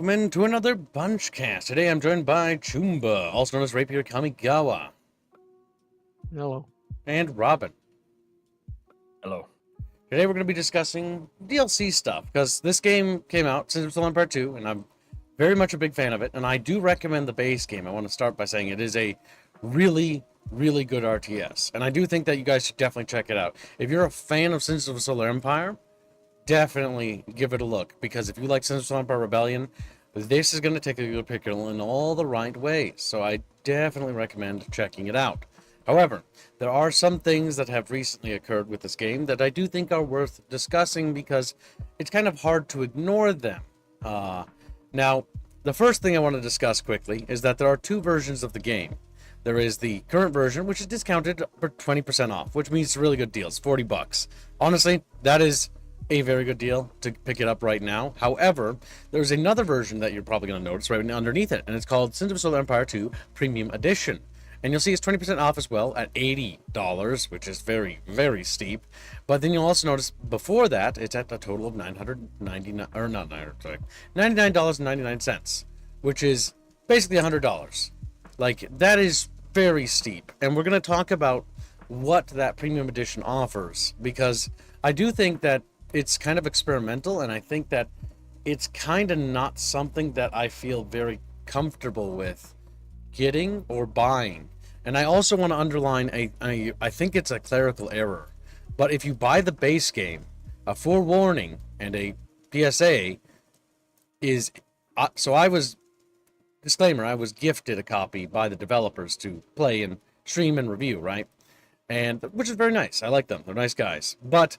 Welcome into another Bunchcast. Today I'm joined by Chumba, also known as Rapier Kamigawa, Hello. and Robin. Hello. Today we're going to be discussing DLC stuff, because this game came out, Cities of Part 2, and I'm very much a big fan of it, and I do recommend the base game. I want to start by saying it is a really, really good RTS, and I do think that you guys should definitely check it out. If you're a fan of Sins of the Solar Empire, definitely give it a look, because if you like Sins of the Solar Empire Rebellion, this is going to take a good picture in all the right ways, so I definitely recommend checking it out. However, there are some things that have recently occurred with this game that I do think are worth discussing because it's kind of hard to ignore them. Now, the first thing I want to discuss quickly is that there are two versions of the game. There is the current version, which is discounted for 20% off, which means it's a really good deal. It's $40. Honestly, that is a very good deal to pick it up right now. However, there's another version that you're probably going to notice right underneath it, and it's called Sins of Solar Empire 2 Premium Edition. And you'll see it's 20% off as well at $80, which is very, very steep. But then you'll also notice before that, it's at a total of $99.99, which is basically $100. Like, that is very steep. And we're going to talk about what that premium edition offers, because I do think that it's kind of experimental, and I think that it's kind of not something that I feel very comfortable with getting or buying. And I also want to underline I think it's a clerical error, but if you buy the base game, a forewarning and a PSA is so I was gifted a copy by the developers to play and stream and review, right? And which is very nice. I like them. They're nice guys. But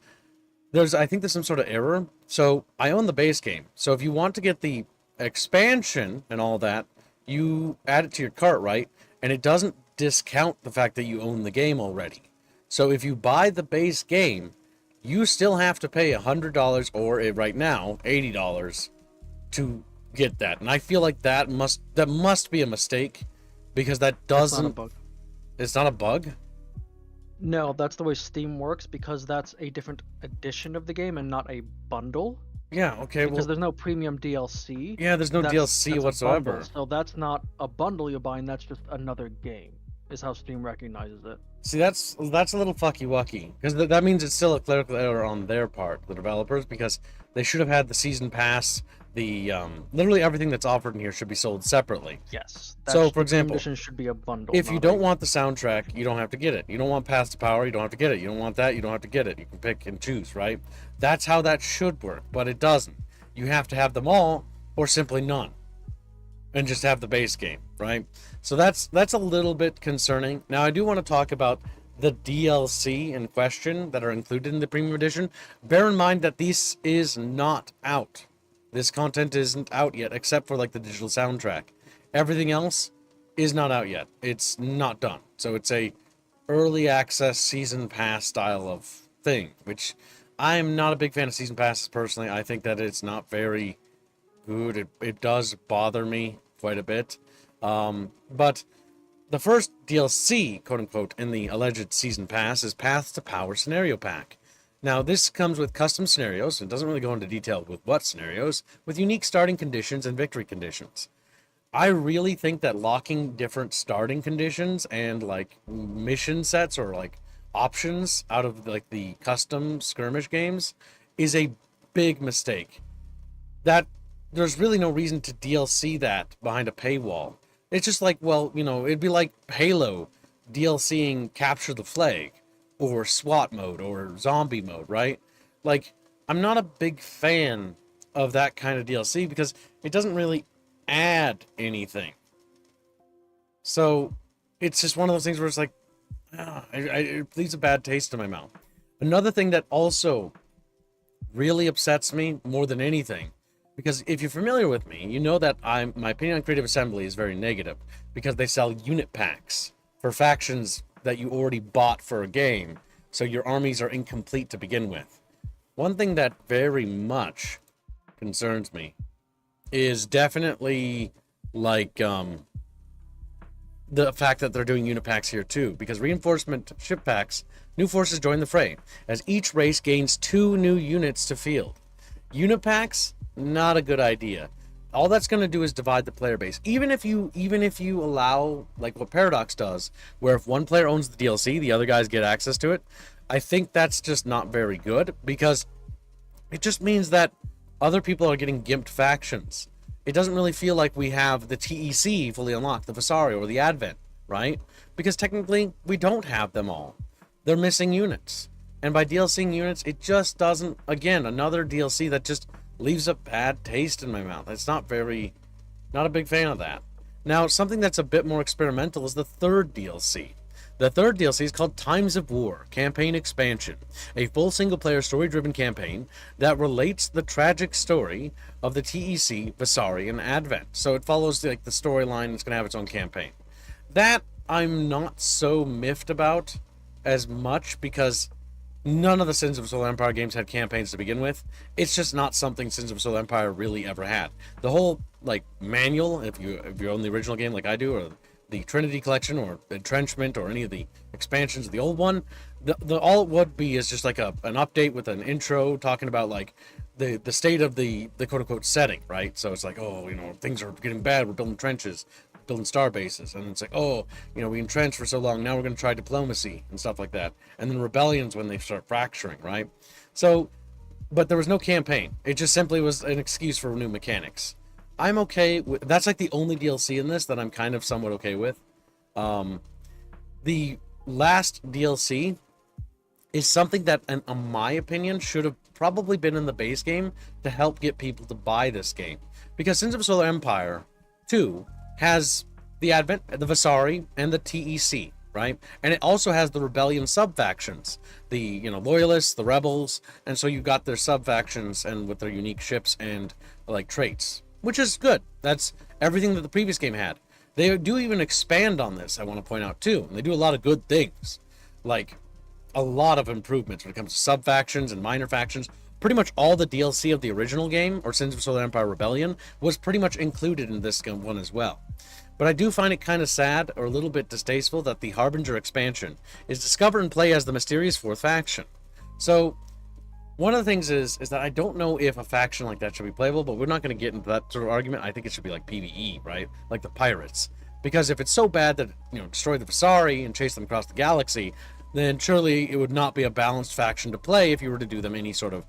I think there's some sort of error. So I own the base game. So if you want to get the expansion and all that, you add it to your cart, right? And it doesn't discount the fact that you own the game already. So if you buy the base game, you still have to pay $100 or right now $80 to get that. And I feel like that must be a mistake, because that doesn't. It's not a bug. It's not a bug? No, that's the way Steam works, because that's a different edition of the game and not a bundle. Yeah, okay. Because there's no premium DLC. Yeah, there's no DLC whatsoever. So that's not a bundle you're buying, that's just another game, is how Steam recognizes it. See, that's a little fucky-wucky, because that means it's still a clerical error on their part, the developers, because they should have had the season pass. The literally everything that's offered in here should be sold separately. Yes. So, for example, edition should be a bundle. if you don't want the soundtrack, you don't have to get it. You don't want Path to Power, you don't have to get it. You don't want that, you don't have to get it. You can pick and choose, right? That's how that should work, but it doesn't. You have to have them all, or simply none, and just have the base game, right? So that's a little bit concerning. Now, I do want to talk about the DLC in question that are included in the premium edition. Bear in mind that this is not out. This content isn't out yet, except for like the digital soundtrack. Everything else is not out yet. It's not done. So it's a early access season pass style of thing, which I'm not a big fan of season passes personally. I think that it's not very good. It does bother me quite a bit. But the first DLC, quote unquote, in the alleged season pass is Path to Power Scenario Pack. Now, this comes with custom scenarios. It doesn't really go into detail with what scenarios, with unique starting conditions and victory conditions. I really think that locking different starting conditions and like mission sets or like options out of like the custom skirmish games is a big mistake. That there's really no reason to DLC that behind a paywall. It's just like, well, it'd be like Halo DLCing Capture the Flag, or SWAT mode, or zombie mode, right? Like, I'm not a big fan of that kind of DLC because it doesn't really add anything. So, it's just one of those things where it's like, it leaves a bad taste in my mouth. Another thing that also really upsets me more than anything, because if you're familiar with me, you know that my opinion on Creative Assembly is very negative, because they sell unit packs for factions that you already bought for a game, so your armies are incomplete to begin with. One thing that very much concerns me is definitely like the fact that they're doing unit packs here too, because reinforcement ship packs, new forces join the fray as each race gains 2 new units to field. Unit packs, not a good idea. all that's going to do is divide the player base. Even if you allow, like what Paradox does, where if one player owns the DLC, the other guys get access to it, I think that's just not very good, because it just means that other people are getting gimped factions. It doesn't really feel like we have the TEC fully unlocked, the Vasari or the Advent, right? Because technically we don't have them all. They're missing units. And by DLCing units, it just doesn't, again, another DLC that just leaves a bad taste in my mouth. It's not a big fan of that. Now, something that's a bit more experimental is the third DLC. The third DLC is called Times of War Campaign Expansion, a full single-player story-driven campaign that relates the tragic story of the TEC, Vasari, and Advent. So it follows the storyline. It's going to have its own campaign. That I'm not so miffed about as much, because none of the Sins of Solar Empire games had campaigns to begin with. It's just not something Sins of Solar Empire really ever had. The whole manual, if you own the original game like I do, or the Trinity Collection or Entrenchment or any of the expansions of the old one, the all it would be is just like an update with an intro talking about the state of the quote unquote setting, right? So it's like, oh, things are getting bad, we're building trenches, building star bases, and it's like, oh, we entrenched for so long, now we're going to try diplomacy and stuff like that. And then rebellions when they start fracturing, right? So, but there was no campaign. It just simply was an excuse for new mechanics. I'm okay with that's the only DLC in this that I'm kind of somewhat okay with. The last DLC is something that, in my opinion, should have probably been in the base game to help get people to buy this game. Because Sins of Solar Empire 2 has the Advent, the Vasari, and the TEC, right? And it also has the Rebellion sub-factions, the Loyalists, the Rebels, and so you've got their sub-factions and with their unique ships and traits, which is good. That's everything that the previous game had. They do even expand on this, I want to point out too, and they do a lot of good things, like a lot of improvements when it comes to sub-factions and minor factions. Pretty much all the DLC of the original game, or Sins of Solar Empire Rebellion, was pretty much included in this one as well. But I do find it kind of sad, or a little bit distasteful, that the Harbinger expansion is discover and play as the mysterious fourth faction. So one of the things is that I don't know if a faction like that should be playable, but we're not going to get into that sort of argument. I think it should be like PvE, right? Like the pirates. Because if it's so bad that, destroy the Vasari and chase them across the galaxy, then surely it would not be a balanced faction to play if you were to do them any sort of,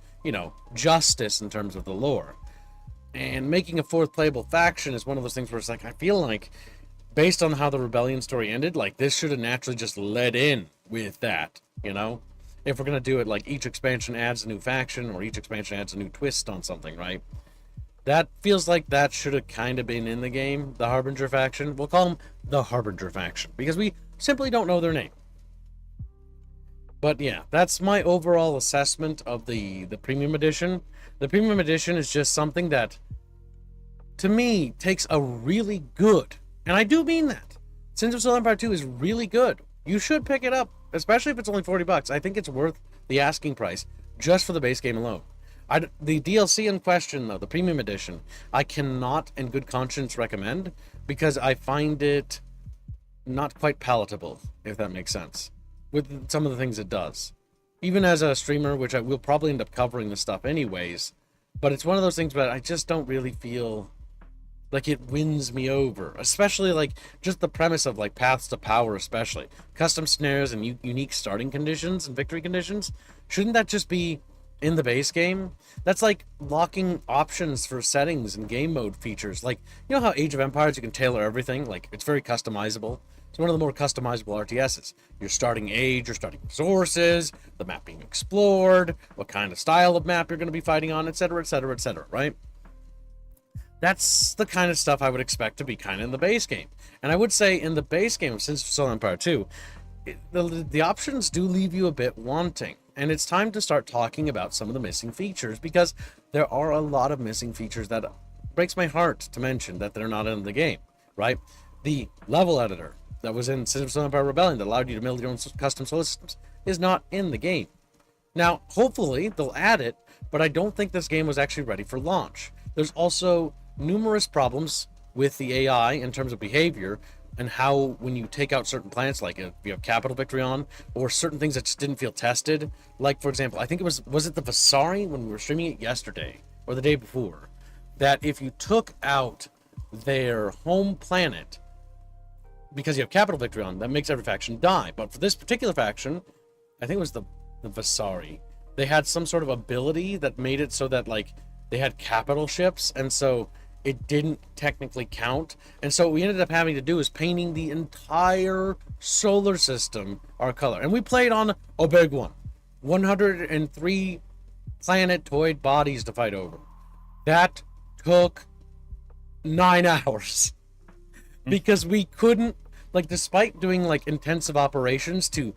justice in terms of the lore. And making a fourth playable faction is one of those things where it's like, I feel like, based on how the Rebellion story ended, this should have naturally just led in with that, If we're going to do it, each expansion adds a new faction, or each expansion adds a new twist on something, right? That feels like that should have kind of been in the game, the Harbinger faction. We'll call them the Harbinger faction, because we simply don't know their name. But yeah, that's my overall assessment of the Premium Edition. The Premium Edition is just something that, to me, takes a really good, and I do mean that, Sins of Solar Empire 2 is really good. You should pick it up, especially if it's only $40. I think it's worth the asking price just for the base game alone. The DLC in question, though, the Premium Edition, I cannot in good conscience recommend, because I find it not quite palatable, if that makes sense, with some of the things it does. Even as a streamer, which I will probably end up covering this stuff anyways, but it's one of those things that I just don't really feel like it wins me over, especially just the premise of paths to power, especially custom snares and unique starting conditions and victory conditions. Shouldn't that just be in the base game? That's like locking options for settings and game mode features. How Age of Empires, you can tailor everything, it's very customizable. It's one of the more customizable RTSs. Your starting age, your starting resources, the map being explored, what kind of style of map you're going to be fighting on, etc., etc., etc., right? That's the kind of stuff I would expect to be kind of in the base game. And I would say in the base game of Sins of Solar Empire 2, the options do leave you a bit wanting. And it's time to start talking about some of the missing features, because there are a lot of missing features that breaks my heart to mention that they're not in the game, right? The level editor that was in Sins of Solar Empire Rebellion that allowed you to build your own custom solar systems is not in the game. Now, hopefully they'll add it, but I don't think this game was actually ready for launch. There's also numerous problems with the AI in terms of behavior, and how when you take out certain planets, like if you have Capital Victory on, or certain things that just didn't feel tested. Like, for example, I think it was it the Vasari when we were streaming it yesterday or the day before? that if you took out their home planet, because you have capital victory on, that makes every faction die. But for this particular faction, I think it was the Vasari, they had some sort of ability that made it so that like they had capital ships, and so it didn't technically count. And so what we ended up having to do is painting the entire solar system our color. And we played on a big one. 103 planetoid bodies to fight over. That took 9 hours. Because we couldn't, like, despite doing like intensive operations to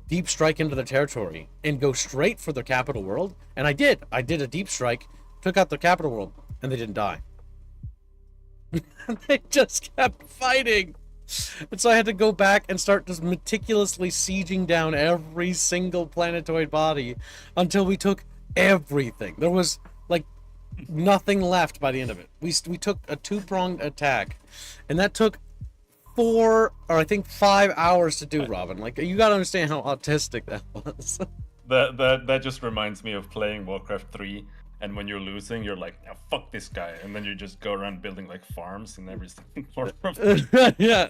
deep strike into the territory and go straight for the capital world, and I did a deep strike, took out the capital world, and they didn't die. They just kept fighting. And so I had to go back and start just meticulously sieging down every single planetoid body until we took everything. There was like nothing left by the end of it. We took a 2-pronged attack, and that took 4 or I think 5 hours to do, Robin. Like, you gotta understand how autistic that was. That just reminds me of playing Warcraft 3, and when you're losing, you're like, oh, fuck this guy, and then you just go around building like farms in every single farm. Yeah,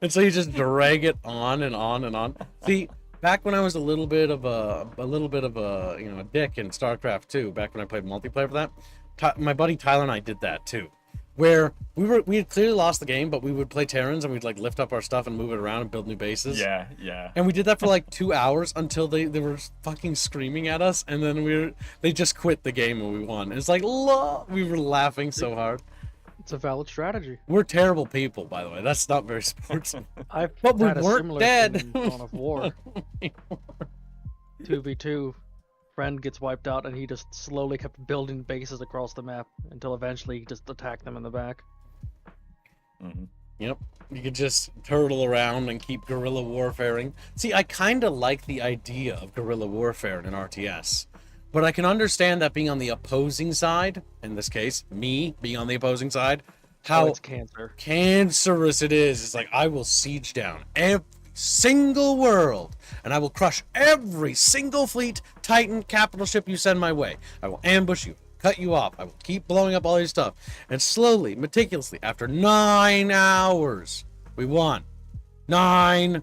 and so you just drag it on and on and on. See, back when I was a little bit of a a dick in StarCraft 2, back when I played multiplayer for that, my buddy Tyler and I did that too, where we had clearly lost the game, but we would play Terrans and we'd like lift up our stuff and move it around and build new bases. Yeah. And we did that for like 2 hours until they were fucking screaming at us, and then they just quit the game and we won. It's like, we were laughing so hard. It's a valid strategy. We're terrible people, by the way. That's not very sportsman. But we had a weren't similar dead. thing in Dawn of War. 2v2, friend gets wiped out, and he just slowly kept building bases across the map until eventually he just attacked them in the back. Mm-hmm. Yep. You could just turtle around and keep guerrilla warfaring. See, I kind of like the idea of guerrilla warfare in an RTS, but I can understand that being on the opposing side, in this case, me being on the opposing side, how it's cancer. Cancerous it is. It's like, I will siege down every single world, and I will crush every single fleet, titan, capital ship you send my way. I will ambush you, cut you off. I will keep blowing up all your stuff. And slowly, meticulously, after 9 hours, we won. 9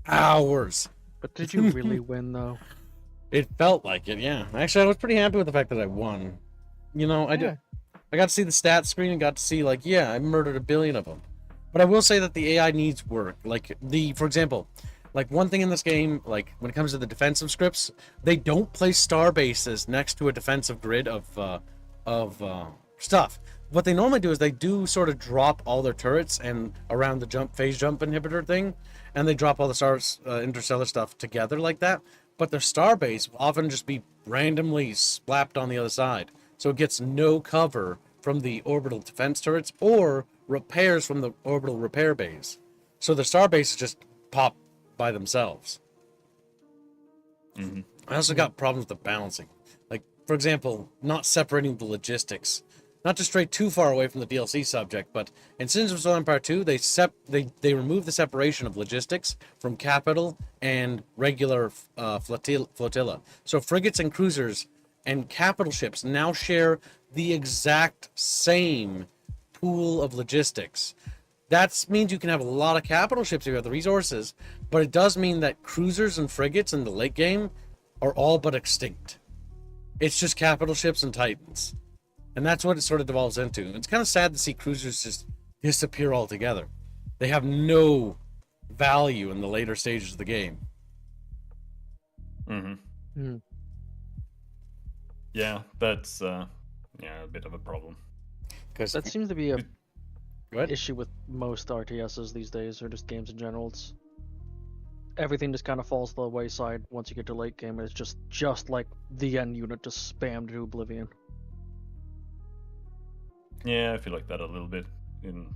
hours. But did you really win, though? It felt like it, yeah. Actually, I was pretty happy with the fact that I won. You know, I got to see the stats screen and got to see, like, yeah, I murdered 1 billion of them. But I will say that the AI needs work. Like, for example, like one thing in this game, like when it comes to the defensive scripts, they don't place star bases next to a defensive grid of stuff. What they normally do is they do sort of drop all their turrets and around the phase jump inhibitor thing, and they drop all the stars, interstellar stuff together like that. But their star base will often just be randomly slapped on the other side, so it gets no cover from the orbital defense turrets or repairs from the orbital repair base. So the star bases just pop by themselves. Mm-hmm. I also got problems with the balancing. Like, for example, not separating the logistics. Not to stray too far away from the DLC subject, but in Sins of Solar Empire 2, they remove the separation of logistics from capital and regular flotilla. So frigates and cruisers and capital ships now share the exact same pool of logistics. That means you can have a lot of capital ships if you have the resources, but it does mean that cruisers and frigates in the late game are all but extinct. It's just capital ships and titans. And that's what it sort of devolves into. It's kind of sad to see cruisers just disappear altogether. They have no value in the later stages of the game. Mm-hmm. Mm. Yeah, that's a bit of a problem. Because That seems to be a What? issue with most RTSs these days, or just games in general. It's everything just kind of falls to the wayside once you get to late game. It's just like the end unit just spammed to oblivion. Yeah, I feel like that a little bit in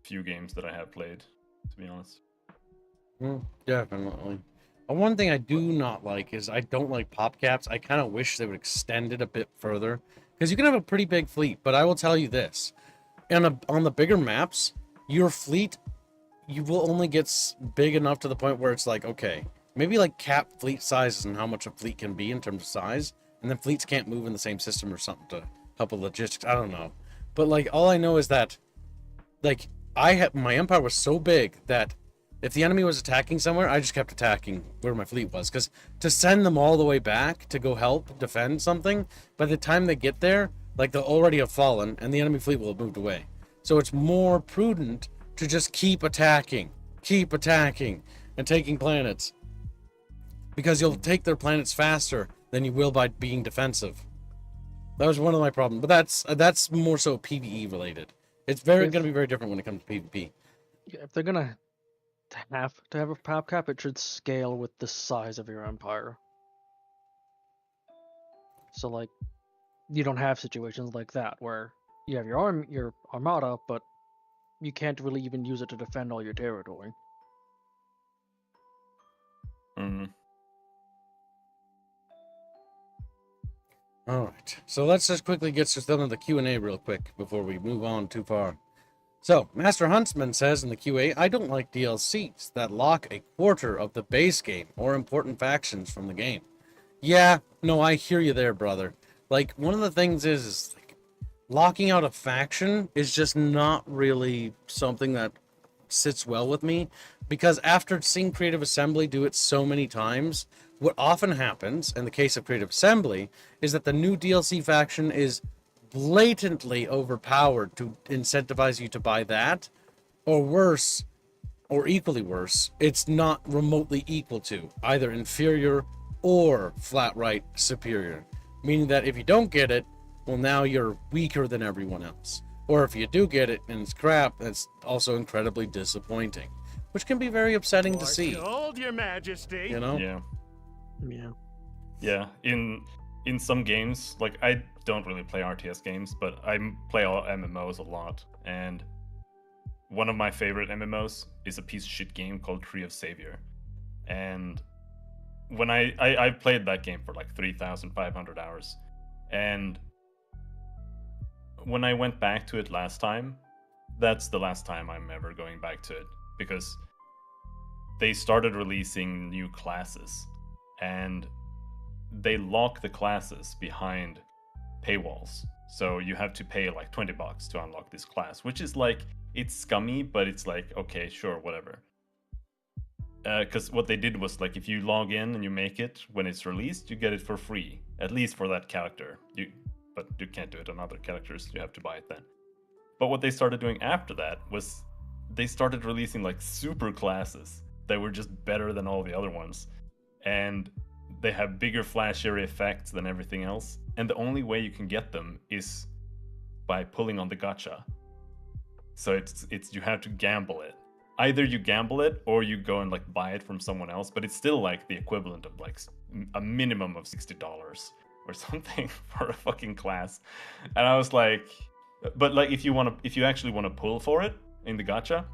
few games that I have played, to be honest. Definitely. One thing I do not like is I don't like pop caps. I kind of wish they would extend it a bit further, because you can have a pretty big fleet, but I will tell you this. On the bigger maps, your fleet, you will only get big enough to the point where it's like, okay, maybe like cap fleet sizes and how much a fleet can be in terms of size, and then fleets can't move in the same system or something to help with logistics. I don't know. But like all I know is that like my empire was so big that if the enemy was attacking somewhere, I just kept attacking where my fleet was. Because to send them all the way back to go help defend something, by the time they get there, like they'll already have fallen and the enemy fleet will have moved away. So it's more prudent to just keep attacking, and taking planets. Because you'll take their planets faster than you will by being defensive. That was one of my problems. But that's more so PvE related. It's going to be very different when it comes to PvP. Yeah, if they're gonna have to have a pop cap, it should scale with the size of your empire. So like, you don't have situations like that where you have your armada, but you can't really even use it to defend all your territory. Mm-hmm. All right, so let's just quickly get to the Q&A real quick before we move on too far. So, Master Huntsman says in the QA, I don't like DLCs that lock a quarter of the base game or important factions from the game. Yeah, no, I hear you there, brother. Like, one of the things is like, locking out a faction is just not really something that sits well with me, because after seeing Creative Assembly do it so many times, what often happens in the case of Creative Assembly is that the new DLC faction is blatantly overpowered to incentivize you to buy that, or worse, or equally worse, it's not remotely equal to, either inferior or flat right superior, meaning that if you don't get it, well, now you're weaker than everyone else, or if you do get it and it's crap, that's also incredibly disappointing, which can be very upsetting to see. Hold your majesty. You know? Yeah. In some games, like I don't really play RTS games, but I play all MMOs a lot, and one of my favorite MMOs is a piece of shit game called Tree of Savior. And when I played that game for like 3,500 hours, and when I went back to it last time, that's the last time I'm ever going back to it, because they started releasing new classes, and they lock the classes behind paywalls. So you have to pay like $20 to unlock this class, which is like, it's scummy, but it's like, okay, sure, whatever. Because what they did was like, if you log in and you make it when it's released, you get it for free, at least for that character. But you can't do it on other characters, you have to buy it then. But what they started doing after that was they started releasing like super classes that were just better than all the other ones. And they have bigger, flashier effects than everything else. And the only way you can get them is by pulling on the gacha. So it's you have to gamble it. Either you gamble it or you go and like buy it from someone else, but it's still like the equivalent of like a minimum of $60 or something for a fucking class. And I was like, but like if you actually want to pull for it in the gacha,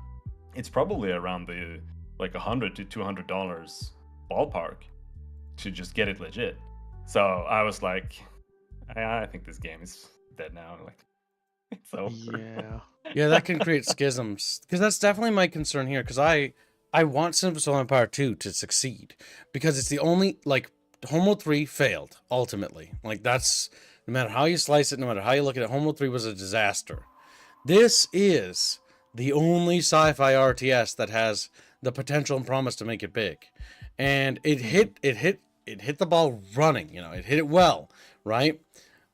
it's probably around the like $100 to $200 ballpark to just get it legit. So I was like, I think this game is dead now. Like, it's over. Yeah, that can create schisms, because that's definitely my concern here, because I want Civ Soul Empire 2 to succeed, because it's the only, like, Homeworld 3 failed, ultimately. Like, that's, no matter how you slice it, no matter how you look at it, Homeworld 3 was a disaster. This is the only sci-fi RTS that has the potential and promise to make it big. And it hit the ball running, you know, it hit it well, right?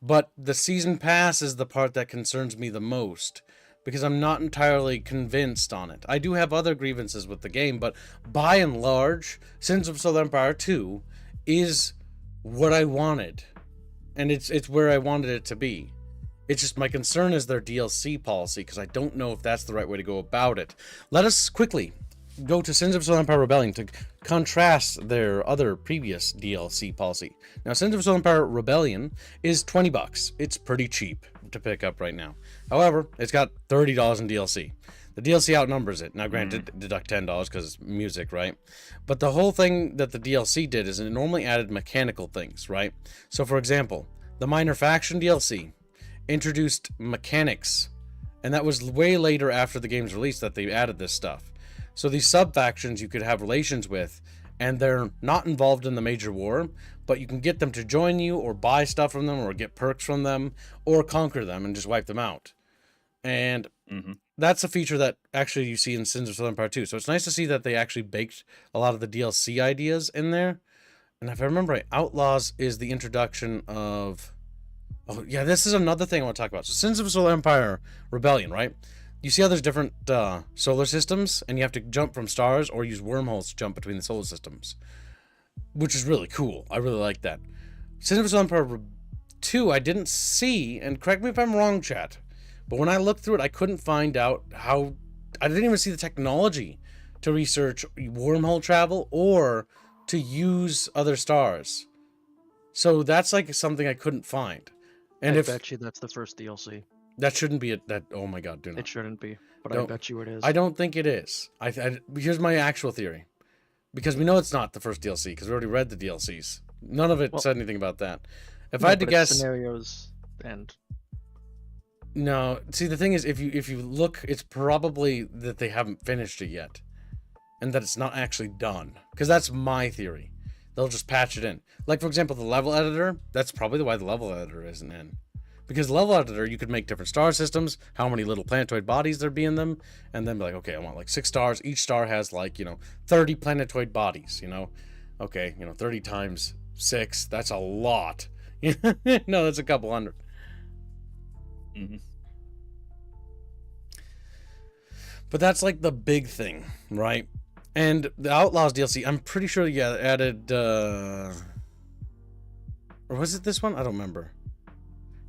But the season pass is the part that concerns me the most, because I'm not entirely convinced on it. I do have other grievances with the game, but by and large, Sins of Soul Empire 2 is what I wanted. And it's where I wanted it to be. It's just my concern is their DLC policy, because I don't know if that's the right way to go about it. Let us quickly go to Sins of Soul Empire Rebellion to contrast their other previous DLC policy. Now, Sins of Soul Empire Rebellion is $20. It's pretty cheap to pick up right now. However, it's got $30 in DLC. The DLC outnumbers it. Now, granted, deduct $10 because it's music, right? But the whole thing that the DLC did is it normally added mechanical things, right? So, for example, the Minor Faction DLC introduced mechanics, and that was way later after the game's release that they added this stuff. So these sub-factions you could have relations with, and they're not involved in the major war, but you can get them to join you or buy stuff from them or get perks from them or conquer them and just wipe them out. And that's a feature that actually you see in Sins of Solar Empire 2. So it's nice to see that they actually baked a lot of the DLC ideas in there. And if I remember right, Outlaws is the introduction of... Oh, yeah, this is another thing I want to talk about. So Sins of Solar Empire Rebellion, right? You see how there's different solar systems, and you have to jump from stars or use wormholes to jump between the solar systems, which is really cool. I really like that. Sins of Solar Empire 2, I didn't see, and correct me if I'm wrong, chat, but when I looked through it, I couldn't find out how... I didn't even see the technology to research wormhole travel or to use other stars. So that's like something I couldn't find. And I bet you that's the first DLC. That shouldn't be that. Oh my god, do not. It shouldn't be, but No, I bet you it is. I don't think it is. Here's my actual theory, because we know it's not the first DLC because we already read the DLCs. None of it said anything about that. If I had to guess, scenarios and no. See, the thing is, if you look, it's probably that they haven't finished it yet, and that it's not actually done. Because that's my theory. They'll just patch it in. Like for example, the level editor. That's probably why the level editor isn't in. Because level editor, you could make different star systems, how many little planetoid bodies there be in them, and then be like, okay, I want like 6 stars. Each star has like, 30 planetoid bodies, Okay, 30 times 6, that's a lot. No, that's a couple hundred. But that's like the big thing, right? And the Outlaws DLC, I'm pretty sure, added, or was it this one? I don't remember.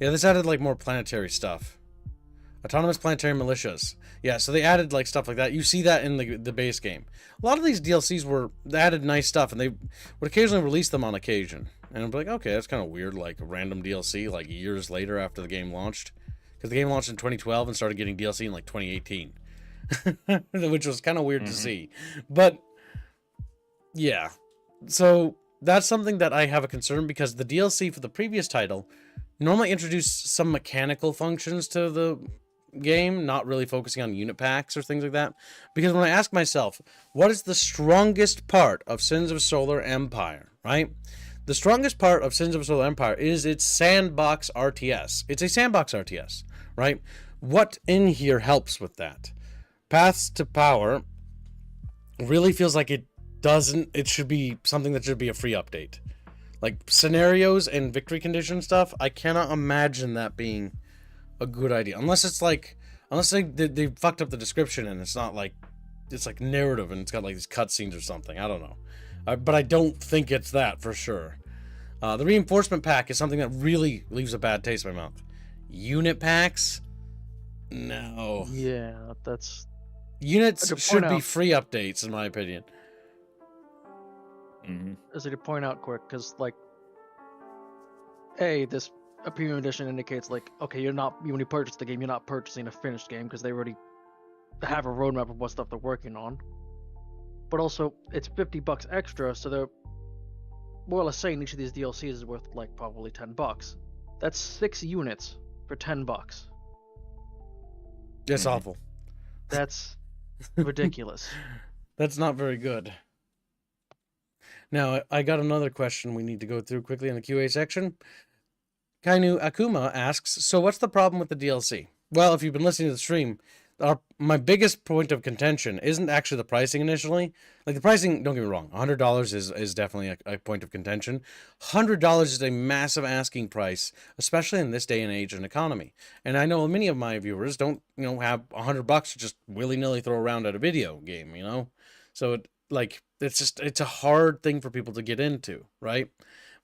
Yeah, this added like more planetary stuff. Autonomous planetary militias. Yeah, so they added like stuff like that. You see that in the base game. A lot of these DLCs they added nice stuff, and they would occasionally release them on occasion. And I'm like, okay, that's kind of weird, like a random DLC like years later after the game launched. Because the game launched in 2012 and started getting DLC in like 2018. Which was kind of weird to see. But yeah. So that's something that I have a concern, because the DLC for the previous title normally introduced some mechanical functions to the game, not really focusing on unit packs or things like that. Because when I ask myself, what is the strongest part of Sins of Solar Empire, right? The strongest part of Sins of Solar Empire is its sandbox RTS. It's a sandbox RTS, right? What in here helps with that? Paths to Power really feels like it should be something that should be a free update. Like scenarios and victory condition stuff, I cannot imagine that being a good idea. Unless they fucked up the description and it's not like, it's like narrative and it's got like these cutscenes or something. I don't know. But I don't think it's that for sure. The reinforcement pack is something that really leaves a bad taste in my mouth. Unit packs? No. Yeah, that's... Units should be free updates, in my opinion. As I could point out quick, because like, this a premium edition indicates like, okay, when you purchase the game, you're not purchasing a finished game because they already have a roadmap of what stuff they're working on. But also, it's $50 extra, so they're more or less saying each of these DLCs is worth like probably $10. That's 6 units for $10. That's awful. That's ridiculous. That's not very good. Now, I got another question we need to go through quickly in the QA section. Kainu Akuma asks, so what's the problem with the DLC? Well, if you've been listening to the stream, my biggest point of contention isn't actually the pricing initially. Like, the pricing, don't get me wrong, $100 is definitely a point of contention. $100 is a massive asking price, especially in this day and age and economy. And I know many of my viewers don't, have $100 to just willy-nilly throw around at a video game, So, it's a hard thing for people to get into, right?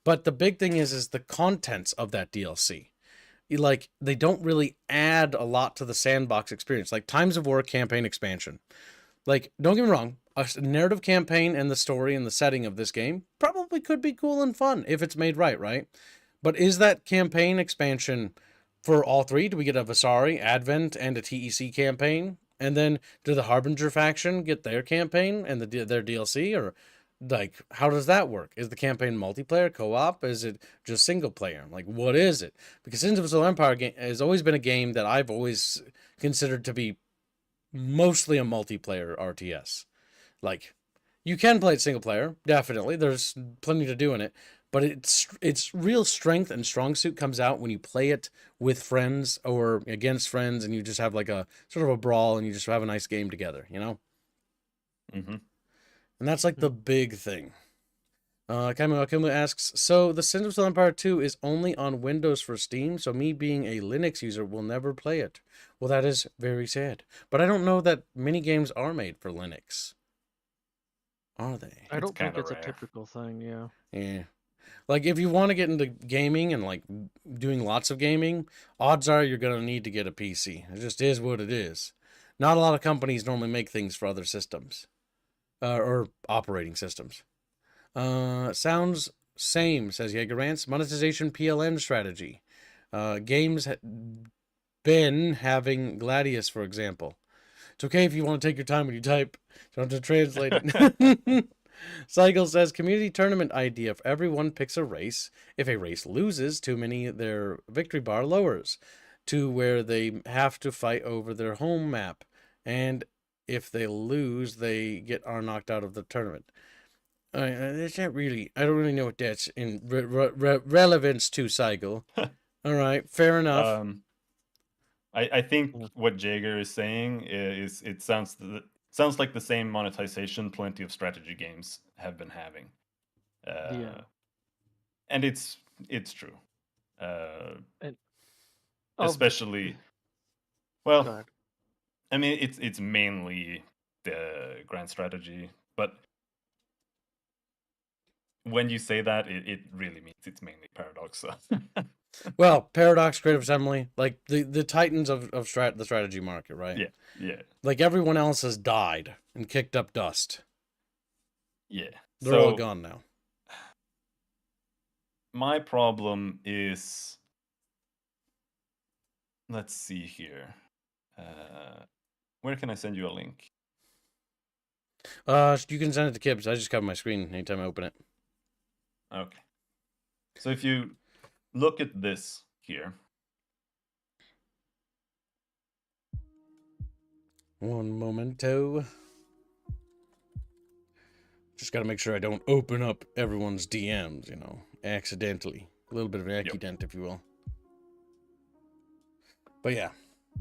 But the big thing is the contents of that DLC. Like, they don't really add a lot to the sandbox experience. Like, Times of War campaign expansion. Like, don't get me wrong, a narrative campaign and the story and the setting of this game probably could be cool and fun if it's made right? But is that campaign expansion for all 3? Do we get a Vasari, Advent, and a TEC campaign? And then do the Harbinger faction get their campaign and their DLC? Or, like, how does that work? Is the campaign multiplayer, co-op? Is it just single player? Like, what is it? Because Sins of Solar Empire has always been a game that I've always considered to be mostly a multiplayer RTS. Like, you can play it single player, definitely. There's plenty to do in it. but its real strength and strong suit comes out when you play it with friends or against friends, and you just have like a sort of a brawl, and you just have a nice game together, you know. Mm-hmm. And that's like the big thing. Kamu asks, so the Sins of Empire 2 is only on Windows for Steam, so me being a Linux user will never play it. Well, that is very sad. But I don't know that many games are made for Linux. Are they? I don't think kinda it's a rare. typical thing. Yeah. Yeah. Like, if you want to get into gaming and, like, doing lots of gaming, odds are you're going to need to get a PC. It just is what it is. Not a lot of companies normally make things for other systems. Or operating systems. Sounds same, says Jaegerance. Monetization PLN strategy. Games been having Gladius, for example. It's okay if you want to take your time when you type. You don't have to translate it. Cycle says community tournament idea. If everyone picks a race, if a race loses too many, their victory bar lowers to where they have to fight over their home map. And if they lose, they are knocked out of the tournament. That's not really. I don't really know what that's in relevance to Cycle. All right, fair enough. I think Yeah. what Jaeger is saying is it sounds like the same monetization plenty of strategy games have been having. Yeah. And it's true. And Especially, Go well, ahead. I mean it's mainly the grand strategy, but when you say that, it really means it's mainly Paradox. So. Well, Paradox, Creative Assembly, like the titans of the strategy market, right? Yeah, yeah, Like everyone else has died and kicked up dust. yeah. They're all So gone now. my problem is, let's see here. Where can I send you a link? You can send it to Kibbs. I just cover my screen anytime I open it. Okay. So if you look at this here. One momento. Just got to make sure I don't open up everyone's DMs, you know, accidentally. A little bit of an accident, if you will. But yeah,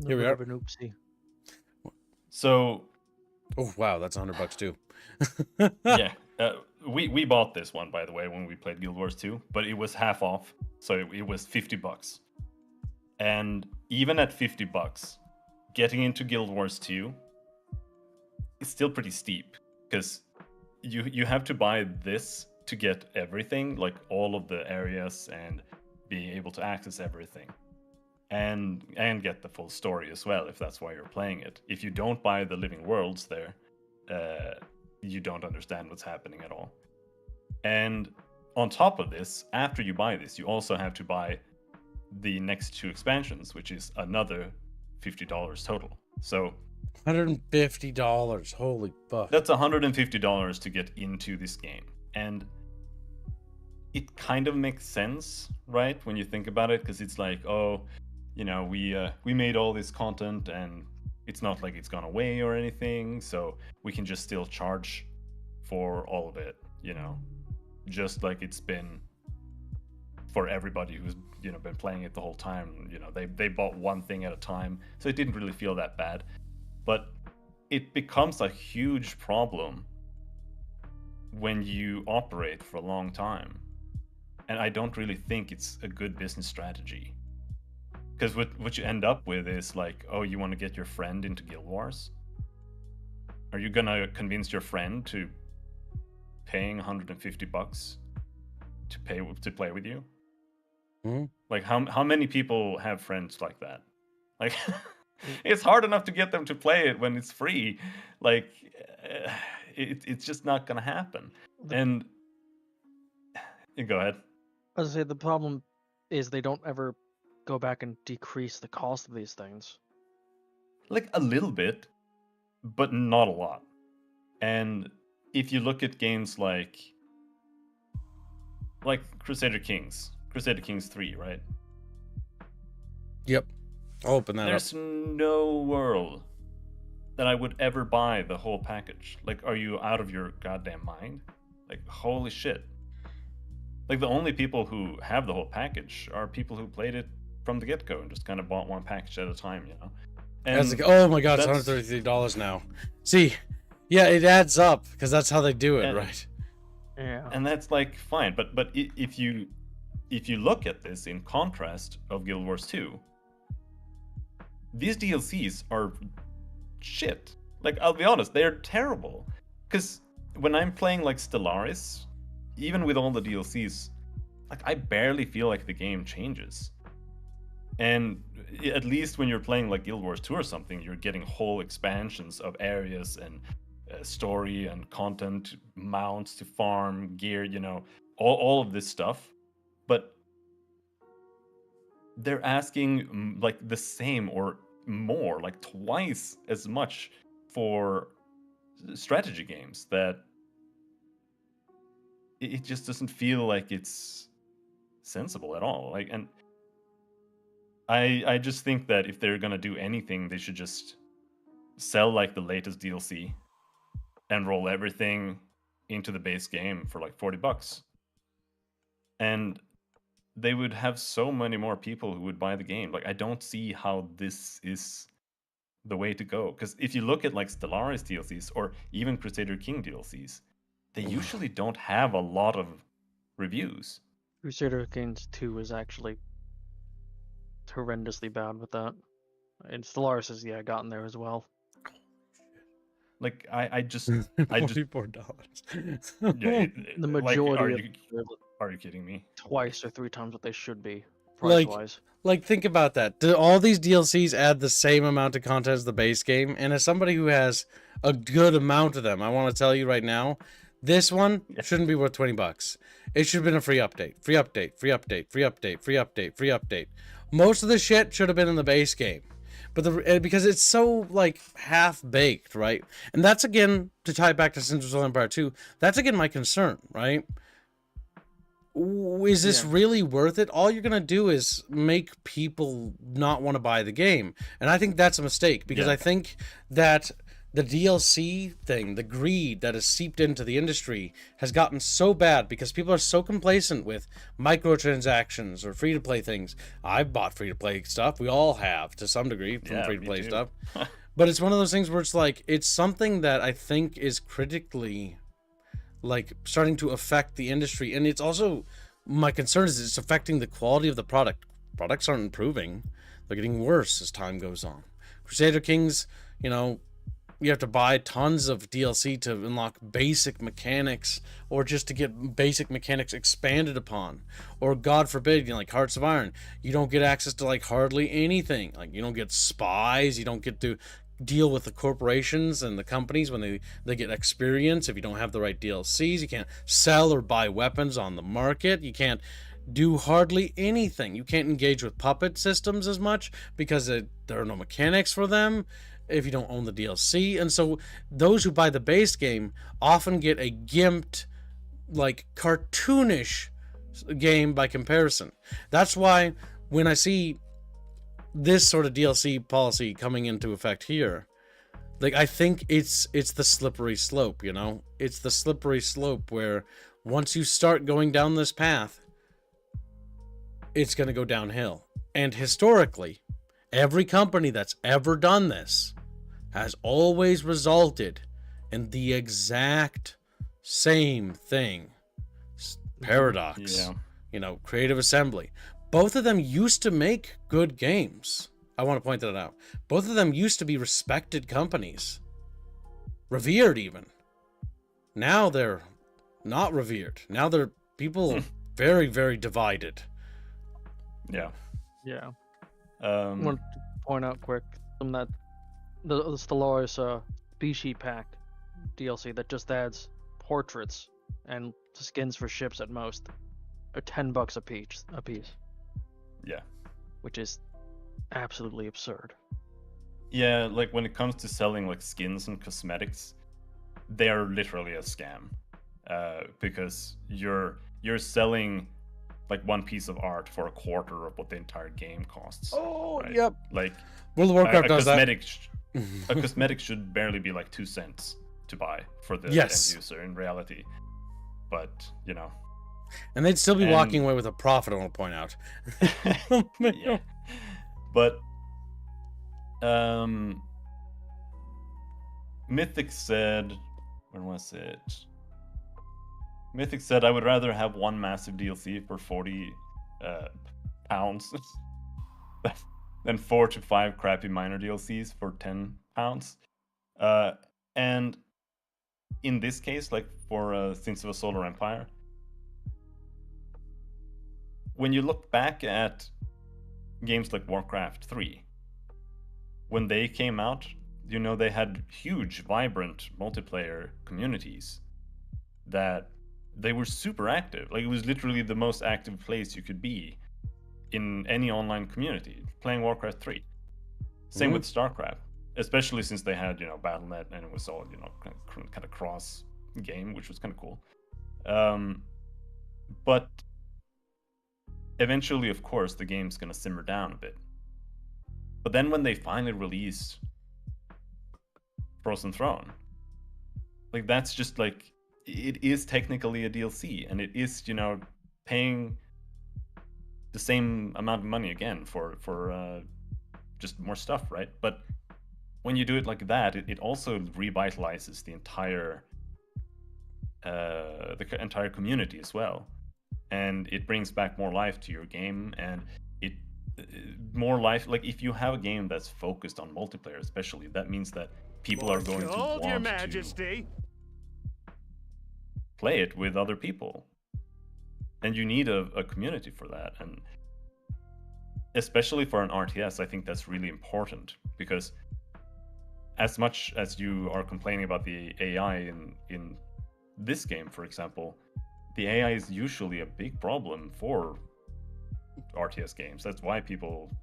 here we are. Of an oopsie. So, oh wow, that's $100 too. yeah, we bought this one, by the way, when we played Guild Wars 2, but it was half off, so it was $50. And even at $50, getting into Guild Wars 2 is still pretty steep, because you have to buy this to get everything, like all of the areas, and be able to access everything. And get the full story as well, if that's why you're playing it. If you don't buy the living worlds there, you don't understand what's happening at all. And on top of this, after you buy this, you also have to buy the next 2 expansions, which is another $50 total. So $150. Holy fuck. that's $150 to get into this game. And it kind of makes sense, right, when you think about it, because it's like, oh, you know, we made all this content and it's not like it's gone away or anything, so we can just still charge for all of it, you know, just like it's been for everybody who's, you know, been playing it the whole time. You know, they bought one thing at a time, so it didn't really feel that bad. But it becomes a huge problem when you operate for a long time, and I don't really think it's a good business strategy. Because what you end up with is like, oh, you want to get your friend into Guild Wars? Are you gonna convince your friend to paying $150 to play with you? Mm-hmm. Like, how many people have friends like that? Like, it's hard enough to get them to play it when it's free. Like, it's just not gonna happen. And go ahead. As I say, the problem is they don't ever go back and decrease the cost of these things. Like a little bit, but not a lot. And if you look at games like Crusader Kings 3, right? Yep. I'll open that There's up. no world that I would ever buy the whole package. Like, are you out of your goddamn mind? Like, holy shit. Like the only people who have the whole package are people who played it from the get-go and just kind of bought one package at a time, you know. That's And like, oh my god, it's that's $133 now. See, yeah, it adds up because that's how they do it, and, right? Yeah. and that's like fine, but if you look at this in contrast of Guild Wars 2, these DLCs are shit. Like, I'll be honest, they're terrible. Because when I'm playing like Stellaris, even with all the DLCs, like I barely feel like the game changes. And at least when you're playing like Guild Wars 2 or something, you're getting whole expansions of areas and story and content, mounts to farm, gear, you know, all of this stuff. But they're asking like the same or more, like twice as much for strategy games, that it just doesn't feel like it's sensible at all. Like, and I just think that if they're gonna do anything, they should just sell like the latest DLC and roll everything into the base game for like $40. And they would have so many more people who would buy the game. Like, I don't see how this is the way to go. Because if you look at like Stellaris DLCs or even Crusader King DLCs, they usually don't have a lot of reviews. Crusader Kings 2 is actually horrendously bad with that. And Stellaris has gotten there as well. Like I just $44. yeah, The like, majority are you kidding me? twice or three times what they should be, Like- price-wise. Like, think about that. Do all these DLCs add the same amount of content as the base game? And as somebody who has a good amount of them, I want to tell you right now, this one shouldn't be worth $20. It should have been a free update. Free update, free update, free update, free update, free update. Most of the shit should have been in the base game. But because it's so, like, half-baked, right? And that's, again, to tie it back to Central Empire 2, that's, again, my concern, right? Is this really worth it? All you're going to do is make people not want to buy the game. And I think that's a mistake, because I think that the DLC thing, the greed that has seeped into the industry, has gotten so bad because people are so complacent with microtransactions or free-to-play things. I've bought free-to-play stuff. We all have, to some degree, from free-to-play stuff. But it's one of those things where it's like, it's something that I think is critically, like, starting to affect the industry. And it's also, my concern is it's affecting the quality of the product. Products aren't improving. They're getting worse as time goes on. Crusader Kings, you know, you have to buy tons of DLC to unlock basic mechanics, or just to get basic mechanics expanded upon. Or God forbid, you know, like Hearts of Iron, you don't get access to like hardly anything. Like, you don't get spies, you don't get to deal with the corporations and the companies when they get experience. If you don't have the right DLCs, you can't sell or buy weapons on the market. You can't do hardly anything. You can't engage with puppet systems as much because there are no mechanics for them if you don't own the DLC. And so those who buy the base game often get a gimped, like, cartoonish game by comparison. That's why when I see this sort of DLC policy coming into effect here, like, I think it's the slippery slope, you know? It's the slippery slope where once you start going down this path, it's going to go downhill. And historically, every company that's ever done this has always resulted in the exact same thing. Paradox, you know, Creative Assembly. Both of them used to make good games. I want to point that out. Both of them used to be respected companies. Revered even. Now they're not revered. Now they're people very, very divided. Yeah. I want to point out quick that the Stellaris species pack DLC that just adds portraits and skins for ships at most are $10 a piece. Yeah. Which is absolutely absurd. Yeah, like when it comes to selling like skins and cosmetics, they are literally a scam. Because you're selling like one piece of art for a quarter of what the entire game costs. Oh, right? yep. Like World of Warcraft a does cosmetic that. a cosmetic should barely be like 2 cents to buy for the end user in reality. But, you know, And they'd still be And- walking away with a profit, I want to point out. Yeah. But Mythic said, where was it? Mythic said, I would rather have one massive DLC for 40 pounds than 4 to 5 crappy minor DLCs for 10 pounds. And in this case, like for Sins of a Solar Empire, when you look back at games like Warcraft 3, when they came out, you know, they had huge, vibrant multiplayer communities that they were super active. Like, it was literally the most active place you could be in any online community, playing Warcraft 3. Same with StarCraft, especially since they had, you know, Battle.net, and it was all, you know, kind of cross game, which was kind of cool. But eventually, of course, the game's gonna simmer down a bit. But then when they finally released Frozen Throne, like, that's just like, it is technically a DLC, and it is, you know, paying the same amount of money again for just more stuff, right? But when you do it like that, it also revitalizes the entire community as well, and it brings back more life to your game, and it more life. Like, if you have a game that's focused on multiplayer, especially, that means that people are going to want Your Majesty. to play it with other people, and you need a community for that. And especially for an RTS, I think that's really important, because as much as you are complaining about the AI in this game, for example, the AI is usually a big problem for RTS games. That's why people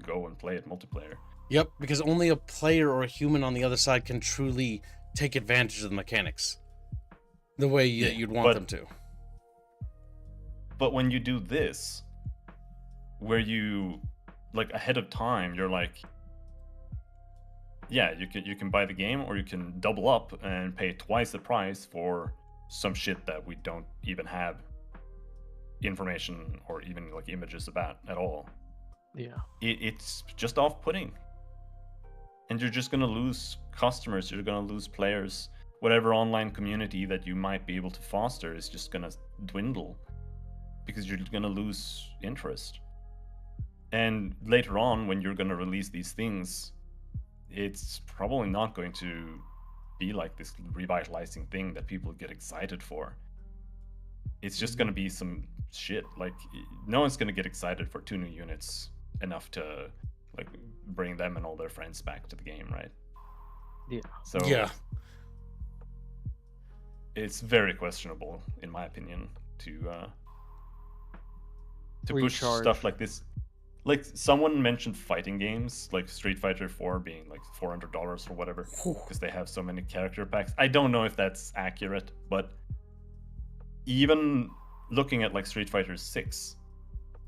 go and play it multiplayer. Yep, because only a player or a human on the other side can truly take advantage of the mechanics the way you'd want them to. But when you do this, where you, like, ahead of time, you're like, yeah, you can buy the game, or you can double up and pay twice the price for some shit that we don't even have information or even like images about at all. Yeah. It's just off-putting, and you're just gonna lose customers. You're gonna lose players. Whatever online community that you might be able to foster is just gonna dwindle, because you're gonna lose interest. And later on, when you're gonna release these things, it's probably not going to be like this revitalizing thing that people get excited for. It's just gonna be some shit. Like, no one's gonna get excited for 2 new units enough to, like, bring them and all their friends back to the game, right? Yeah. So Yeah. it's very questionable, in my opinion, to push Recharge. stuff like this. Like, someone mentioned fighting games, like Street Fighter 4 being like $400 or whatever, because they have so many character packs. I don't know if that's accurate, but even looking at like Street Fighter 6,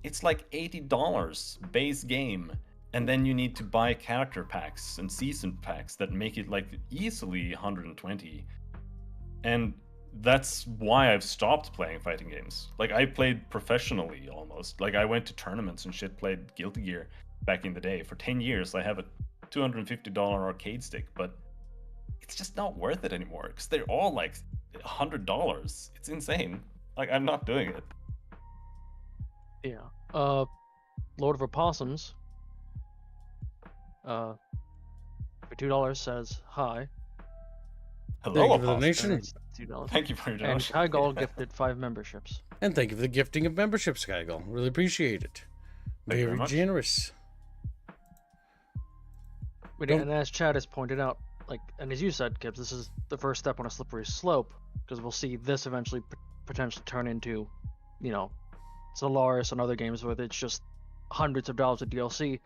it's like $80 base game, and then you need to buy character packs and season packs that make it like easily 120. And that's why I've stopped playing fighting games. Like, I played professionally almost. Like, I went to tournaments and shit, played Guilty Gear back in the day. For 10 years, I have a $250 arcade stick, but it's just not worth it anymore, because they're all like $100. It's insane. Like, I'm not doing it. Yeah. Lord of Opossums. For $2 says hi. Hello, Thank you for the Apostle. donation. Donates $2. Thank you for your And donation. Kygol gifted 5 memberships. And thank you for the gifting of membership, Skygull. Really appreciate it. Thank you very Very much. generous. But Don't- and as Chad has pointed out, like, and as you said, Gibbs, this is the first step on a slippery slope, because we'll see this eventually potentially turn into, you know, Solaris and other games where it's just hundreds of dollars of DLC,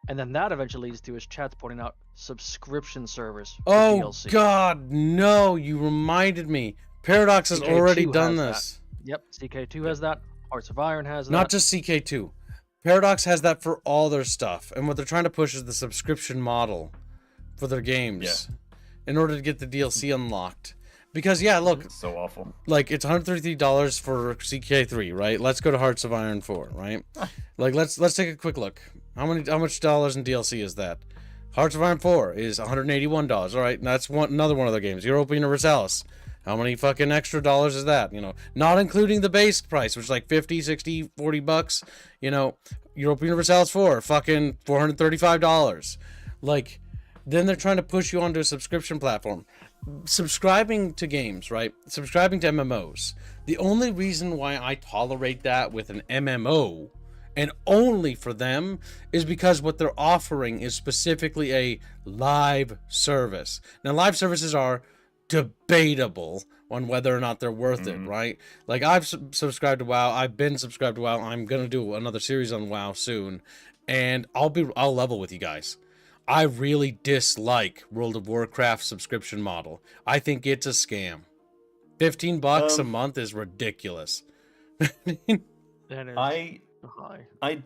and then that eventually leads to, as Chad's pointing out, subscription servers for Oh DLC. God, no! You reminded me. Paradox has CK2 already done has this. Yep, CK2 has that. Hearts of Iron has that. Not just CK2. Paradox has that for all their stuff, and what they're trying to push is the subscription model for their games in order to get the DLC unlocked. Because yeah, look, It's so awful. like it's $133 for CK3, right? Let's go to Hearts of Iron 4, right? Like let's take a quick look. How much dollars in DLC is that? Hearts of Iron 4 is $181. All right, that's another one of their games. Europa Universalis. How many fucking extra dollars is that? You know, not including the base price, which is like 50, 60, 40 bucks. You know, Europa Universalis 4, fucking $435. Like, then they're trying to push you onto a subscription platform. Subscribing to games, right? Subscribing to MMOs. The only reason why I tolerate that with an MMO, and only for them, is because what they're offering is specifically a live service. Now, live services are debatable on whether or not they're worth it, right? Like, I've subscribed to WoW. I've been subscribed to WoW. I'm gonna do another series on WoW soon, and I'll level with you guys. I really dislike World of Warcraft subscription model. I think it's a scam. $15 a month is ridiculous. That is I high.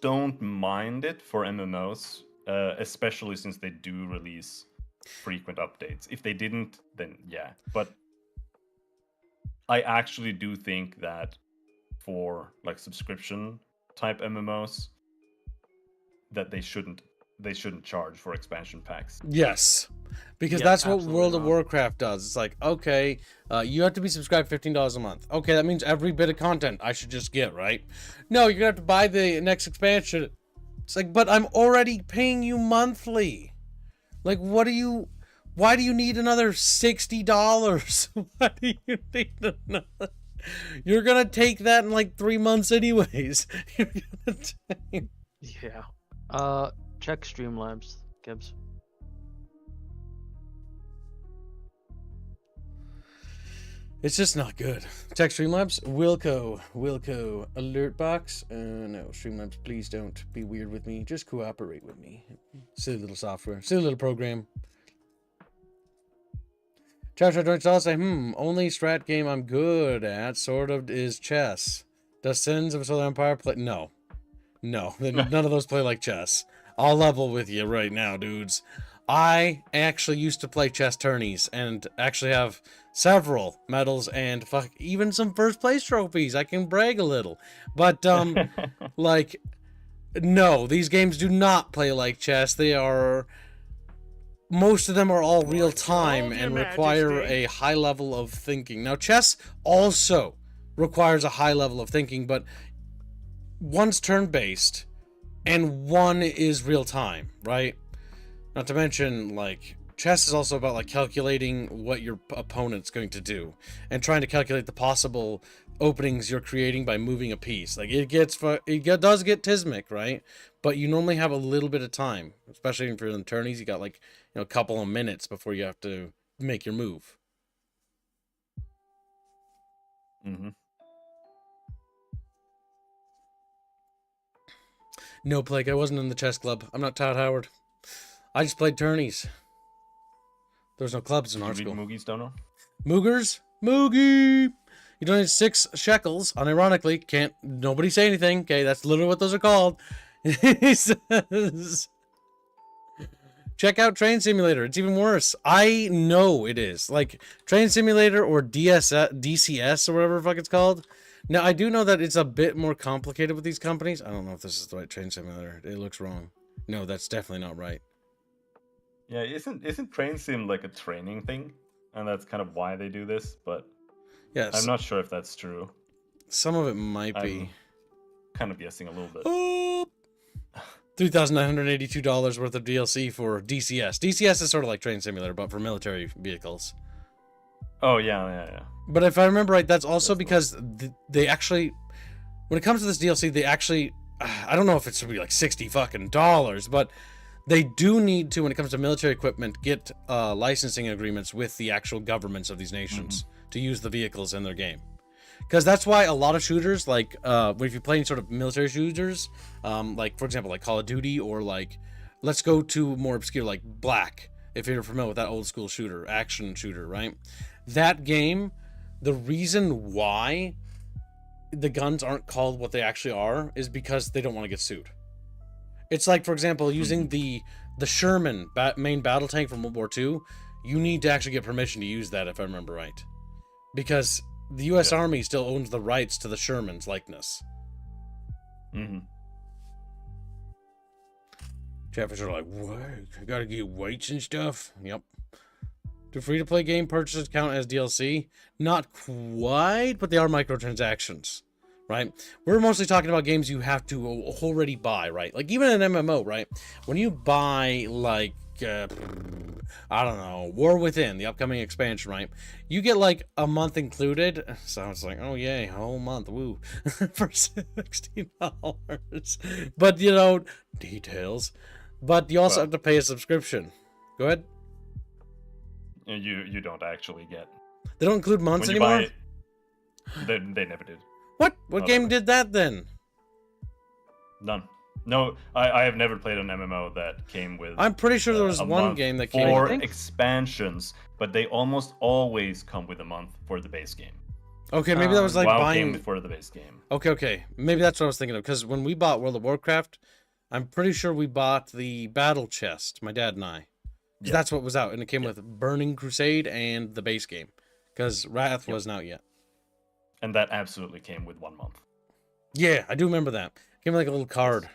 don't mind it for MMOs, especially since they do release frequent updates. If they didn't, then yeah. But I actually do think that for like subscription type MMOs, that they shouldn't charge for expansion packs. Yes, because Yeah, that's what absolutely World of not. Warcraft does. It's like, okay, you have to be subscribed $15 a month. Okay, that means every bit of content I should just get, right? No, you're gonna have to buy the next expansion. It's like, but I'm already paying you monthly. Like, why do you need another $60? Why do you need another? You're gonna take that in like 3 months anyways. You're gonna take... Yeah. Check Streamlabs, Gibbs. It's just not good. Check Streamlabs. Wilco. Alert box. No, Streamlabs, please don't be weird with me. Just cooperate with me. Silly little software. Silly little program. Chapter joins all say, only strat game I'm good at, sort of, is chess. Does Sins of Solar Empire play? No. No, none of those play like chess. I'll level with you right now, dudes. I actually used to play chess tourneys and actually have several medals and even some first place trophies. I can brag a little. But, like, no, these games do not play like chess. Most of them are all real time and require a high level of thinking. Now, chess also requires a high level of thinking, but one's turn-based and one is real time, right? Not to mention, like, chess is also about like calculating what your opponent's going to do and trying to calculate the possible openings you're creating by moving a piece. Like, it does get tismic, right? But you normally have a little bit of time, especially if you're in tourneys. You got like, a couple of minutes before you have to make your move. No, Plague, I wasn't in the chess club. I'm not Todd Howard. I just played tourneys. There was no clubs in our school. Moogie's Dono? Moogers? Moogie! You donated 6 shekels. Unironically, can't nobody say anything. Okay, that's literally what those are called. He says, check out Train Simulator. It's even worse. I know it is. Like, Train Simulator or DCS or whatever the fuck it's called. Now, I do know that it's a bit more complicated with these companies. I don't know if this is the right Train Simulator. It looks wrong. No, that's definitely not right. Yeah, isn't Train Sim like a training thing? And that's kind of why they do this, but yes, I'm not sure if that's true. Some of it might be. I'm kind of guessing a little bit. Oh, $3,982 worth of DLC for DCS. DCS is sort of like Train Simulator, but for military vehicles. Oh, yeah. But if I remember right, that's also because they actually, when it comes to this DLC, they actually, I don't know if it should be like $60 fucking dollars, but they do need to, when it comes to military equipment, get licensing agreements with the actual governments of these nations to use the vehicles in their game. Because that's why a lot of shooters, like if you're playing sort of military shooters, like for example, like Call of Duty, or like, let's go to more obscure, like Black, if you're familiar with that old school shooter, action shooter, right? That game, the reason why the guns aren't called what they actually are is because they don't want to get sued. It's like, for example, using the Sherman main battle tank from World War II. you need to actually get permission to use that, if I remember right, because the U.S. Army still owns the rights to the Sherman's likeness. Mm-hmm. Chatfish are like, what? I gotta get weights and stuff? Yep. Do free-to-play game purchases count as DLC? Not quite, but they are microtransactions, right? We're mostly talking about games you have to already buy, right? Like, even an MMO, right? When you buy, like, I don't know, War Within, the upcoming expansion, right? You get, like, a month included. So it's like, oh, yay, a whole month, woo, for $16. But, you know, details. But you also have to pay a subscription. Go ahead. You don't actually get. They don't include months when you anymore? Buy it, they never did. What Not game ever. did that then? None. No, I have never played an MMO that came with. I'm pretty sure there was a one month game that came for with think- expansions, but they almost always come with a month for the base game. Okay, maybe that was like WoW buying. came for the base game. Okay. Maybe that's what I was thinking of. Because when we bought World of Warcraft, I'm pretty sure we bought the battle chest, my dad and I. 'Cause Yeah. that's what was out. And it came with Burning Crusade and the base game. Because Wrath wasn't out yet. And that absolutely came with 1 month. Yeah, I do remember that. Came with like a little card.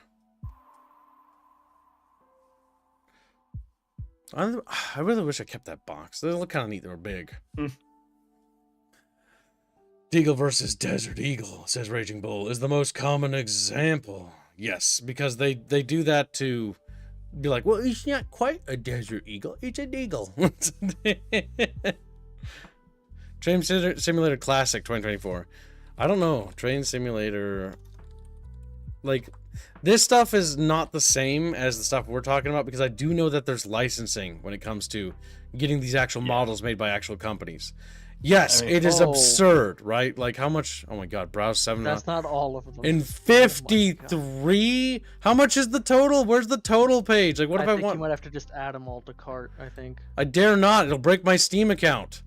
I really wish I kept that box. They look kind of neat. They were big. Deagle versus Desert Eagle, says Raging Bull, is the most common example. Yes, because they do that to be like, well, it's not quite a Desert Eagle. It's a Deagle. Train Simulator Classic 2024. I don't know. Train Simulator... Like, this stuff is not the same as the stuff we're talking about, because I do know that there's licensing when it comes to getting these actual models made by actual companies. Yes, I mean- it is Oh. absurd, right? Like, how much... Oh my god, browse 7... That's not all of them. In Oh my 53? How much is the total? Where's the total page? Like, what if I think want... you might have to just add them all to cart, I think. I dare not. It'll break my Steam account.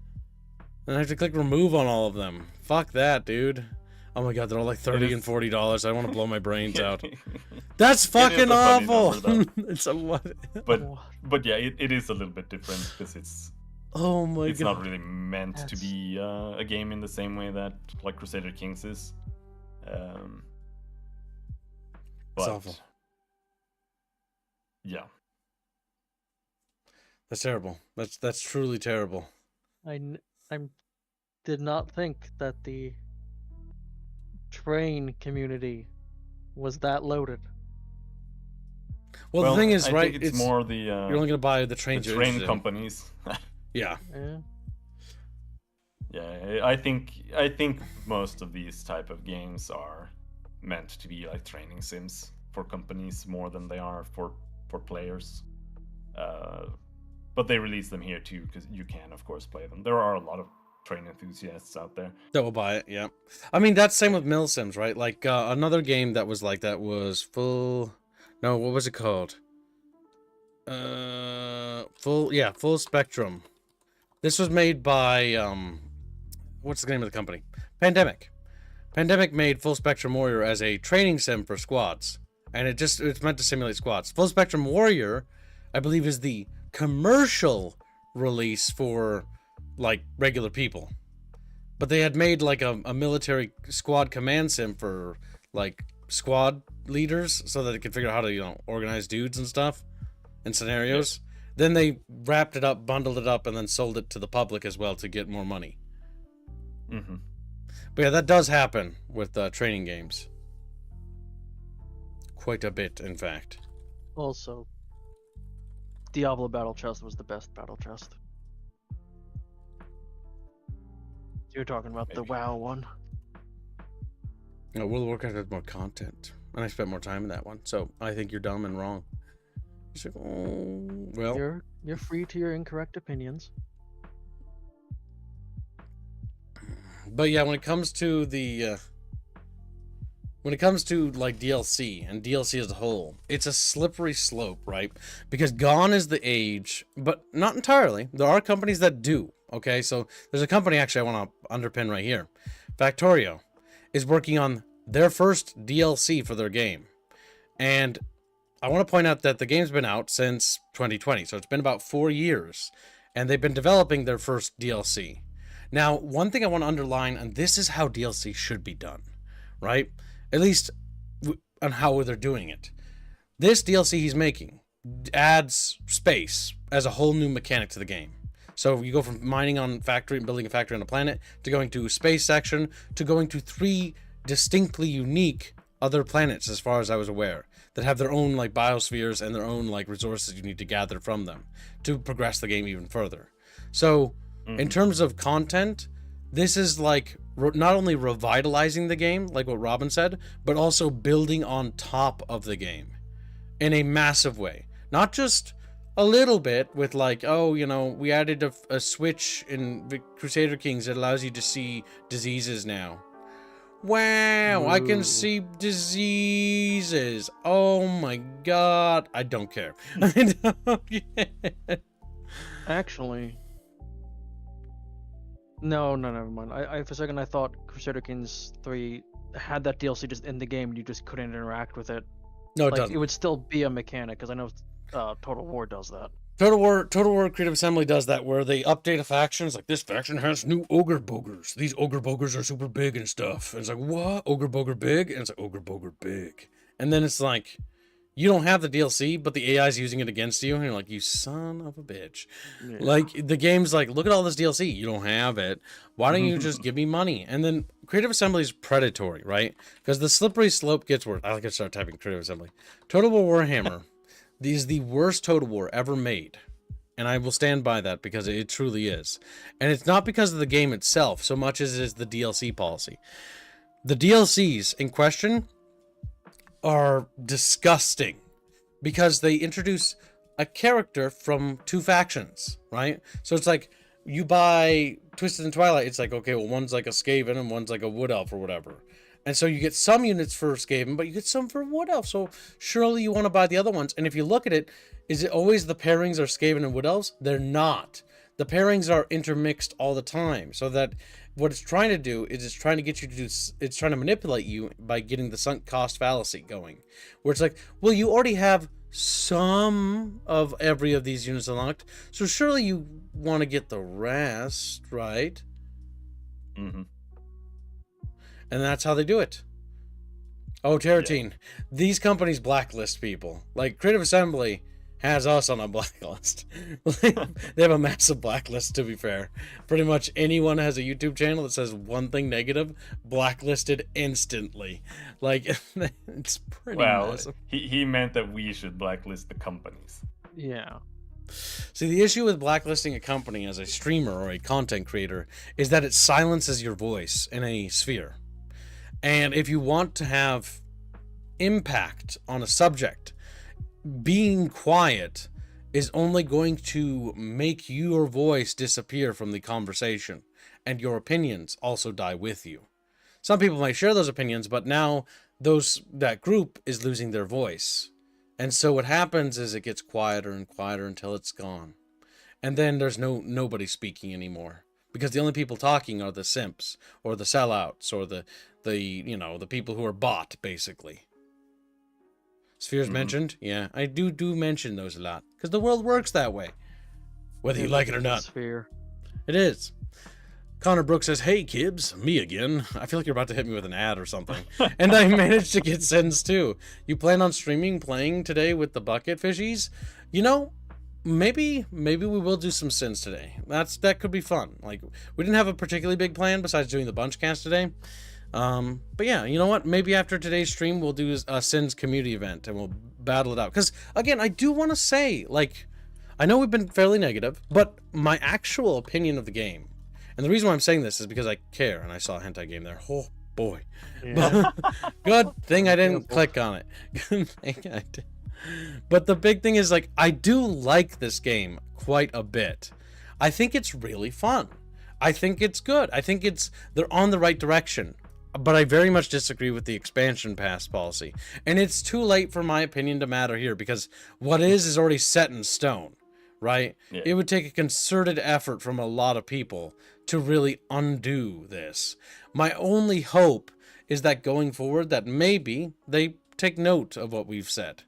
And I have to click remove on all of them. Fuck that, dude. Oh my god, they're all like $30 and $40. I want to blow my brains out. That's It is fucking a funny awful. number, It's a what? But yeah, it is a little bit different because it's Oh my it's god. not really meant to That's- be a game in the same way that like Crusader Kings is. It's But awful. yeah, That's terrible. That's truly terrible. I did not think that the train community was that loaded. Well, the thing is, I right? think it's more the you're only gonna buy the the trains. you're train interested in. companies. Yeah. Yeah. Yeah, I think most of these type of games are meant to be like training sims for companies more than they are for players. But they release them here too because you can, of course, play them. There are a lot of train enthusiasts out there. That will buy it, yeah. I mean, that's same with Mill Sims, right? Like, another game that was like that was Full... No, what was it called? Full Spectrum. This was made by, what's the name of the company? Pandemic. Pandemic made Full Spectrum Warrior as a training sim for squads. And it's meant to simulate squads. Full Spectrum Warrior, I believe, is the commercial release for like regular people, but they had made like a military squad command sim for like squad leaders so that they could figure out how to organize dudes and stuff and scenarios. Then they wrapped it up, bundled it up, and then sold it to the public as well to get more money. Mm-hmm. But yeah, that does happen with training games quite a bit, in fact. Also, Diablo Battle Chest was the best battle chest. You're talking about the Maybe. WoW one. World of Warcraft has more content, and I spent more time in that one, so I think you're dumb and wrong. It's like, oh, well, You're free to your incorrect opinions. but yeah, when it comes to the like DLC and DLC as a whole, it's a slippery slope, right? Because gone is the age, but not entirely. There are companies that do. Okay, so there's a company actually I want to underpin right here. Factorio is working on their first DLC for their game, and I want to point out that the game's been out since 2020, so it's been about 4 years, and they've been developing their first DLC. Now, one thing I want to underline, and this is how DLC should be done, right? At least on how they're doing it. This DLC he's making adds space as a whole new mechanic to the game. So you go from mining on factory and building a factory on a planet to going to a space section to going to 3 distinctly unique other planets, as far as I was aware, that have their own like biospheres and their own like resources you need to gather from them to progress the game even further. So in terms of content, this is like not only revitalizing the game, like what Robin said, but also building on top of the game in a massive way. Not just a little bit with like, oh, you know, we added a switch in Crusader Kings that allows you to see diseases now. Wow, I can see diseases. Oh my god. I don't care. I don't care. Actually, no, never mind. I for a second I thought Crusader Kings 3 had that DLC just in the game and you just couldn't interact with it. No, it Like, doesn't. it would still be a mechanic, because I know Total War does that. Total War Creative Assembly does that, where they update a faction. It's like, this faction has new ogre bogers. These ogre bogers are super big and stuff. And it's like, what? Ogre boger big? And it's like, ogre boger big. And then it's like, you don't have the DLC, but the AI is using it against you. And you're like, you son of a bitch. Yeah. Like, the game's like, look at all this DLC. You don't have it. Why don't you just give me money? And then Creative Assembly is predatory, right? Because the slippery slope gets worse. I like to start typing Creative Assembly. Total War Warhammer. This is the worst Total War ever made. And I will stand by that because it truly is. And it's not because of the game itself so much as it is the DLC policy. The DLCs in question are disgusting because they introduce a character from 2 factions, right? So it's like, you buy Twisted and Twilight, it's like, okay, well, one's like a Skaven and one's like a Wood Elf or whatever. And so you get some units for Skaven, but you get some for Wood Elf. So surely you want to buy the other ones. And if you look at it, is it always the pairings are Skaven and Wood Elves? They're not. The pairings are intermixed all the time. So that what it's trying to do is it's trying to get you to do, it's trying to manipulate you by getting the sunk cost fallacy going. Where it's like, well, you already have some of every of these units unlocked. So surely you want to get the rest, right? Mm-hmm. And that's how they do it. Oh, Terratine. Yeah. These companies blacklist people. Like, Creative Assembly has us on a blacklist. They have a massive blacklist, to be fair. Pretty much anyone has a YouTube channel that says one thing negative, blacklisted instantly. Like, it's pretty massive. He meant that we should blacklist the companies. Yeah. See, the issue with blacklisting a company as a streamer or a content creator is that it silences your voice in a sphere. And if you want to have impact on a subject, being quiet is only going to make your voice disappear from the conversation, and your opinions also die with you. Some people might share those opinions, but now that group is losing their voice. And so what happens is it gets quieter and quieter until it's gone. And then there's nobody speaking anymore. Because the only people talking are the simps, or the sellouts, or the people who are bought, basically. Spheres mentioned? Yeah, I do mention those a lot. Because the world works that way. Whether you like it or not. Sphere. It is. Connor Brooks says, hey, Kibbs, me again. I feel like you're about to hit me with an ad or something. And I managed to get sends, too. You plan on playing today with the bucket fishies? You know, maybe we will do some sins today. That could be fun. Like, we didn't have a particularly big plan besides doing the bunch cast today. But yeah, you know what? Maybe after today's stream, we'll do a sins community event and we'll battle it out. Because, again, I do want to say, like, I know we've been fairly negative, but my actual opinion of the game, and the reason why I'm saying this is because I care, and I saw a hentai game there. Oh, boy. Yeah. Good thing I didn't click on it. Good thing I did. But the big thing is, like, I do like this game quite a bit. I think it's really fun. I think it's good. I think they're on the right direction. But I very much disagree with the expansion pass policy. And it's too late for my opinion to matter here, because what is already set in stone, right? Yeah. It would take a concerted effort from a lot of people to really undo this. My only hope is that going forward, that maybe they take note of what we've said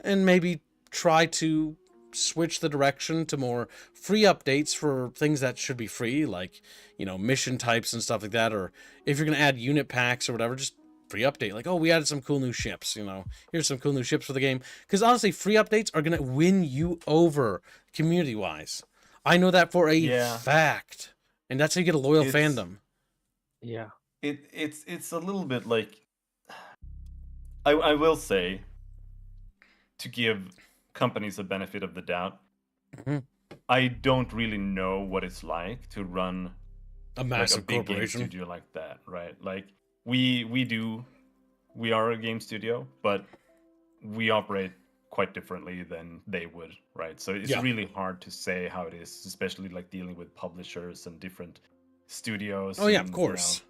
and maybe try to switch the direction to more free updates for things that should be free, like, mission types and stuff like that. Or if you're going to add unit packs or whatever, just free update. Like, oh, we added some cool new ships, here's some cool new ships for the game. Because honestly, free updates are going to win you over community-wise. I know that for a fact. And that's how you get a loyal fandom. Yeah. It's a little bit like, I will say, to give companies a benefit of the doubt, I don't really know what it's like to run a massive big corporation game studio like that, right? Like we are a game studio, but we operate quite differently than they would, right? So it's really hard to say how it is, especially like dealing with publishers and different studios. Oh yeah, of course.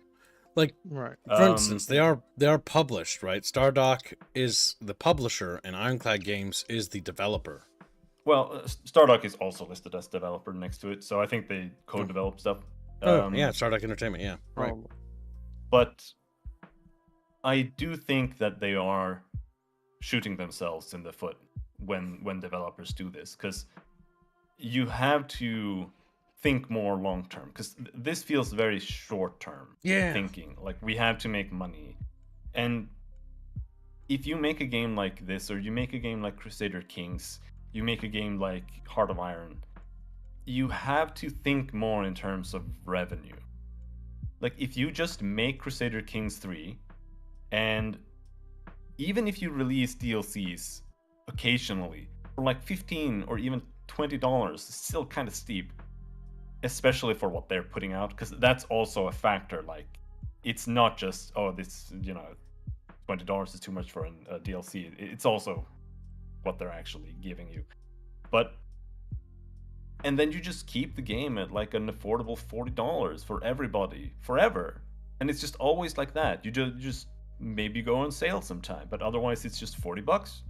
Like, right. For instance, they are published, right? Stardock is the publisher, and Ironclad Games is the developer. Well, Stardock is also listed as developer next to it, so I think they co-develop stuff. Yeah, Stardock Entertainment, yeah, right. But I do think that they are shooting themselves in the foot when developers do this, because you have to think more long term, because this feels very short term thinking. Like, we have to make money, and if you make a game like this, or you make a game like Crusader Kings, you make a game like Heart of Iron, you have to think more in terms of revenue. Like, if you just make Crusader Kings 3, and even if you release DLCs occasionally for like $15 or even $20, it's still kind of steep, especially for what they're putting out, because that's also a factor. Like, it's not just, oh, this, $20 is too much for a DLC. It's also what they're actually giving you. And then you just keep the game at like an affordable $40 for everybody forever, and it's just always like that. You just maybe go on sale sometime, but otherwise it's just $40.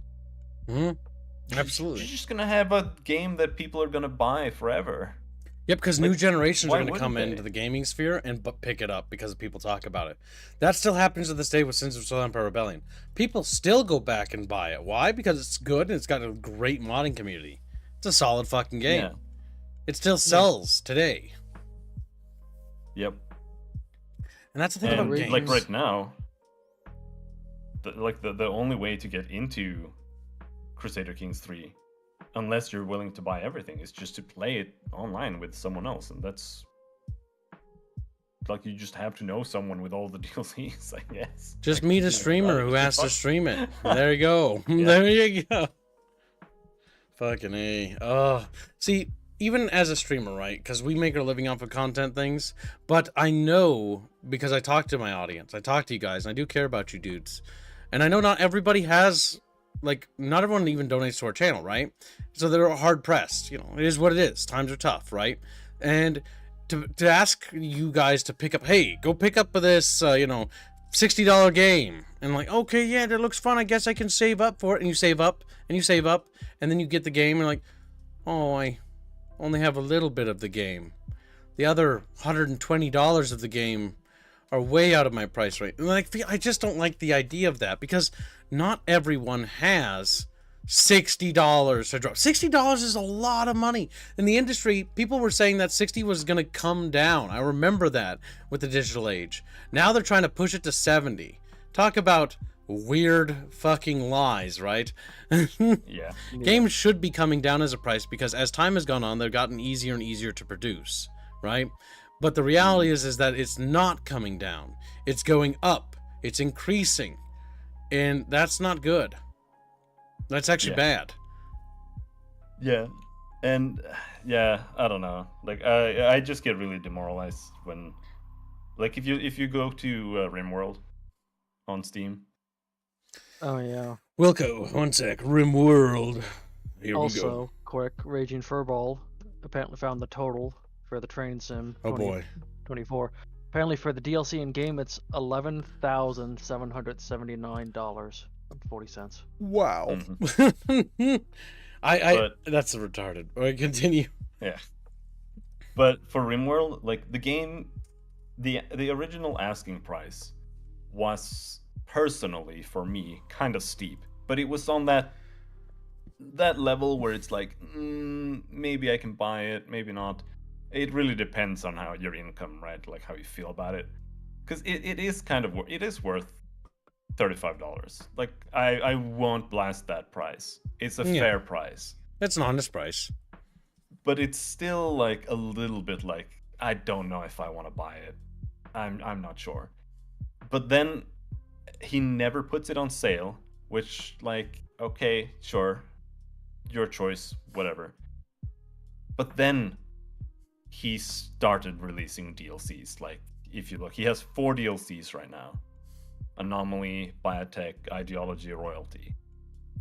Absolutely. You're just gonna have a game that people are gonna buy forever. Yep, because new generations are going to come into the gaming sphere and pick it up because people talk about it. That still happens to this day with Sins of Soul Empire Rebellion. People still go back and buy it. Why? Because it's good and it's got a great modding community. It's a solid fucking game. Yeah. It still sells today. Yep. And that's the thing about games. Like right now, the only way to get into Crusader Kings 3, unless you're willing to buy everything, is just to play it online with someone else, and that's like, you just have to know someone with all the DLCs, I guess. Just meet a streamer who has to stream it. There you go. There you go. Fucking A. Oh, see, even as a streamer, right? Because we make our living off of content things, but I know, because I talk to my audience, I talk to you guys, and I do care about you dudes, and I know not everybody has, like, not everyone even donates to our channel, right? So they're hard pressed. It is what it is. Times are tough, right? And to ask you guys to pick up, hey, go pick up this, $60 game, and like, okay, yeah, that looks fun. I guess I can save up for it. And you save up, and you save up, and then you get the game, and like, oh, I only have a little bit of the game. The other $120 of the game are way out of my price rate. And like, I just don't like the idea of that, because not everyone has $60 to drop. $60 is a lot of money. In the industry, people were saying that 60 was going to come down. I remember that with the digital age. Now they're trying to push it to 70. Talk about weird fucking lies, right? Yeah. Games should be coming down as a price, because as time has gone on, they've gotten easier and easier to produce, right? But the reality is that it's not coming down. It's going up. It's increasing. And that's not good. That's actually bad. Yeah. And yeah, I don't know. Like, I just get really demoralized when, like, if you go to RimWorld on Steam. Oh yeah. Wilco, one sec. RimWorld. Here also, we go. quick, Raging Furball apparently found the total for the training sim. Oh boy. 24. Apparently for the DLC in game, it's $11,779.40. Wow. Mm-hmm. That's retarded. All right, continue. Yeah. But for RimWorld, like, the game, the original asking price was, personally for me, kind of steep. But it was on that that level where it's like, maybe I can buy it, maybe not. It really depends on how your income, right? Like how you feel about it. Because it is kind of it is worth $35. Like I won't blast that price. It's a Yeah. fair price. It's an honest price. But it's still like a little bit like I don't know if I want to buy it. I'm not sure. But then he never puts it on sale, which like okay, sure. Your choice, whatever. But then he started releasing DLCs. Like if you look, he has 4 DLCs right now. Anomaly, Biotech, Ideology, Royalty.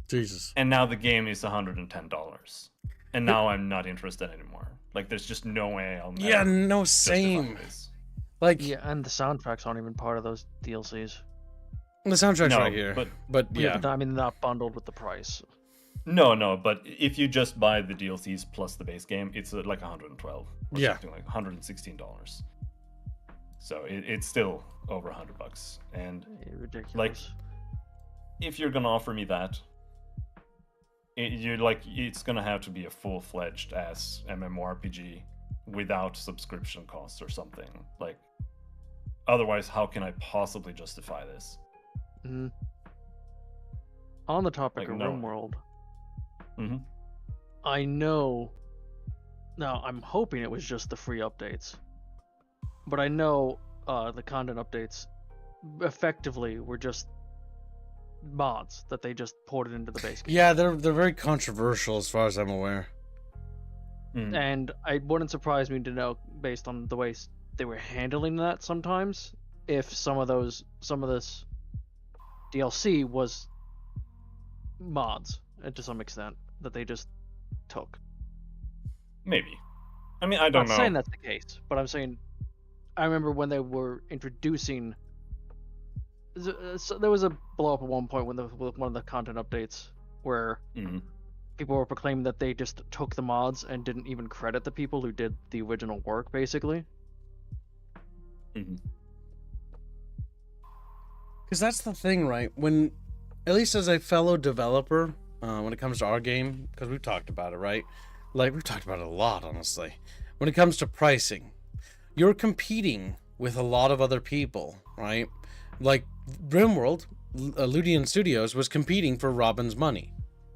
Jesus. And now the game is $110. And now I'm not interested anymore. Like there's just no way I'll Yeah, never no, justify same. this. Like, Yeah, and the soundtracks aren't even part of those DLCs. the soundtrack's No, right here. but yeah. But I mean, not bundled with the price. No, but if you just buy the DLCs plus the base game, it's like 112 or Yeah. something like $116. So it's still over $100. And Ridiculous. like, if you're gonna offer me that, you're like, it's gonna have to be a full-fledged ass MMORPG without subscription costs or something. Like, otherwise, how can I possibly justify this? Mhm. On the topic Like, of no. RimWorld, Mm-hmm. I know. Now, I'm hoping it was just the free updates, but I know the content updates effectively were just mods that they just ported into the base game. Yeah, they're very controversial as far as I'm aware. And it wouldn't surprise me to know, based on the way they were handling that sometimes, if some of this DLC was mods to some extent that they just took. Maybe. I mean, I don't I'm know. not saying that's the case, but I'm saying I remember when they were introducing. So there was a blow up at one point with one of the content updates where Mhm. people were proclaiming that they just took the mods and didn't even credit the people who did the original work, basically. Mhm. Because that's the thing, right? When, at least as a fellow developer, when it comes to our game, because we've talked about it, right? Like, we've talked about it a lot, honestly. When it comes to pricing, you're competing with a lot of other people, right? Like, RimWorld, Ludian Studios, was competing for Robin's money.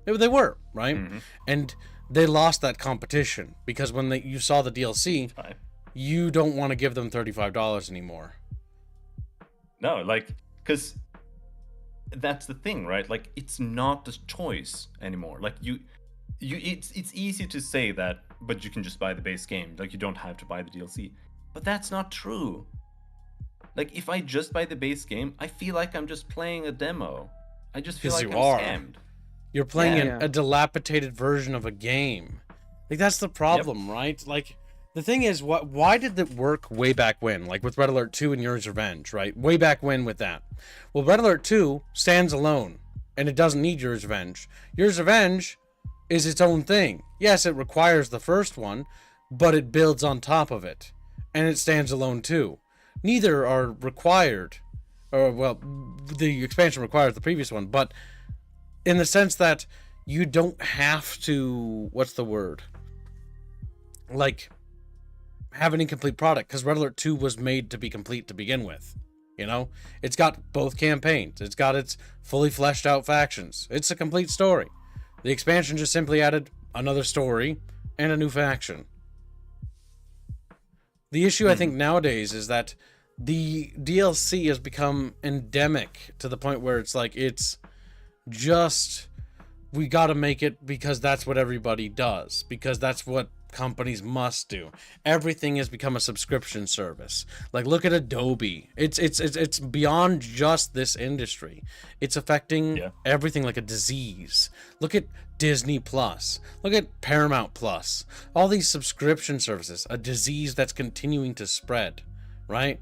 They were, right? Mhm. And they lost that competition because when you saw the DLC, Fine. you don't want to give them $35 anymore. No, like, because that's the thing, right? Like, it's not a choice anymore. Like, it's easy to say that, but you can just buy the base game. Like, you don't have to buy the DLC. But that's not true. Like, if I just buy the base game, I feel like I'm just playing a demo. I just feel 'Cause like you I'm are. scammed. You're playing Yeah. a dilapidated version of a game. Like, that's the problem, right? Like, the thing is, why did it work way back when? Like, with Red Alert 2 and Yuri's Revenge, right? Way back when with that. Well, Red Alert 2 stands alone, and it doesn't need Yuri's Revenge. Yuri's Revenge is its own thing. Yes, it requires the first one, but it builds on top of it. And it stands alone, too. Neither are required. Or, well, the expansion requires the previous one, but in the sense that you don't have to, what's the word? Like, have an incomplete product, because Red Alert 2 was made to be complete to begin with. You know? It's got both campaigns. It's got its fully fleshed out factions. It's a complete story. The expansion just simply added another story and a new faction. The issue, I think, nowadays is that the DLC has become endemic to the point where it's like, it's just, we gotta make it because that's what everybody does, because that's what companies must do. Everything has become a subscription service. Like, look at Adobe. It's beyond just this industry. It's affecting everything like a disease. Look at Disney Plus. Look at Paramount Plus. All these subscription services, a disease that's continuing to spread, right?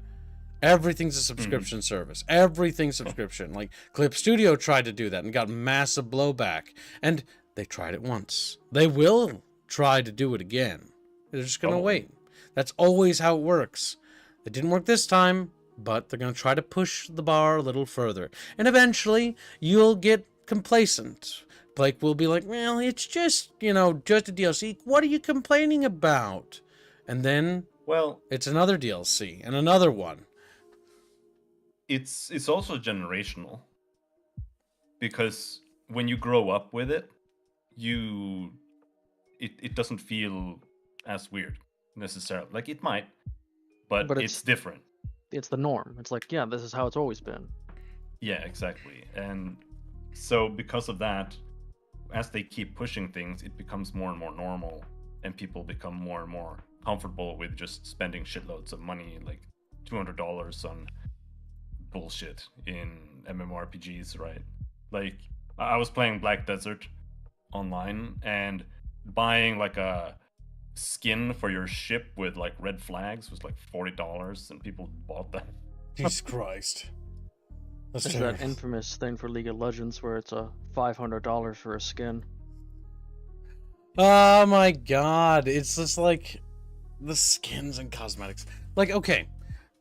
Everything's a subscription service. Everything's subscription. Like, Clip Studio tried to do that and got massive blowback. And they tried it once. They will try to do it again. They're just going to wait. That's always how it works. It didn't work this time, but they're going to try to push the bar a little further. And eventually, you'll get complacent. Blake will be like, well, it's just, just a DLC. What are you complaining about? And then Well, it's another DLC and another one. it's also generational, because when you grow up with it, it doesn't feel as weird necessarily. Like, it might, but But it's different. It's the norm. It's like, yeah, this is how it's always been. Yeah, exactly. And so because of that, as they keep pushing things, it becomes more and more normal, and people become more and more comfortable with just spending shitloads of money, like $200 on bullshit in MMORPGs, right? Like, I was playing Black Desert online, and buying like a skin for your ship with like red flags was like $40, and people bought that. Jesus Christ. That's There's terrible. that infamous thing for League of Legends where it's a $500 for a skin. Oh my god. It's just like the skins and cosmetics. Like, okay,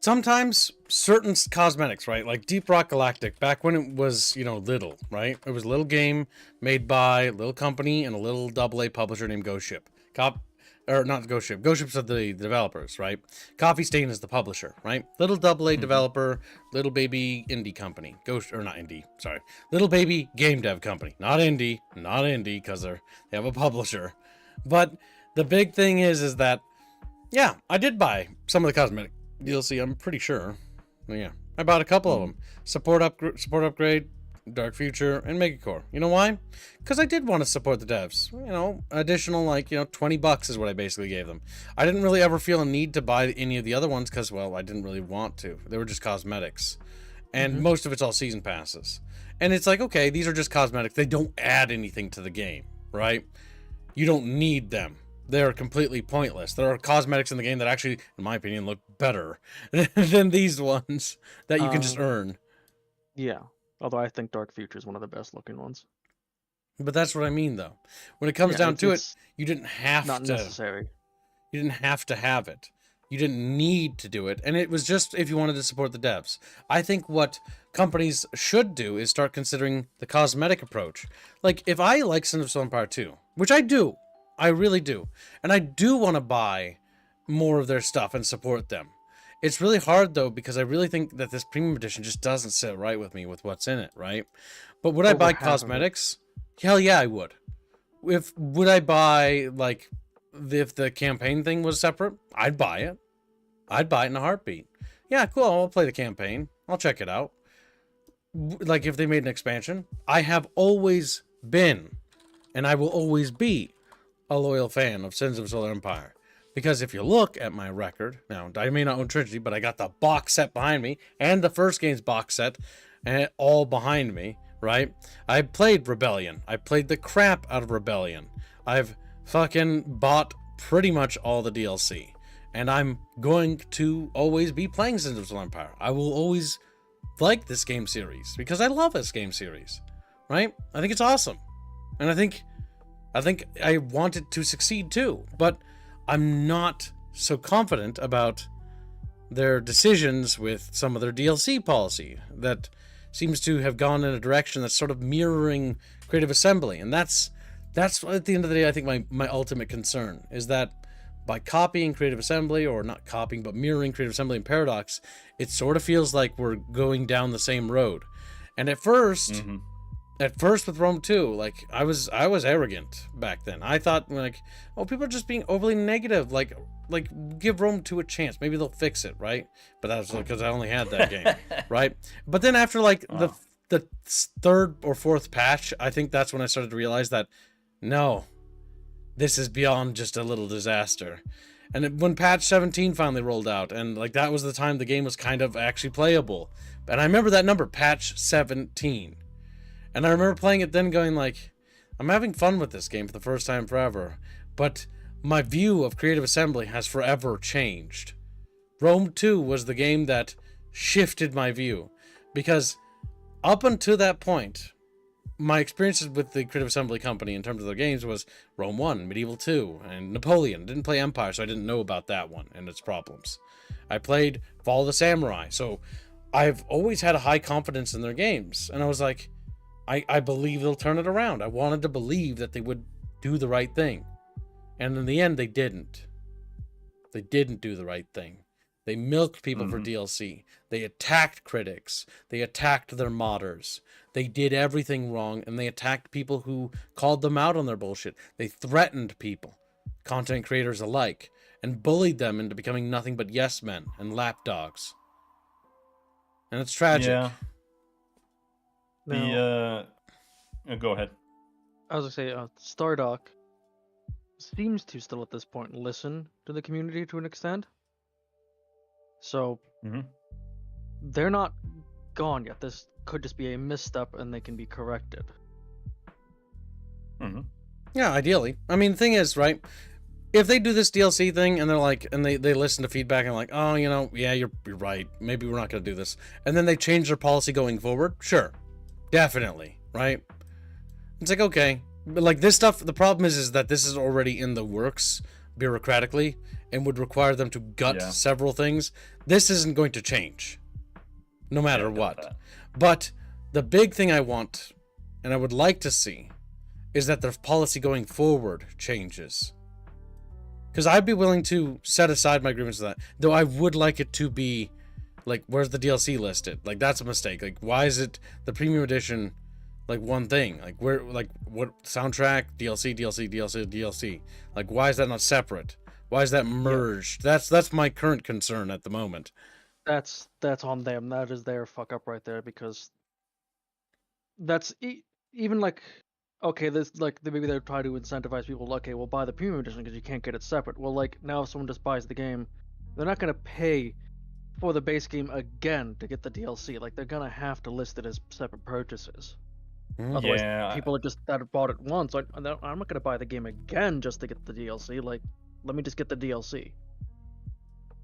sometimes certain cosmetics, right? Like Deep Rock Galactic, back when it was, little, right? It was a little game made by a little company and a little AA publisher named Ghost Ship. Or not Ghost Ship. Ghost Ship's are the developers, right? Coffee Stain is the publisher, right? Little AA developer, little baby indie company. Not indie, sorry. Little baby game dev company. Not indie, because they have a publisher. But the big thing is that, yeah, I did buy some of the cosmetic DLC, I'm pretty sure. Yeah, I bought a couple of them. Support upgrade, Dark Future, and Megacore. You know why? Because I did want to support the devs. Additional, $20 is what I basically gave them. I didn't really ever feel a need to buy any of the other ones because, well, I didn't really want to. They were just cosmetics. And most of it's all season passes. And it's like, okay, these are just cosmetics. They don't add anything to the game, right? You don't need them. They're completely pointless. There are cosmetics in the game that actually, in my opinion, look better than these ones that you can just earn. Yeah. Although I think Dark Future is one of the best looking ones. But that's what I mean, though. When it comes down to it, you didn't have not to. necessary. You didn't have to have it. You didn't need to do it. And it was just if you wanted to support the devs. I think what companies should do is start considering the cosmetic approach. Like, if I like Sins of Soul Empire 2, which I do, I really do, and I do want to buy more of their stuff and support them. It's really hard, though, because I really think that this premium edition just doesn't sit right with me with what's in it, right? But would I buy cosmetics? Hell yeah, I would. Would I buy, like, if the campaign thing was separate? I'd buy it. I'd buy it in a heartbeat. Yeah, cool, I'll play the campaign. I'll check it out. Like, if they made an expansion. I have always been, and I will always be, a loyal fan of Sins of Solar Empire. Because if you look at my record, now I may not own Trinity, but I got the box set behind me and the first game's box set and all behind me, right? I played Rebellion. I played the crap out of Rebellion. I've fucking bought pretty much all the DLC. And I'm going to always be playing Sins of Solar Empire. I will always like this game series because I love this game series, right? I think it's awesome. And I think I want it to succeed too, but I'm not so confident about their decisions with some of their DLC policy that seems to have gone in a direction that's sort of mirroring Creative Assembly. And that's at the end of the day, I think my ultimate concern is that by copying Creative Assembly, or not copying, but mirroring Creative Assembly and Paradox, it sort of feels like we're going down the same road. And at first with Rome 2, like, I was arrogant back then. I thought, like, oh, people are just being overly negative. Like give Rome 2 a chance. Maybe they'll fix it, right? But that was because I only had that game, right? But then after, like, the third or fourth patch, I think that's when I started to realize that, no, this is beyond just a little disaster. And when patch 17 finally rolled out, and, like, that was the time the game was kind of actually playable. And I remember that number, patch 17. And I remember playing it then going like, I'm having fun with this game for the first time forever, but my view of Creative Assembly has forever changed. Rome 2 was the game that shifted my view, because up until that point, my experiences with the Creative Assembly company in terms of their games was Rome 1, Medieval 2, and Napoleon. Didn't play Empire, so I didn't know about that one and its problems. I played Fall of the Samurai, so I've always had a high confidence in their games, and I was like, I believe they'll turn it around. I wanted to believe that they would do the right thing. And in the end, they didn't. They didn't do the right thing. They milked people for DLC. They attacked critics. They attacked their modders. They did everything wrong, and they attacked people who called them out on their bullshit. They threatened people, content creators alike, and bullied them into becoming nothing but yes men and lapdogs. And it's tragic. Yeah. Now, Go ahead. I was gonna say, Stardock seems to still at this point listen to the community to an extent. So they're not gone yet. This could just be a misstep, and they can be corrected. Yeah, ideally. I mean, the thing is, right? If they do this DLC thing and they're like, and they listen to feedback and like, oh, you know, yeah, you're right. Maybe we're not going to do this. And then they change their policy going forward. Sure. Definitely. Right. It's like, okay. But like this stuff, the problem is that this is already in the works bureaucratically and would require them to gut several things. This isn't going to change no matter what. But the big thing I want and I would like to see is that their policy going forward changes. Because I'd be willing to set aside my grievance to that. Though I would like it to be, like, where's the DLC listed? Like, that's a mistake. Like, why is it the premium edition, like, one thing? Like, where, like, what, soundtrack, DLC? Like, why is that not separate? Why is that merged? That's my current concern at the moment. That's on them. That is their fuck up right there, because that's even like, okay, this like maybe they're trying to incentivize people. Okay, well, buy the premium edition because you can't get it separate. Well, like now if someone just buys the game, they're not gonna pay for the base game again to get the DLC. Like they're gonna have to list it as separate purchases. Otherwise, people are just that bought it once. I'm not gonna buy the game again just to get the DLC. Like, let me just get the DLC.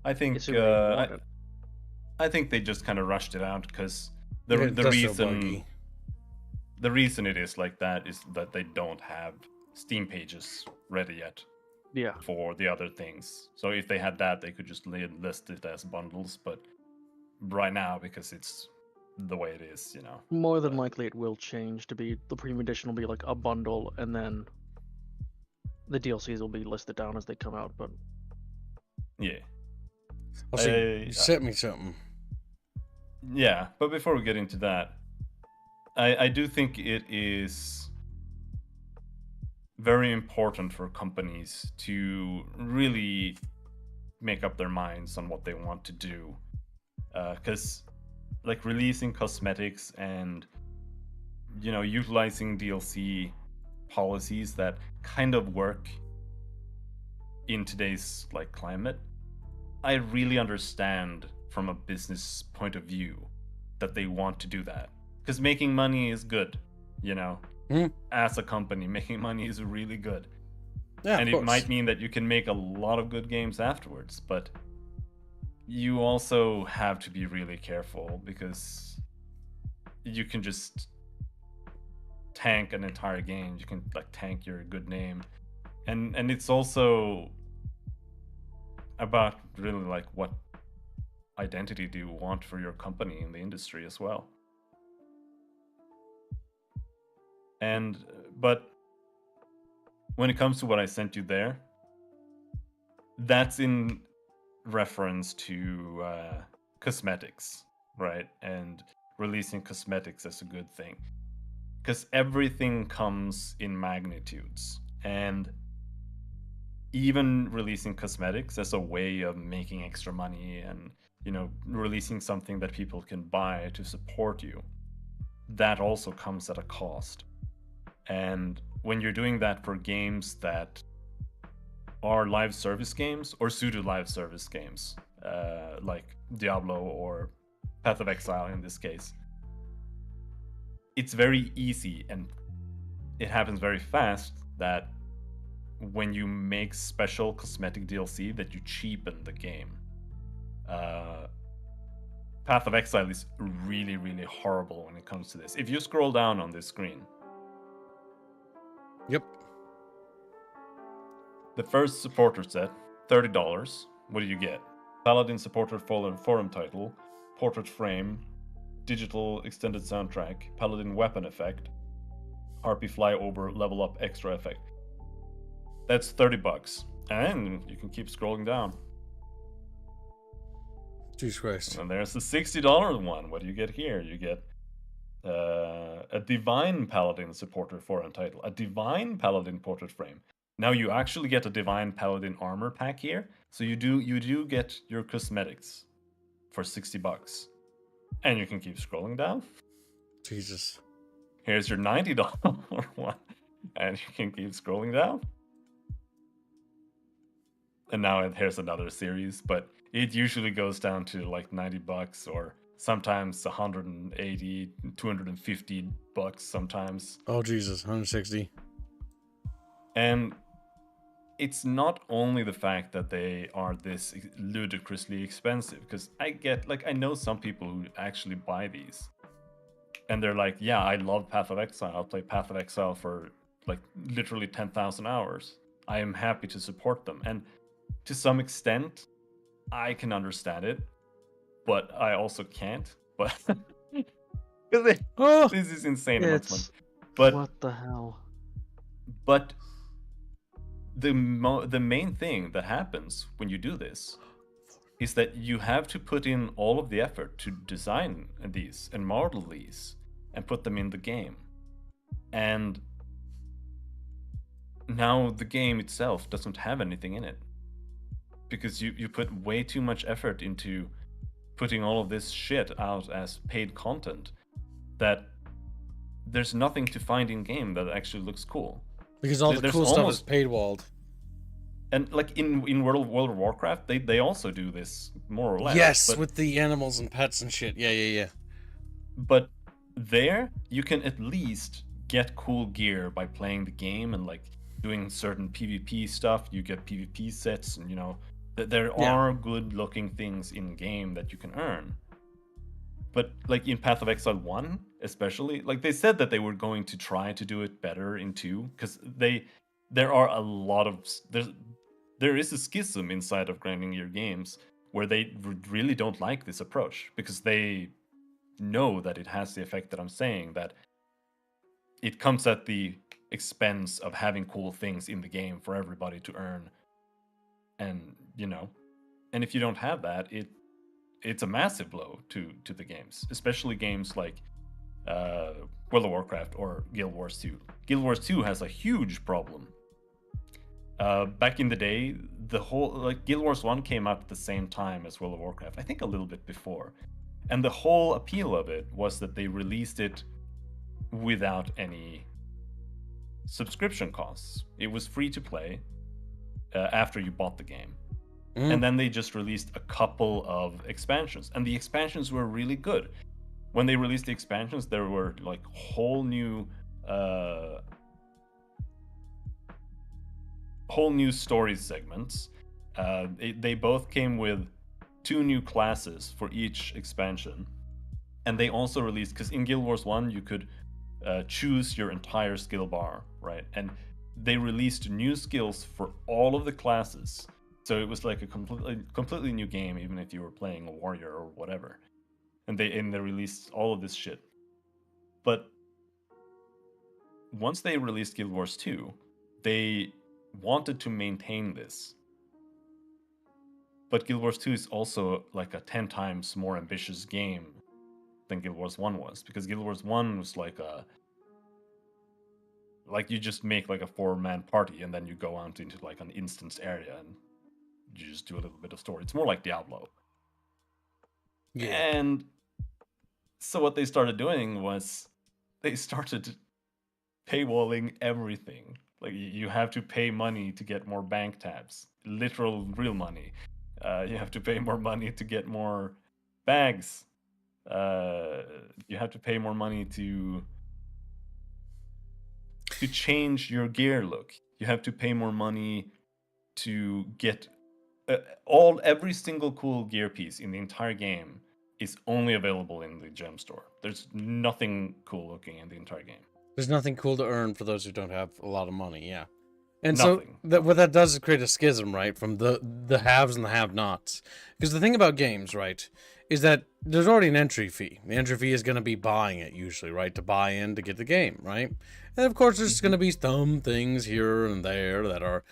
I think I think they just kind of rushed it out because the reason it is like that is that they don't have Steam pages ready yet. Yeah. For the other things. So if they had that, they could just list it as bundles. But right now, because it's the way it is, you know. More than likely, it will change to be the premium edition will be like a bundle, and then the DLCs will be listed down as they come out. But yeah. Well, see, sent me something. Yeah, but before we get into that, I do think it is very important for companies to really make up their minds on what they want to do. Because, like, releasing cosmetics and, you know, utilizing DLC policies that kind of work in today's, like, climate, I really understand from a business point of view that they want to do that. Because making money is good, you know. As a company, making money is really good. Yeah, and it might mean that you can make a lot of good games afterwards, but you also have to be really careful because you can just tank an entire game. You can like tank your good name. And it's also about really like what identity do you want for your company in the industry as well. But when it comes to what I sent you there, that's in reference to cosmetics, right? And releasing cosmetics as a good thing. Because everything comes in magnitudes. And even releasing cosmetics as a way of making extra money and, you know, releasing something that people can buy to support you, that also comes at a cost. And when you're doing that for games that are live service games or pseudo live service games, like Diablo or Path of Exile in this case, it's very easy and it happens very fast that when you make special cosmetic DLC that you cheapen the game. Path of Exile is really, really horrible when it comes to this. If you scroll down on this screen, yep. The first supporter set, $30. What do you get? Paladin supporter forum title, portrait frame, digital extended soundtrack, Paladin weapon effect, Harpy Fly Over Level Up Extra effect. That's $30. And you can keep scrolling down. Jesus Christ. And there's the $60 one. What do you get here? You get a Divine Paladin supporter for Untitled. A Divine Paladin portrait frame. Now you actually get a Divine Paladin armor pack here. So you do get your cosmetics for $60. And you can keep scrolling down. Jesus. Here's your $90 one. And you can keep scrolling down. And now here's another series, but it usually goes down to like $90 or sometimes 180, $250 sometimes. Oh Jesus, 160. And it's not only the fact that they are this ludicrously expensive, because I know some people who actually buy these. And they're like, yeah, I love Path of Exile. I'll play Path of Exile for like literally 10,000 hours. I am happy to support them. And to some extent, I can understand it, but I also can't. But because this is insane amounts of money. But what the hell? But the main thing that happens when you do this is that you have to put in all of the effort to design these and model these and put them in the game. And now the game itself doesn't have anything in it. Because you put way too much effort into putting all of this shit out as paid content that there's nothing to find in game that actually looks cool. Because all the There's cool stuff almost- is paid-walled. And like in World of Warcraft, they also do this more or less. Yes, but, with the animals and pets and shit. Yeah. but there you can at least get cool gear by playing the game and like doing certain PvP stuff. You get PvP sets, and there are good looking things in game that you can earn. But like in Path of Exile 1 especially, like they said that they were going to try to do it better in 2, because there are a lot of there is a schism inside of grinding gear games where they really don't like this approach, because they know that it has the effect that I'm saying, that it comes at the expense of having cool things in the game for everybody to earn. And and if you don't have that, it's a massive blow to the games, especially games like World of Warcraft or Guild Wars 2. Guild Wars 2 has a huge problem. Back in the day, the whole Guild Wars 1 came out at the same time as World of Warcraft, I think a little bit before. And the whole appeal of it was that they released it without any subscription costs. It was free to play after you bought the game. And then they just released a couple of expansions, and the expansions were really good. When they released the expansions, there were like whole new story segments. They both came with 2 new classes for each expansion, and they also released, because in Guild Wars 1 you could choose your entire skill bar, right? And they released new skills for all of the classes. So it was like a completely new game, even if you were playing a warrior or whatever. And they released all of this shit. But once they released Guild Wars 2, they wanted to maintain this. But Guild Wars 2 is also like a 10 times more ambitious game than Guild Wars 1 was, because Guild Wars 1 was like you just make like a 4-man party and then you go out into like an instance area and you just do a little bit of story. It's more like Diablo. Yeah. And so what they started doing was they started paywalling everything. Like you have to pay money to get more bank tabs, literal real money. You have to pay more money to get more bags. You have to pay more money to change your gear look. You have to pay more money to get every single cool gear piece in the entire game is only available in the gem store. There's nothing cool looking in the entire game. There's nothing cool to earn for those who don't have a lot of money, yeah. And Nothing. so what that does is create a schism, right, from the haves and the have-nots. Because the thing about games, right, is that there's already an entry fee. The entry fee is going to be buying it usually, right? To buy in to get the game, right? And of course, there's going to be some things here and there that are,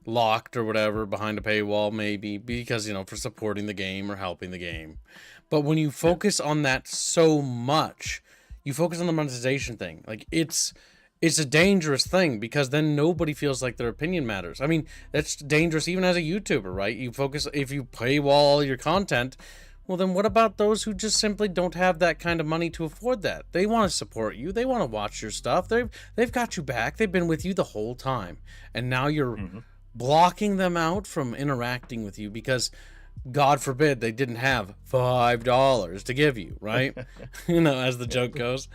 locked or whatever behind a paywall, maybe because, for supporting the game or helping the game. But when you focus on that so much, you focus on the monetization thing. Like it's a dangerous thing because then nobody feels like their opinion matters. I mean, that's dangerous even as a YouTuber, right? You focus, if you paywall all your content, well, then what about those who just simply don't have that kind of money to afford that? They want to support you. They want to watch your stuff. They've got you back. They've been with you the whole time. And now you're blocking them out from interacting with you because, God forbid, they didn't have $5 to give you, right? As the joke goes.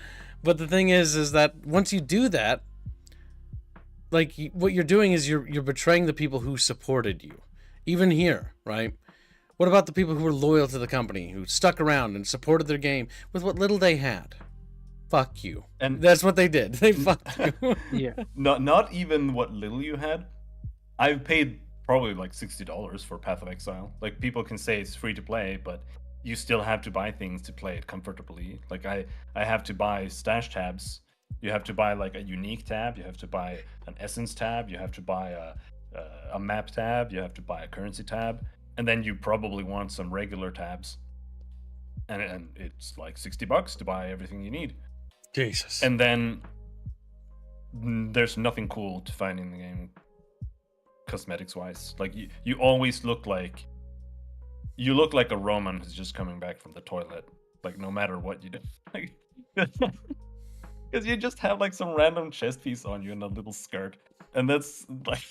But the thing is that once you do that, like what you're doing is you're betraying the people who supported you, even here, right? What about the people who were loyal to the company, who stuck around and supported their game with what little they had? Fuck you. And that's what they did. They fucked you. Yeah. Not even what little you had. I've paid probably like $60 for Path of Exile. Like, people can say it's free to play, but you still have to buy things to play it comfortably. Like I have to buy stash tabs. You have to buy like a unique tab. You have to buy an essence tab. You have to buy a map tab. You have to buy a currency tab, and then you probably want some regular tabs. And it's like $60 to buy everything you need. Jesus. And then there's nothing cool to find in the game, cosmetics wise. Like you always look like. You look like a Roman who's just coming back from the toilet, like no matter what you do. Because you just have like some random chest piece on you and a little skirt. And that's like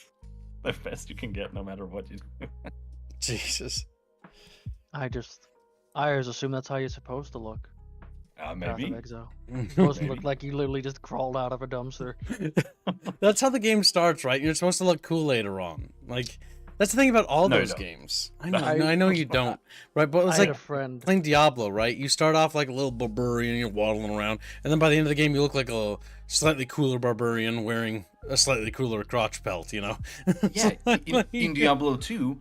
the best you can get no matter what you do. Jesus. I always assume that's how you're supposed to look. Maybe. You're supposed to look like you literally just crawled out of a dumpster. That's how the game starts, right? You're supposed to look cool later on. Like, that's the thing about all those games. I know you don't, right? But it's like a friend playing Diablo, right? You start off like a little barbarian, you're waddling around, and then by the end of the game, you look like a slightly cooler barbarian wearing a slightly cooler crotch belt, Yeah, in Diablo 2,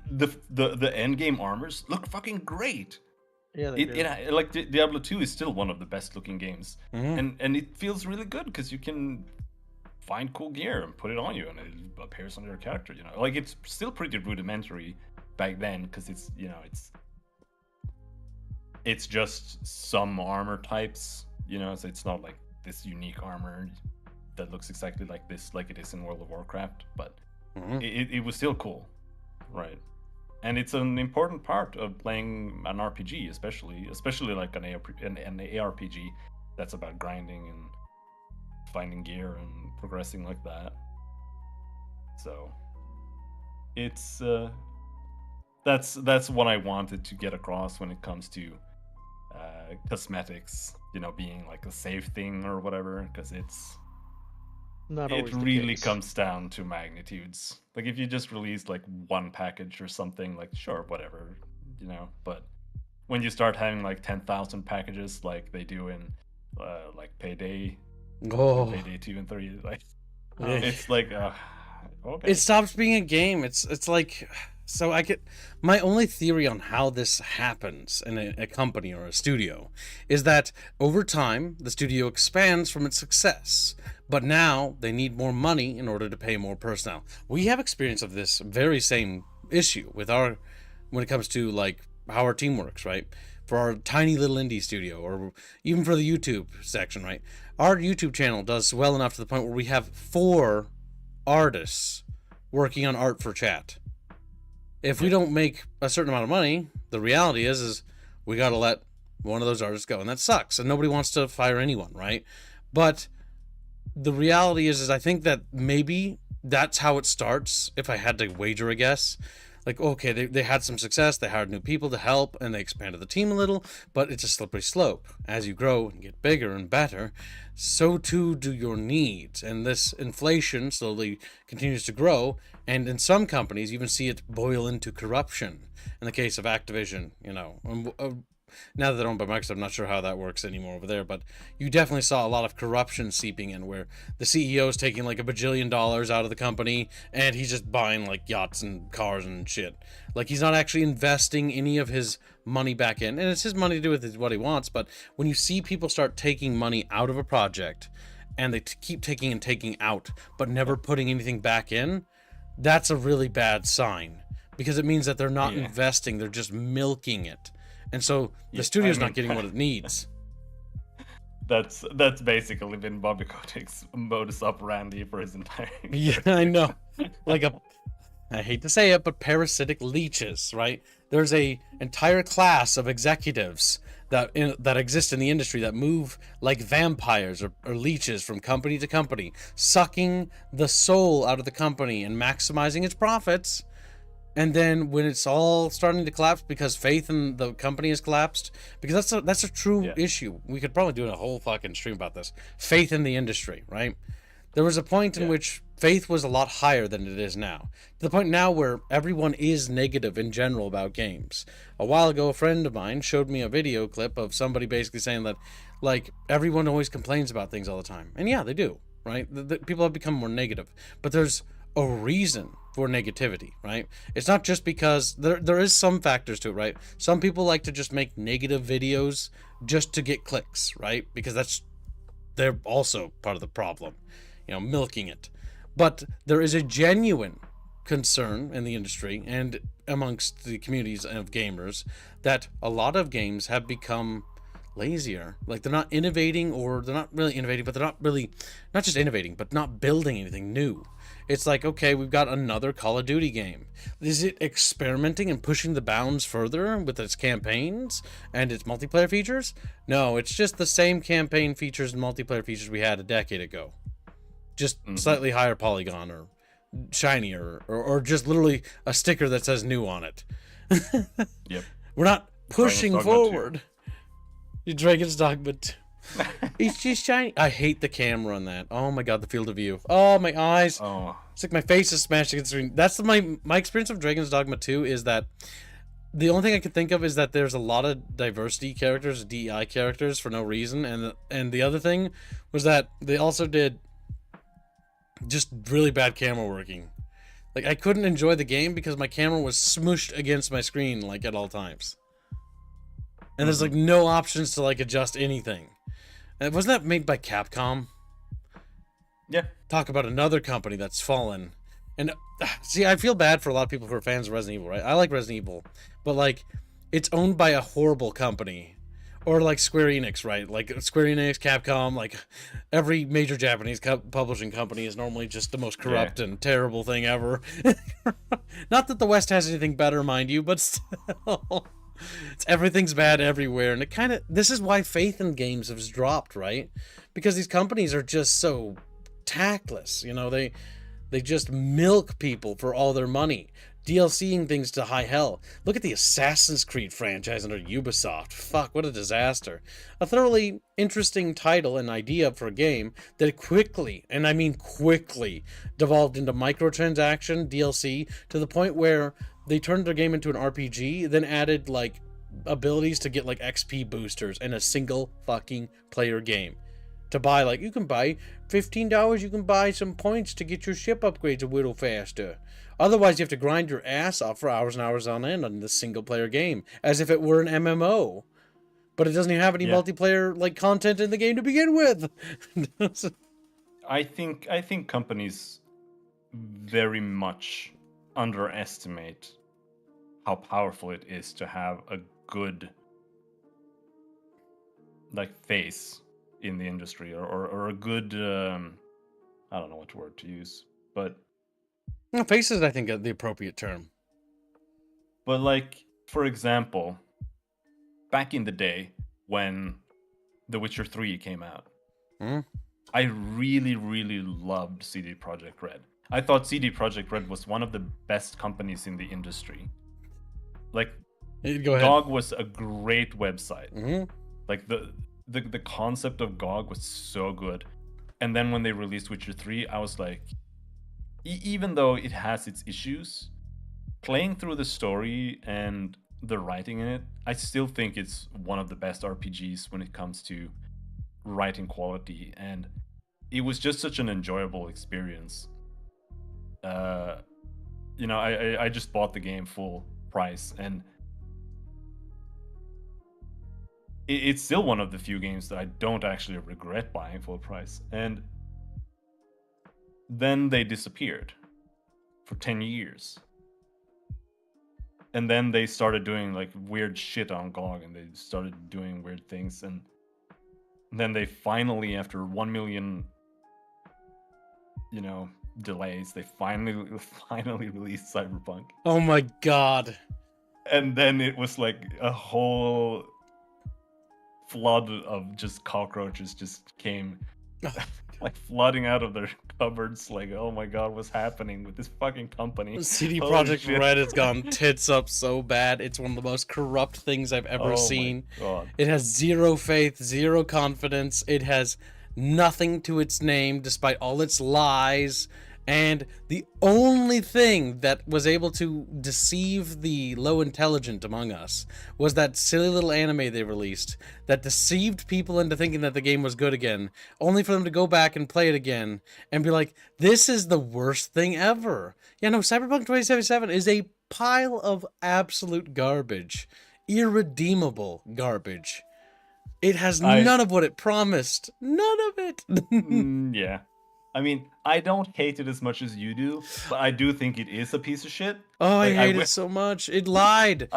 the end game armors look fucking great. Yeah, like Diablo 2 is still one of the best looking games, and it feels really good because you can find cool gear and put it on you, and it appears on your character. Like, it's still pretty rudimentary back then because it's just some armor types, so it's not like this unique armor that looks exactly like this, like it is in World of Warcraft. But it was still cool, right? And it's an important part of playing an RPG, especially like an ARPG that's about grinding and finding gear and progressing like that. So it's that's what I wanted to get across when it comes to cosmetics, being like a safe thing or whatever, because it really comes down to magnitudes. Like, if you just release like one package or something, like, sure, whatever, but when you start having like 10,000 packages like they do in like Payday 2 and 3, like it's like okay. It stops being a game. It's like, so my only theory on how this happens in a company or a studio is that over time the studio expands from its success, but now they need more money in order to pay more personnel. We have experience of this very same issue when it comes to like how our team works, right? For our tiny little indie studio, or even for the YouTube section, right? Our YouTube channel does well enough to the point where we have 4 artists working on art for chat. If we don't make a certain amount of money, the reality is we got to let one of those artists go, and that sucks, and nobody wants to fire anyone, right? But the reality is I think that maybe that's how it starts, if I had to wager a guess. Like, okay, they had some success, they hired new people to help, and they expanded the team a little, but it's a slippery slope. As you grow and get bigger and better, so too do your needs, and this inflation slowly continues to grow, and in some companies, you even see it boil into corruption. In the case of Activision, now that they're owned by Microsoft, I'm not sure how that works anymore over there, but you definitely saw a lot of corruption seeping in, where the CEO is taking like $1 bajillion out of the company and he's just buying like yachts and cars and shit. Like, he's not actually investing any of his money back in, and it's his money to do with what he wants. But when you see people start taking money out of a project and they keep taking and taking out but never putting anything back in, that's a really bad sign, because it means that they're not investing, they're just milking it. And so the studio's not getting what it needs. That's basically been Bobby Kotick's modus operandi for his entire Yeah, I know. Like I hate to say it, but parasitic leeches, right? There's a entire class of executives that exist in the industry that move like vampires or leeches from company to company, sucking the soul out of the company and maximizing its profits. And then when it's all starting to collapse because faith in the company has collapsed, because that's a true issue. We could probably do a whole fucking stream about this. Faith in the industry, right? There was a point in which faith was a lot higher than it is now. To the point now where everyone is negative in general about games. A while ago, a friend of mine showed me a video clip of somebody basically saying that, like, everyone always complains about things all the time. And yeah, they do, right? People have become more negative. But there's a reason for negativity, right? It's not just because there is some factors to it, right? Some people like to just make negative videos just to get clicks, right? Because they're also part of the problem, milking it. But there is a genuine concern in the industry and amongst the communities of gamers that a lot of games have become lazier. Like, they're not innovating, or they're not really innovating, but they're not just innovating, but not building anything new. It's like, okay, we've got another Call of Duty game. Is it experimenting and pushing the bounds further with its campaigns and its multiplayer features? No, it's just the same campaign features and multiplayer features we had a decade ago. Just slightly higher polygon or shinier, or just literally a sticker that says new on it. Yep. We're not pushing forward. Dragon's Dogma 2. It's just shiny. I hate the camera on that. Oh my god, the field of view. Oh, my eyes. Oh. It's like my face is smashed against the screen. That's my experience of Dragon's Dogma 2 is that the only thing I can think of is that there's a lot of diversity characters, DEI characters, for no reason. And the other thing was that they also did just really bad camera working. Like, I couldn't enjoy the game because my camera was smooshed against my screen, like, at all times. And there's like no options to like adjust anything. Wasn't that made by Capcom? Yeah. Talk about another company that's fallen. And see, I feel bad for a lot of people who are fans of Resident Evil, right? I like Resident Evil, but like, it's owned by a horrible company. Or like Square Enix, right? Like Square Enix, Capcom, like every major Japanese publishing company is normally just the most corrupt and terrible thing ever. Not that the West has anything better, mind you, but still. Everything's bad everywhere, and this is why faith in games has dropped, right? Because these companies are just so tactless, they just milk people for all their money, DLCing things to high hell. Look at the Assassin's Creed franchise under Ubisoft. Fuck, what a disaster. A thoroughly interesting title and idea for a game that quickly, and I mean quickly, devolved into microtransaction DLC to the point where they turned their game into an RPG, then added like abilities to get like XP boosters in a single fucking player game. To buy, like, you can buy $15, you can buy some points to get your ship upgrades a little faster. Otherwise, you have to grind your ass off for hours and hours on end on this single player game, as if it were an MMO. But it doesn't even have any multiplayer like content in the game to begin with. I think companies very much underestimate how powerful it is to have a good like face in the industry, or a good I don't know what word to use, but face is, I think, the appropriate term. But like, for example, back in the day when The Witcher 3 came out, I really loved CD Projekt Red. I thought CD Projekt Red was one of the best companies in the industry. Like, go ahead. GOG was a great website. Like, the concept of GOG was so good. And then when they released Witcher 3, I was like, even though it has its issues, playing through the story and the writing in it, I still think it's one of the best RPGs when it comes to writing quality, and it was just such an enjoyable experience. I just bought the game full price, and it's still one of the few games that I don't actually regret buying full price. And then they disappeared for 10 years. And then they started doing like weird shit on GOG, and they started doing weird things, and then they finally, after 1 million delays, they finally released Cyberpunk. Oh my god. And then it was like a whole flood of just cockroaches just came like flooding out of their cupboards. Like, oh my god, what's happening with this fucking company? CD Holy Projekt shit. Red has gone tits up so bad. It's one of the most corrupt things I've ever Oh my seen. God. It has zero faith, zero confidence. It has nothing to its name despite all its lies. And the only thing that was able to deceive the low intelligent among us was that silly little anime they released that deceived people into thinking that the game was good again, only for them to go back and play it again and be like, this is the worst thing ever. Yeah, no, Cyberpunk 2077 is a pile of absolute garbage. Irredeemable garbage. It has none of what it promised. None of it. Yeah. I mean, I don't hate it as much as you do, but I do think it is a piece of shit. Oh, Like, I hate it so much. It lied.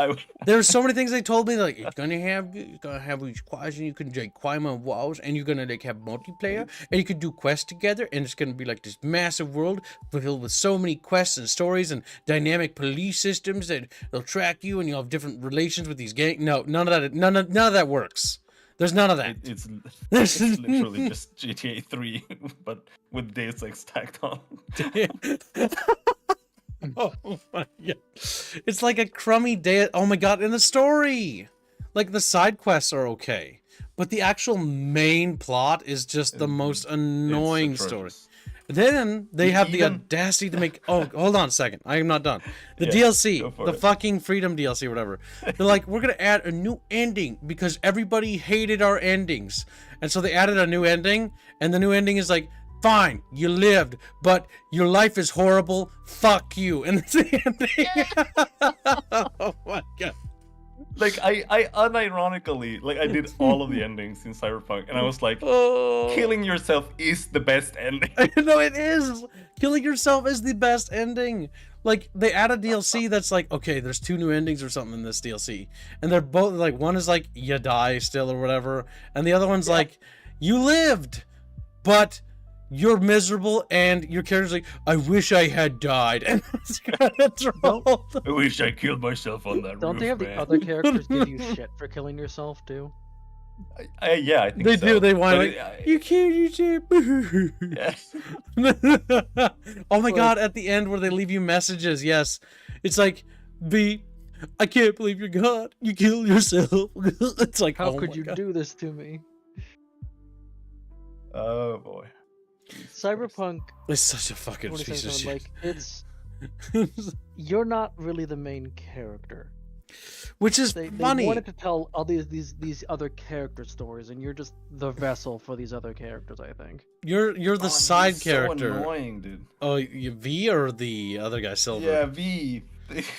There's so many things they told me, like, it's gonna have these quests, and you can like climb on walls, and you're gonna like have multiplayer, and you can do quests together, and it's gonna be like this massive world filled with so many quests and stories and dynamic police systems that they'll track you, and you'll have different relations with these gangs. No, none of that works. There's none of that. It's literally just GTA 3, but with Deus Ex tacked on. Oh my god. It's like a crummy day. Oh my god, in the story. Like the side quests are okay, but the actual main plot is just the most annoying story. Then they have the audacity to make. Oh, hold on a second. I am not done. The DLC, the fucking Freedom DLC, or whatever. They're like, we're gonna add a new ending because everybody hated our endings, and so they added a new ending. And the new ending is like, fine, you lived, but your life is horrible. Fuck you. And it's the ending. Oh my god. Like I unironically, like I did all of the endings in Cyberpunk, and I was like, killing yourself is the best ending. No, it is. Killing yourself is the best ending. Like, they add a DLC that's like, okay, there's 2 new endings or something in this DLC, and they're both like, one is like you die still or whatever, and the other one's like you lived, but you're miserable, and your character's like, I wish I had died. And it's kind of trolled. I wish I killed myself on that Don't roof, they have man. the other characters give you shit for killing yourself too? Yeah, I think They so. do. They want But like, you killed yourself. Yes. Oh my god! At the end, where they leave you messages, yes, it's like, B, I can't believe you're God. You killed yourself. It's like, How oh could my you god. do this to me? Oh boy. Cyberpunk It's such a fucking piece of 2077, shit. like, it's you're not really the main character. Which is They funny. wanted to tell all these other character stories, and you're just the vessel for these other characters, I think. You're the side he's character. So annoying, dude. Oh, you V or the other guy, Silver? Yeah, V.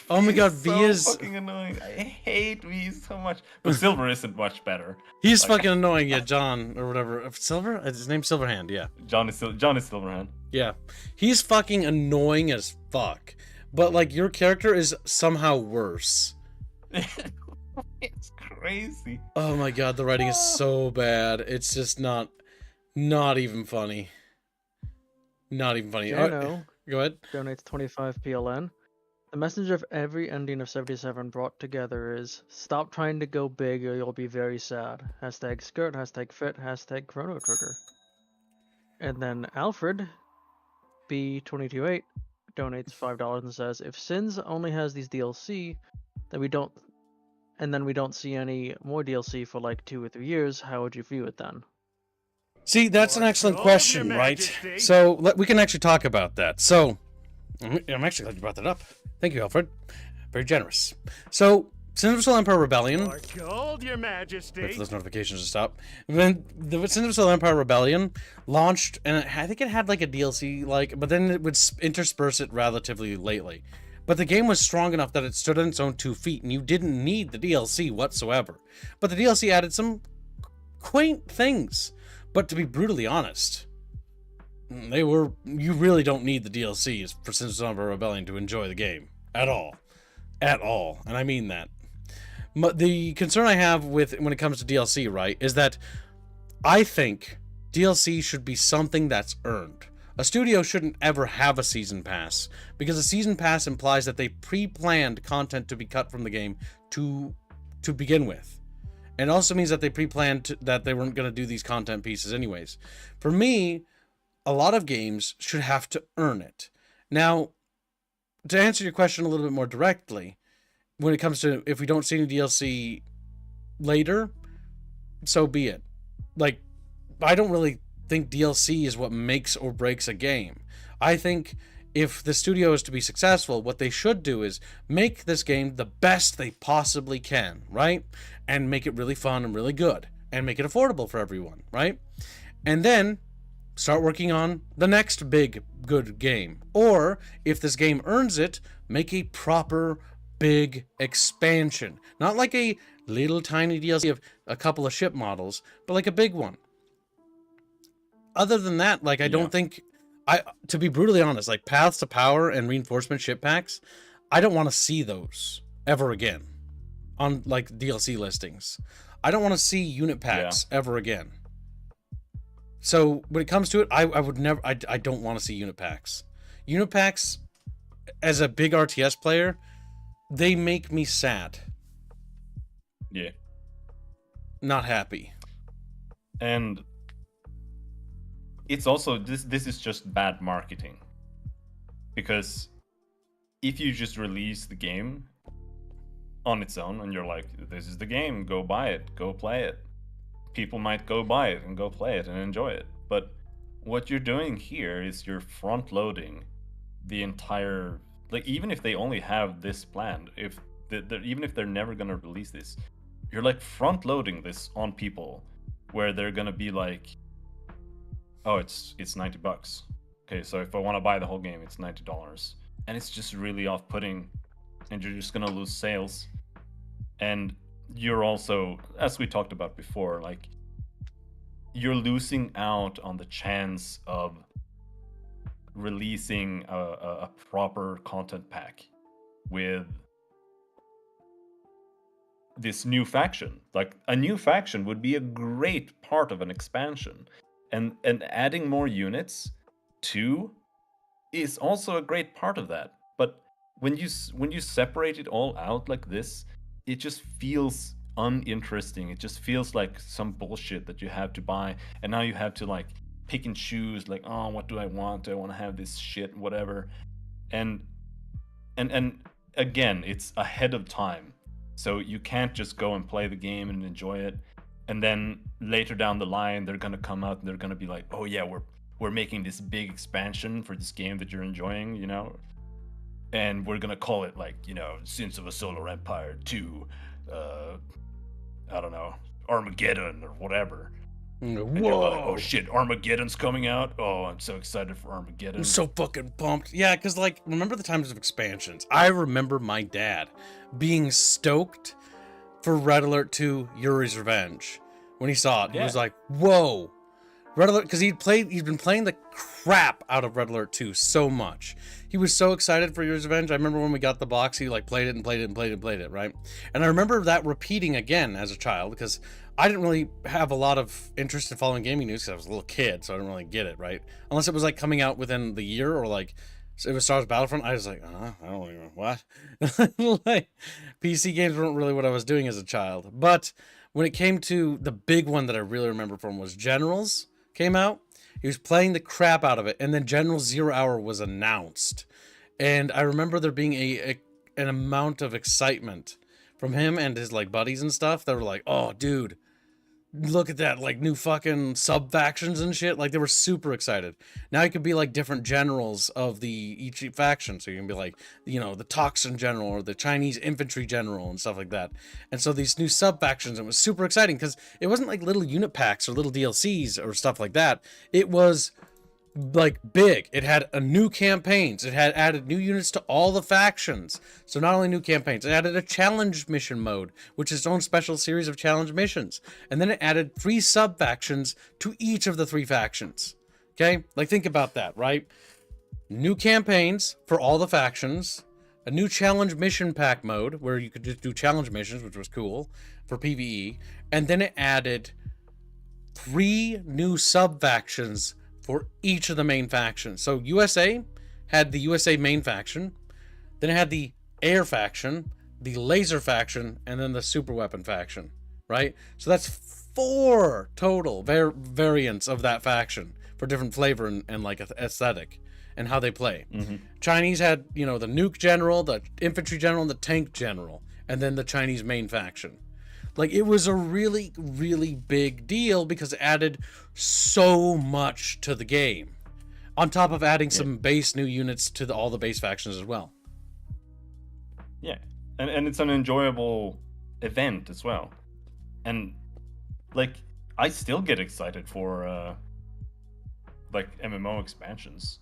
Oh my god, V V is fucking annoying. I hate V so much. But Silver isn't much better. He's Like- fucking annoying. Yeah, John or whatever. Silver? His name's Silverhand. Yeah. John is Silverhand. Yeah. He's fucking annoying as fuck. But like your character is somehow worse. It's crazy. Oh my god, the writing is so bad. It's just not even funny. Not even funny. Jano Go ahead. donates 25 PLN. The message of every ending of 77 brought together is, stop trying to go big or you'll be very sad. Hashtag skirt, hashtag fit, hashtag chrono trigger. And then Alfred, B228, donates $5 and says, if Sins only has these DLC, then we don't see any more DLC for like 2 or 3 years, how would you view it then? See, that's an excellent question, right? So we can actually talk about that. So I'm actually glad you brought that up. Thank you, Alfred. Very generous. So Cinder Cell Empire Rebellion. Or gold, Your Majesty. Wait for those notifications to stop. When the Cinder Cell Empire Rebellion launched, and I think it had like a DLC, but then it would intersperse it relatively lately. But the game was strong enough that it stood on its own 2 feet, and you didn't need the DLC whatsoever. But the DLC added some quaint things. But to be brutally honest, you really don't need the DLCs for Cinder Cell Empire Rebellion to enjoy the game at all. At all, and I mean that. The concern I have when it comes to DLC, right, is that I think DLC should be something that's earned. A studio shouldn't ever have a season pass, because a season pass implies that they pre-planned content to be cut from the game to begin with. And it also means that they pre-planned that they weren't going to do these content pieces anyways. For me, a lot of games should have to earn it. Now, to answer your question a little bit more directly, when it comes to if we don't see any DLC later, so be it. Like, I don't really think DLC is what makes or breaks a game. I think if the studio is to be successful, what they should do is make this game the best they possibly can, right? And make it really fun and really good, and make it affordable for everyone, right? And then start working on the next big good game. Or if this game earns it, make a proper big expansion. Not like a little tiny DLC of a couple of ship models, but like a big one. Other than that, like, I don't think, to be brutally honest, like Paths to Power and Reinforcement ship packs, I don't want to see those ever again on like DLC listings. I don't want to see unit packs ever again. So when it comes to it, I would never, I don't want to see unit packs. Unit packs, as a big RTS player, they make me sad. Yeah. Not happy. And it's also, this is just bad marketing. Because if you just release the game on its own and you're like, this is the game, go buy it, go play it, people might go buy it and go play it and enjoy it. But what you're doing here is you're front loading the entire, like, even if they only have this planned, even if they're never going to release this, you're like front loading this on people where they're going to be like, oh, it's $90. Okay, so if I want to buy the whole game, it's $90. And it's just really off-putting, and you're just going to lose sales. And you're also, as we talked about before, like, you're losing out on the chance of releasing a proper content pack with this new faction. Like, a new faction would be a great part of an expansion, and adding more units too is also a great part of that. But when you separate it all out like this, it just feels uninteresting. It just feels like some bullshit that you have to buy, and now you have to like pick and choose, like, oh, what do I want? Do I want to have this shit, whatever? And again, it's ahead of time, so you can't just go and play the game and enjoy it, and then later down the line they're gonna come out and they're gonna be like, oh yeah, we're making this big expansion for this game that you're enjoying, you know, and we're gonna call it, like, you know, Sins of a Solar Empire 2, I don't know, Armageddon or whatever. Whoa! And you're like, oh shit, Armageddon's coming out. Oh, I'm so excited for Armageddon. I'm so fucking pumped. Yeah, because, like, remember the times of expansions? I remember my dad being stoked for Red Alert 2 Yuri's Revenge when he saw it. He was like, whoa. Red Alert, because he'd been playing the crap out of Red Alert 2 so much. He was so excited for Yuri's Revenge. I remember when we got the box, he like played it, right? And I remember that repeating again as a child, because I didn't really have a lot of interest in following gaming news because I was a little kid, so I didn't really get it, right? Unless it was like coming out within the year, or like it was Star Wars Battlefront. I was like, I don't even, what? Like, PC games weren't really what I was doing as a child. But when it came to the big one that I really remember from was Generals came out. He was playing the crap out of it, and then General 0 Hour was announced, and I remember there being an amount of excitement from him and his like buddies and stuff that were like, oh dude, look at that, like new fucking sub factions and shit. Like they were super excited. Now you could be like different generals of the each faction. So you can be like, you know, the Toxin general or the Chinese infantry general and stuff like that. And so these new sub factions, it was super exciting because it wasn't like little unit packs or little DLCs or stuff like that. It was like big. It had a new campaigns. It had added new units to all the factions. So not only new campaigns, it added a challenge mission mode, which is its own special series of challenge missions. And then it added 3 sub factions to each of the 3 factions. Okay, like think about that, right? New campaigns for all the factions, a new challenge mission pack mode where you could just do challenge missions, which was cool for PvE, and then it added 3 new sub factions for each of the main factions. So USA had the USA main faction, then it had the air faction, the laser faction, and then the super weapon faction, right? So that's 4 total variants of that faction for different flavor and like aesthetic and how they play. Chinese had, you know, the nuke general, the infantry general, and the tank general, and then the Chinese main faction. Like, it was a really, really big deal because it added so much to the game. On top of adding some base new units to all the base factions as well. Yeah, and it's an enjoyable event as well. And, like, I still get excited for, like, MMO expansions.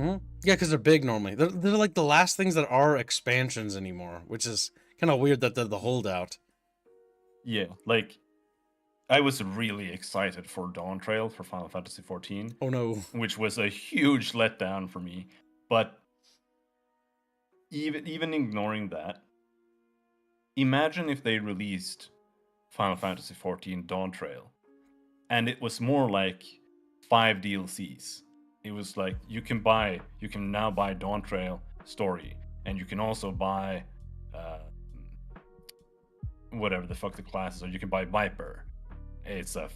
Yeah, because they're big normally. They're like the last things that are expansions anymore, which is kind of weird that they're the holdout. Yeah, like, I was really excited for Dawn Trail for Final Fantasy XIV. Oh no. Which was a huge letdown for me. But even ignoring that, imagine if they released Final Fantasy XIV Dawn Trail, and it was more like 5 DLCs. It was like you can now buy Dawn Trail story, and you can also buy whatever the fuck the classes are. You can buy Viper. It's a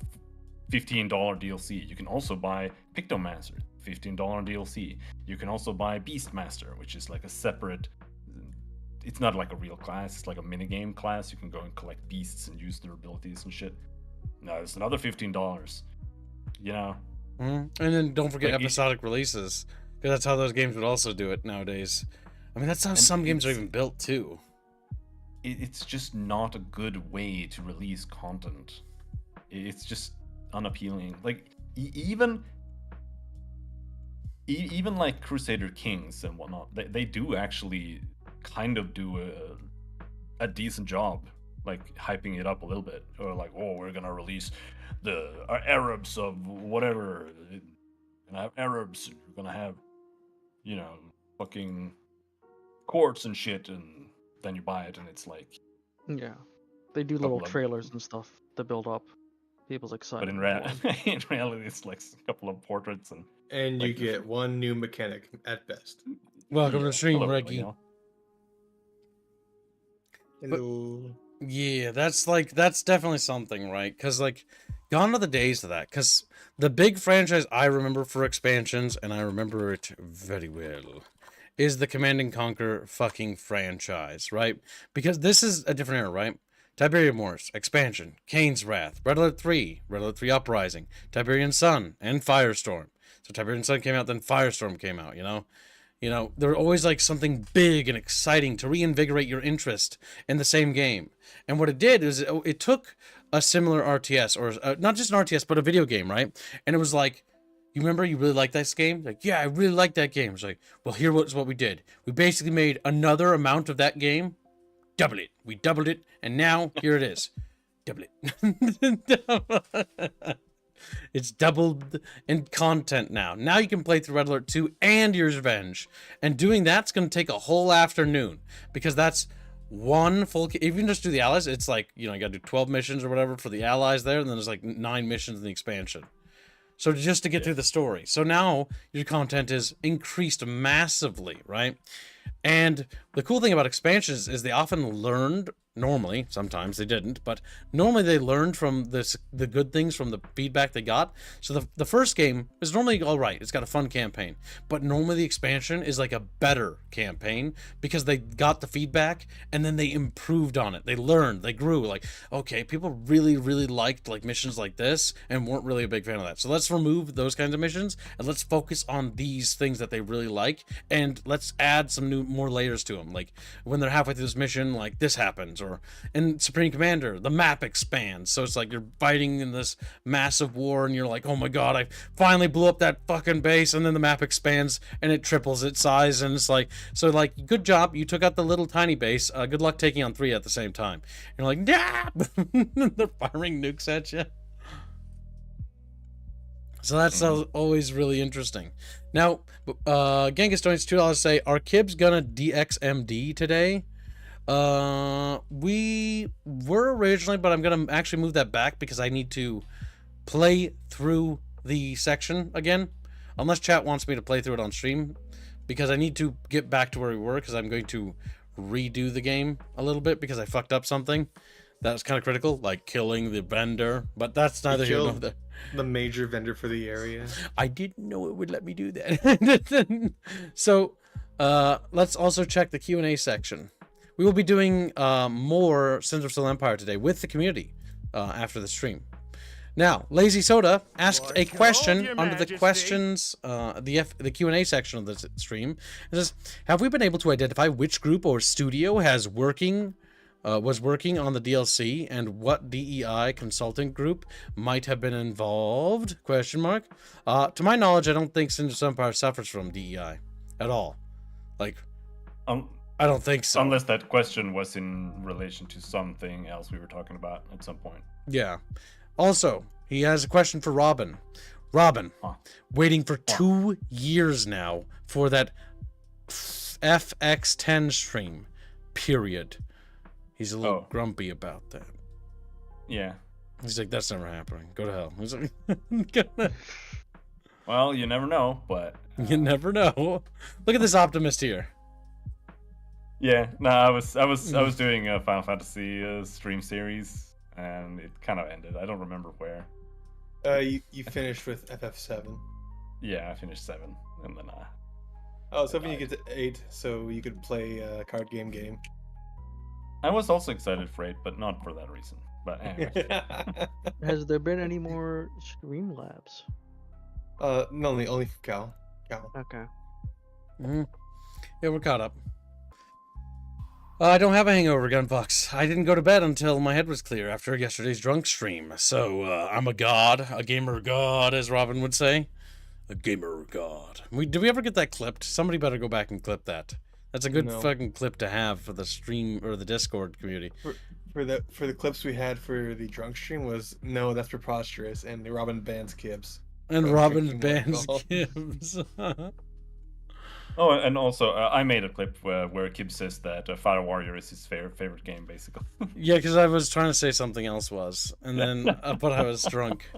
$15 DLC. You can also buy Pictomancer, $15 DLC. You can also buy Beastmaster, which is like a separate. It's not like a real class. It's like a minigame class. You can go and collect beasts and use their abilities and shit. No, it's another $15. You know. And then don't forget like episodic releases, because that's how those games would also do it nowadays. I mean, that's how some games are even built too. It's just not a good way to release content. It's just unappealing. Like even like Crusader Kings and whatnot, they do actually kind of do a decent job, like hyping it up a little bit, or like, oh, we're gonna release the Arabs of whatever, you're gonna have Arabs, you're gonna have, you know, fucking courts and shit, and then you buy it and it's like, yeah, they do little trailers and stuff to build up people's excitement. But in reality, it's like a couple of portraits and like, you get one new mechanic at best. Welcome to the stream, Reggie. Hello. But, yeah, that's definitely something, right? Because like, gone are the days of that. Because the big franchise I remember for expansions, and I remember it very well, is the Command and Conquer fucking franchise, right? Because this is a different era, right? Tiberium Wars, Expansion, Kane's Wrath, Red Alert 3, Red Alert 3 Uprising, Tiberian Sun, and Firestorm. So Tiberian Sun came out, then Firestorm came out, you know? You know, they're always like something big and exciting to reinvigorate your interest in the same game. And what it did is it took a similar RTS, or not just an RTS, but a video game, right? And it was like, you remember you really liked this game? Like, yeah, I really like that game. It's like, well, here's what we did. We basically made another amount of that game, double it. We doubled it, and now here it is. Double it. It's doubled in content now. Now you can play through Red Alert 2 and Year's Revenge. And doing that's going to take a whole afternoon, because that's one full... If you can just do the allies, it's like, you know, you got to do 12 missions or whatever for the allies there, and then there's like 9 missions in the expansion. So just to get through the story. So now your content is increased massively, right? And the cool thing about expansions is they often learned Normally, sometimes they didn't, but normally they learned from the good things from the feedback they got. So the first game is normally all right. It's got a fun campaign, but normally the expansion is like a better campaign because they got the feedback and then they improved on it. They learned, they grew. Like, okay, people really liked like missions like this and weren't really a big fan of that. So let's remove those kinds of missions and let's focus on these things that they really like, and let's add some more layers to them. Like when they're halfway through this mission, like this happens. Or in Supreme Commander, the map expands, so it's like you're fighting in this massive war and you're like, oh my god, I finally blew up that fucking base, and then the map expands and it triples its size, and it's like, so like, good job, you took out the little tiny base, good luck taking on 3 at the same time. You're like, yeah. They're firing nukes at you. So that's always really interesting. Now, Genghis donates $2 to say, are Kibs gonna DXMD today? We were originally, but I'm gonna actually move that back because I need to play through the section again, unless chat wants me to play through it on stream, because I need to get back to where we were, because I'm going to redo the game a little bit because I fucked up something that was kind of critical, like killing the vendor, but that's neither here nor there. The major vendor for the area. I didn't know it would let me do that. So let's also check the Q&A section. We will be doing more Sins of Soul Empire today with the community after the stream. Now, Lazy Soda asked a question under the questions, the Q&A section of the stream. It says, have we been able to identify which group or studio was working on the DLC, and what DEI consulting group might have been involved? Question mark. To my knowledge, I don't think Sins of Soul Empire suffers from DEI at all. Like, I don't think so. Unless that question was in relation to something else we were talking about at some point. Yeah. Also, he has a question for Robin. Robin, waiting for 2 years now for that FX10 stream. Period. He's a little grumpy about that. Yeah. He's like, that's never happening. Go to hell. He's like, well, you never know, but... You never know. Look at this optimist here. Yeah, no, I was doing a Final Fantasy stream series, and it kind of ended. I don't remember where. You finished with FF7. Yeah, I finished 7, and then Oh, so when you get to 8, so you could play a card game. I was also excited for 8, but not for that reason. But anyway. Has there been any more Streamlabs? No, only for Cal. Okay. Mm-hmm. Yeah, we're caught up. I don't have a hangover, Gunfox. I didn't go to bed until my head was clear after yesterday's drunk stream. So, I'm a god. A gamer god, as Robin would say. A gamer god. Did we ever get that clipped? Somebody better go back and clip that. That's a good fucking clip to have for the stream or the Discord community. For the clips we had for the drunk stream was, no, that's preposterous, and the Robin bans Kibs. And Robin bans Kibs. Oh, and also, I made a clip where Kib says that Fire Warrior is his favorite game, basically. Yeah, because I was trying to say something else was, and then but I was drunk.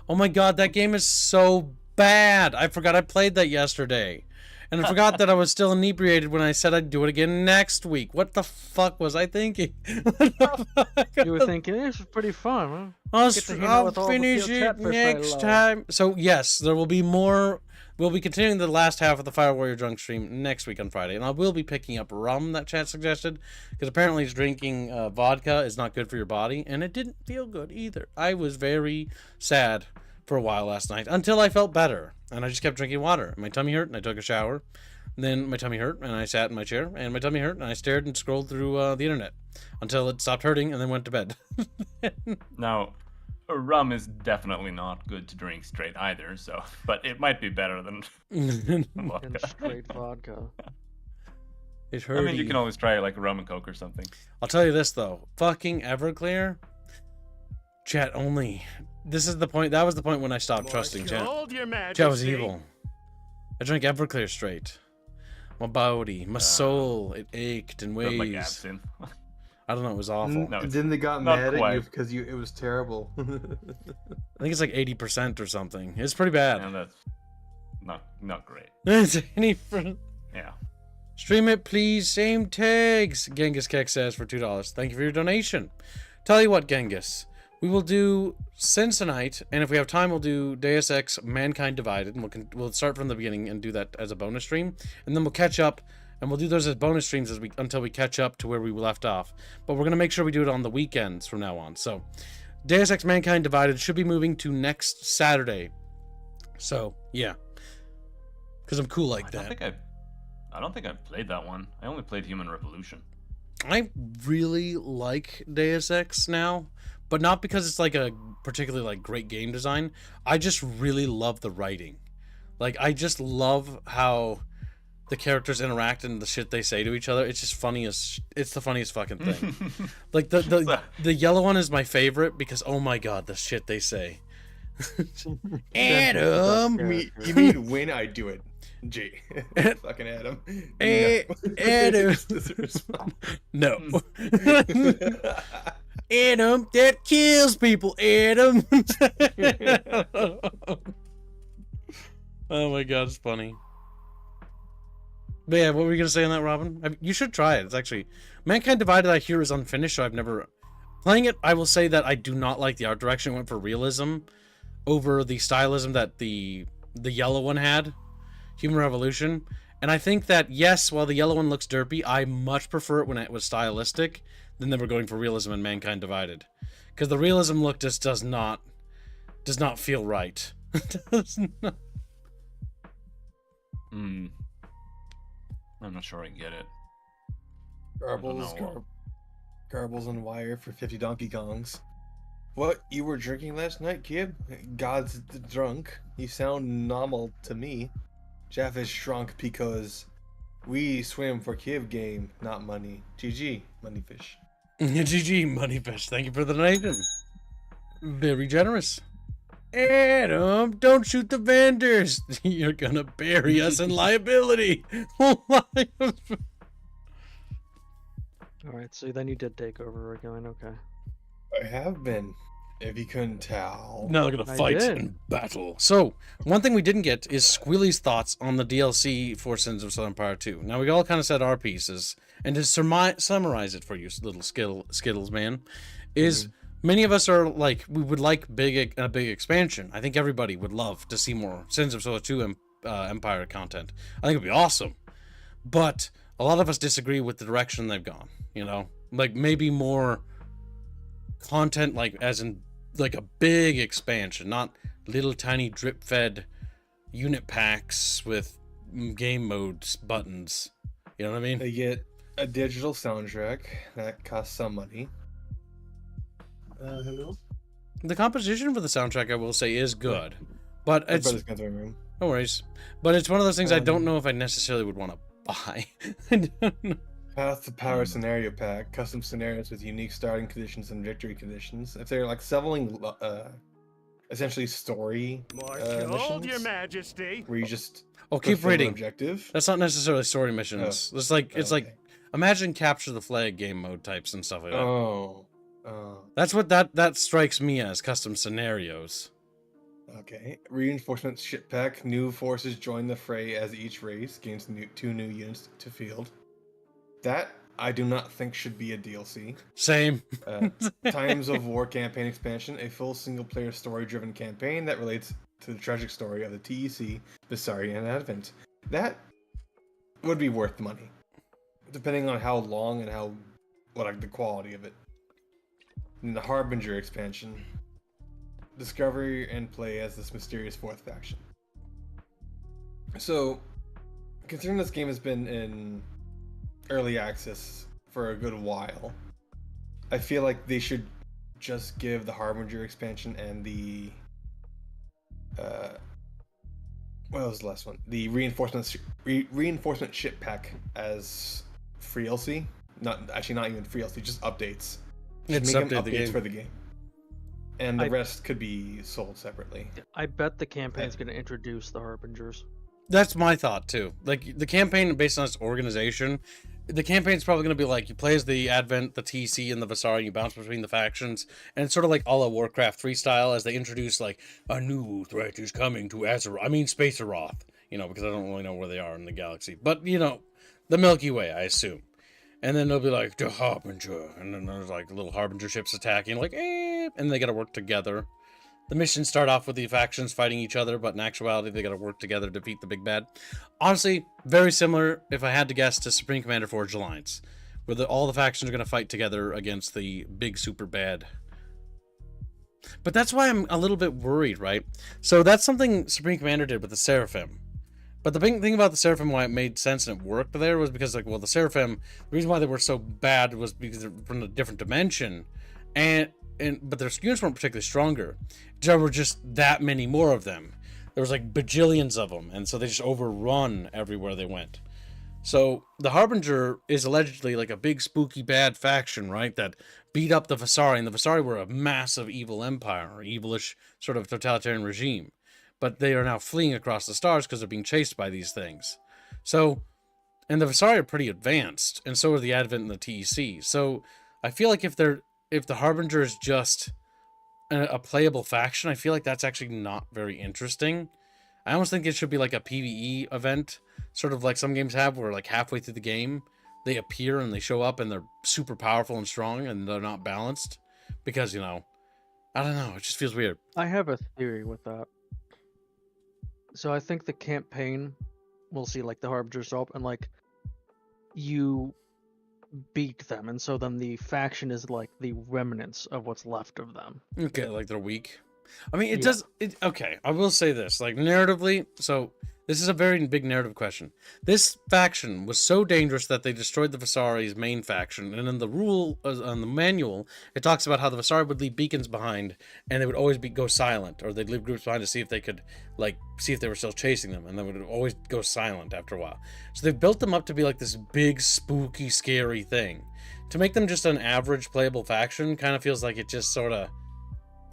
Oh my god, that game is so bad! I forgot I played that yesterday. And I forgot that I was still inebriated when I said I'd do it again next week. What the fuck was I thinking? You were thinking, this is pretty fun, huh? I'll finish it next time. So, yes, there will be more. We'll be continuing the last half of the Fire Warrior Drunk stream next week on Friday. And I will be picking up rum that chat suggested. Because apparently drinking vodka is not good for your body. And it didn't feel good either. I was very sad for a while last night until I felt better, and I just kept drinking water. My tummy hurt and I took a shower, and then my tummy hurt and I sat in my chair, and my tummy hurt and I stared and scrolled through the internet until it stopped hurting, and then went to bed. Now, rum is definitely not good to drink straight either, so but it might be better than vodka. Straight vodka. It hurt. I mean, you can always try like rum and coke or something. I'll tell you this though, fucking Everclear, chat only. This is the point. That was the point when I stopped trusting chat. Chat was evil. I drank Everclear straight. My body, my soul, it ached in ways. My abs in. I don't know. It was awful. No, then they got mad at you because it was terrible. I think it's like 80% or something. It's pretty bad. And that's not great. It's 80%. Yeah. Stream it, please. Same tags. Genghis Kek says for $2. Thank you for your donation. Tell you what, Genghis. We will do Sensenite, and if we have time, we'll do Deus Ex Mankind Divided, and we'll start from the beginning and do that as a bonus stream, and then we'll catch up, and we'll do those as bonus streams until we catch up to where we left off. But we're gonna make sure we do it on the weekends from now on. So, Deus Ex Mankind Divided should be moving to next Saturday. So yeah, because I'm cool like that. I don't think I've played that one. I only played Human Revolution. I really like Deus Ex now, but not because it's like a particularly like great game design. I just really love the writing. Like, I just love how the characters interact and the shit they say to each other. It's just funny as it's the funniest fucking thing. Like the yellow one is my favorite because oh my god, the shit they say. Adam, You mean when I do it? G. Fucking Adam. Adam. No. Adam, that kills people, Adam. Oh my god, it's funny. But yeah, what were you gonna say on that, Robin? You should try it. It's actually Mankind Divided. I hear is unfinished, so I've never playing it. I will say that I do not like the art direction. It went for realism over the stylism that the yellow one had, Human Revolution. And I think that yes, while the yellow one looks derpy, I much prefer it when it was stylistic than they were going for realism in Mankind Divided, because the realism look just does not feel right. Does not. I'm not sure I get it. Garbles and wire for 50 Donkey Kongs. What, you were drinking last night, kid? God's drunk. You sound normal to me. Jeff is shrunk because we swim for Kiev game, not money. GG, moneyfish. GG, moneyfish. Thank you for the donation. Very generous. Adam, don't shoot the vendors. You're gonna bury us in liability. Alright, so then you did take over again, okay. I have been, if you couldn't tell. Now they're gonna fight in battle. So, one thing we didn't get is Squealy's thoughts on the DLC for Sins of Southern Empire 2. Now, we all kind of said our pieces, and to summarize it for you, little Skittles man, is many of us are like, we would like a big expansion. I think everybody would love to see more Sins of Southern 2 Empire content. I think it'd be awesome. But a lot of us disagree with the direction they've gone, you know? Like, maybe more content, like, as in, like, a big expansion, not little tiny drip-fed unit packs with game modes buttons. You know what I mean? They get a digital soundtrack that costs some money. Hello? The composition for the soundtrack, I will say, is good. But it's... No worries. But it's one of those things I don't know if I necessarily would want to buy. I don't know. Path to Power Scenario Pack, custom scenarios with unique starting conditions and victory conditions. If they're like settling, essentially story missions, Your Majesty. where you just keep reading. Objective. That's not necessarily story missions. It's like like imagine capture the flag game mode types and stuff like that. That's what that strikes me as custom scenarios. Okay. Reinforcement ship pack. New forces join the fray as each race gains 2 new units to field. That I do not think should be a DLC. Same. Times of War campaign expansion, a full single-player story-driven campaign that relates to the tragic story of the TEC, Bessarian Advent. That would be worth money, depending on how long and the quality of it. And the Harbinger expansion, discovery and play as this mysterious fourth faction. So, considering this game has been in early access for a good while, I feel like they should just give the Harbinger expansion and the what was the last one? The reinforcement ship pack as free DLC. Not even free DLC, just updates. It's make update them the updates game. for the game. And the rest could be sold separately. I bet the campaign's going to introduce the Harbingers. That's my thought too. Like the campaign, based on its organization, the campaign's probably going to be like you play as the Advent, the TC, and the Vasari, and you bounce between the factions, and it's sort of like a la Warcraft 3 style as they introduce like a new threat is coming to Azeroth. I mean Space Aroth, you know, because I don't really know where they are in the galaxy, but you know, the Milky Way, I assume. And then they'll be like, the Harbinger. And then there's like little Harbinger ships attacking, like, and they gotta work together. The missions start off with the factions fighting each other, but in actuality, they gotta work together to defeat the big bad. Honestly, very similar, if I had to guess, to Supreme Commander Forged Alliance, where all the factions are gonna fight together against the big super bad. But that's why I'm a little bit worried, right? So that's something Supreme Commander did with the Seraphim. But the big thing about the Seraphim, why it made sense and it worked there, was because, like, well, the Seraphim, the reason why they were so bad was because they're from a different dimension, but their units weren't particularly stronger. There were just that many more of them. There was like bajillions of them, and so they just overrun everywhere they went. So the Harbinger is allegedly like a big spooky bad faction, right? That beat up the Vasari, and the Vasari were a massive evil empire, or evilish sort of totalitarian regime. But they are now fleeing across the stars because they're being chased by these things. So, and the Vasari are pretty advanced, and so are the Advent and the TEC. So I feel like if the Harbinger is just a playable faction, I feel like that's actually not very interesting. I almost think it should be like a PvE event, sort of like some games have, where like halfway through the game, they appear and they show up and they're super powerful and strong and they're not balanced. Because, I don't know, it just feels weird. I have a theory with that. So I think the campaign, we'll see like the Harbinger show up and like you beat them, and so then the faction is like the remnants of what's left of them. Okay, like they're weak. I mean, okay, I will say this, like narratively, so this is a very big narrative question. This faction was so dangerous that they destroyed the Vasari's main faction, and in the rule, on the manual, it talks about how the Vasari would leave beacons behind, and they would always go silent, or they'd leave groups behind to see if they could, see if they were still chasing them, and they would always go silent after a while. So they've built them up to be like this big, spooky, scary thing. To make them just an average playable faction kind of feels like it just sort of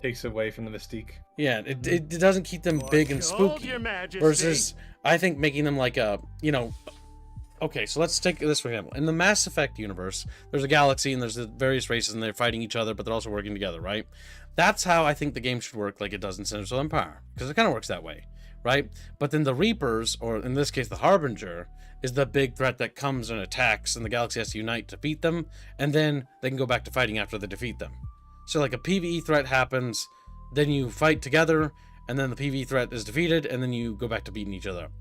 takes away from the mystique. Yeah, it doesn't keep them big and spooky. Versus, I think making them like a, okay, so let's take this for example. In the Mass Effect universe, there's a galaxy and there's the various races and they're fighting each other, but they're also working together, right? That's how I think the game should work, like it does in Central Empire, because it kind of works that way, right? But then the Reapers, or in this case the Harbinger, is the big threat that comes and attacks, and the galaxy has to unite to beat them, and then they can go back to fighting after they defeat them. So like a PvE threat happens, then you fight together, and then the PvE threat is defeated, and then you go back to beating each other up.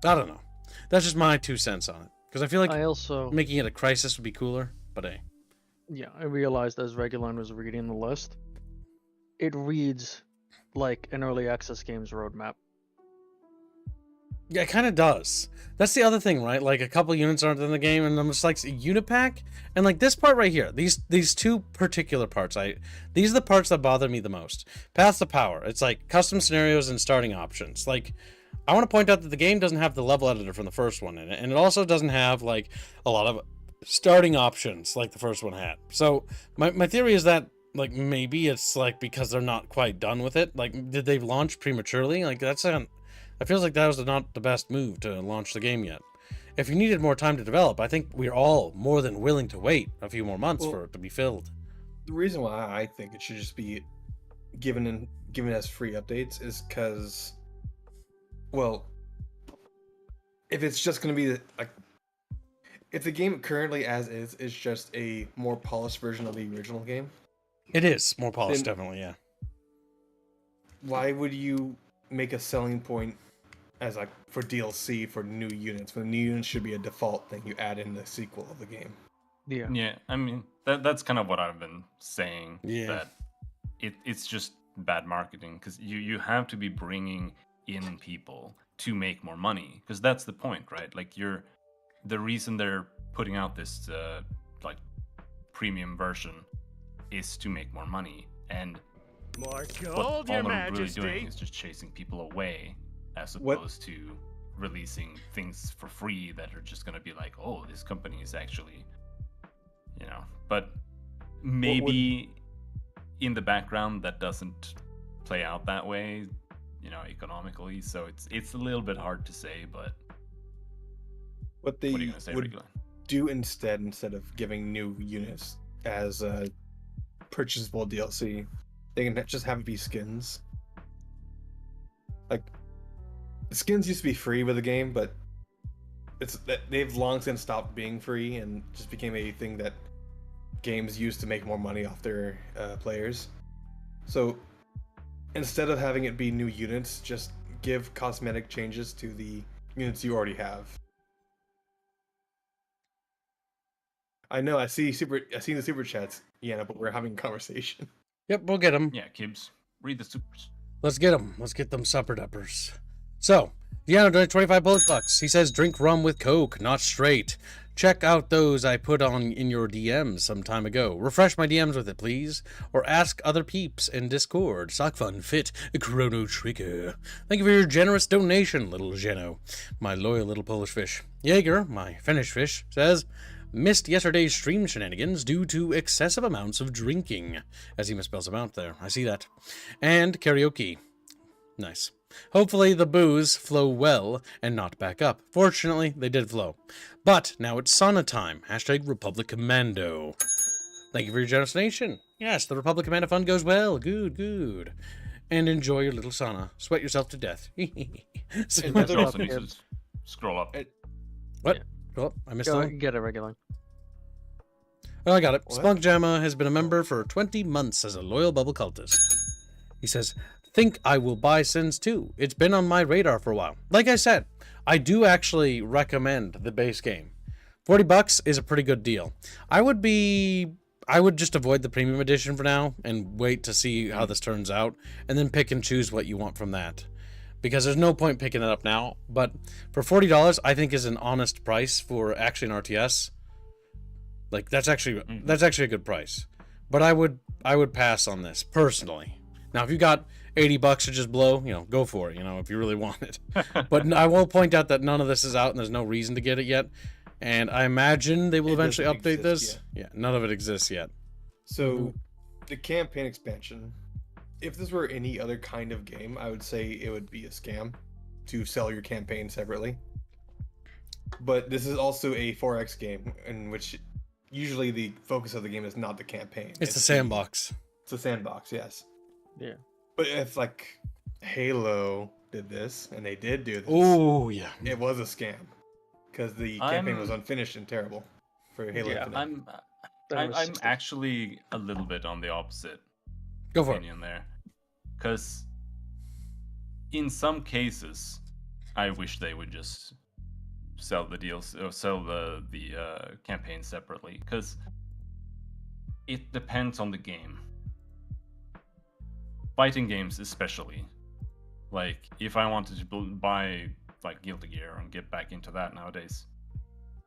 I don't know. That's just my 2 cents on it. Because I feel like making it a crisis would be cooler, but hey. Yeah, I realized as Reguline was reading the list, it reads like an early access game's roadmap. Yeah, it kind of does. That's the other thing, right? Like a couple units aren't in the game, and I'm just like, unit pack, and like this part right here, these two particular parts, these are the parts that bother me the most. Path to Power, it's like custom scenarios and starting options. Like, I want to point out that the game doesn't have the level editor from the first one in it, and it also doesn't have like a lot of starting options like the first one had. So my theory is that like maybe it's like because they're not quite done with it. Like, did they launch prematurely? Like it feels like that was not the best move to launch the game yet. If you needed more time to develop, I think we're all more than willing to wait a few more months for it to be filled. The reason why I think it should just be given as free updates is because, well, if it's just going to be like, if the game currently as is just a more polished version of the original game. It is more polished, definitely, yeah. Why would you make a selling point as like for DLC for new units when new units should be a default thing you add in the sequel of the game? Yeah, I mean that's kind of what I've been saying. Yeah, that it's just bad marketing, because you have to be bringing in people to make more money, because that's the point, right? Like the reason they're putting out this like premium version is to make more money, and More what gold, all Your they're Majesty. really doing is just chasing people away, as opposed to releasing things for free that are just going to be like, oh, this company is actually, but maybe in the background that doesn't play out that way, economically. So it's a little bit hard to say, but what they what are you going to say, would Regular? do instead of giving new units as purchasable DLC, they can just have it be skins. Like skins used to be free with the game, but they've long since stopped being free and just became a thing that games use to make more money off their players. So instead of having it be new units, just give cosmetic changes to the units you already have. I know I see the super chats, yeah, but we're having a conversation. Yep, we'll get them. Yeah, Kibbs, read the supers. Let's get them. Let's get them supper duppers. So, Deanna donated 25 bullet bucks. He says, drink rum with Coke, not straight. Check out those I put on in your DMs some time ago. Refresh my DMs with it, please. Or ask other peeps in Discord. Sock Fun Fit Chrono Trigger. Thank you for your generous donation, little Geno. My loyal little Polish fish. Jaeger, my Finnish fish, says, missed yesterday's stream shenanigans due to excessive amounts of drinking. As he misspells amount there. I see that. And karaoke. Nice. Hopefully the booze flow well and not back up. Fortunately, they did flow. But now it's sauna time. Hashtag Republic Commando. Thank you for your generous donation. Yes, the Republic Commando fund goes well. Good, good. And enjoy your little sauna. Sweat yourself to death. So- And another You also topic- need to scroll up. what? Yeah. Oh, I missed Go, something. get it regular. Oh, I got it. What? Spunk Jamma has been a member for 20 months as a loyal bubble cultist. He says, think I will buy Sins 2. It's been on my radar for a while. Like I said, I do actually recommend the base game. $40 is a pretty good deal. I would just avoid the premium edition for now and wait to see how this turns out and then pick and choose what you want from that. Because there's no point picking it up now, but for $40 I think is an honest price for actually an RTS. Like that's actually a good price. But I would pass on this personally. Now if you got $80 to just blow, go for it, if you really want it. But I will point out that none of this is out and there's no reason to get it yet. And I imagine they will It eventually doesn't update this. exist Yeah, none of it exists yet. So, the campaign expansion, if this were any other kind of game, I would say it would be a scam to sell your campaign separately. But this is also a 4X game in which usually the focus of the game is not the campaign. It's the sandbox. It's a sandbox, yes. Yeah. But if like Halo did this, and they did do this, Oh yeah. it was a scam because the campaign was unfinished and terrible for Halo Yeah, Infinite. I'm actually a little bit on the opposite Go for it. opinion there, because in some cases, I wish they would just sell the deals or sell the campaign separately, because it depends on the game. Fighting games, especially, like if I wanted to buy like Guilty Gear and get back into that nowadays,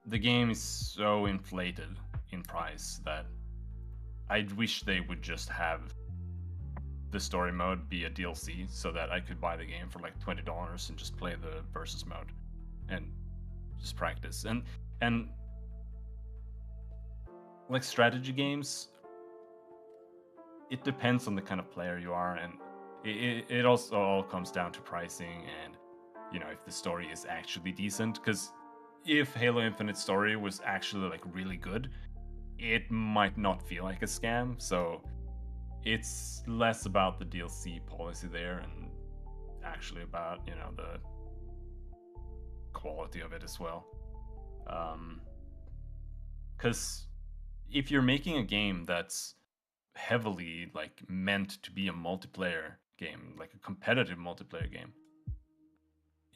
the game is so inflated in price that I wish they would just have the story mode be a DLC so that I could buy the game for like $20 and just play the versus mode and just practice. And like strategy games, it depends on the kind of player you are, and it also all comes down to pricing and if the story is actually decent, because if Halo Infinite story was actually like really good, it might not feel like a scam. So it's less about the DLC policy there and actually about the quality of it as well. Because if you're making a game that's heavily like meant to be a multiplayer game, like a competitive multiplayer game,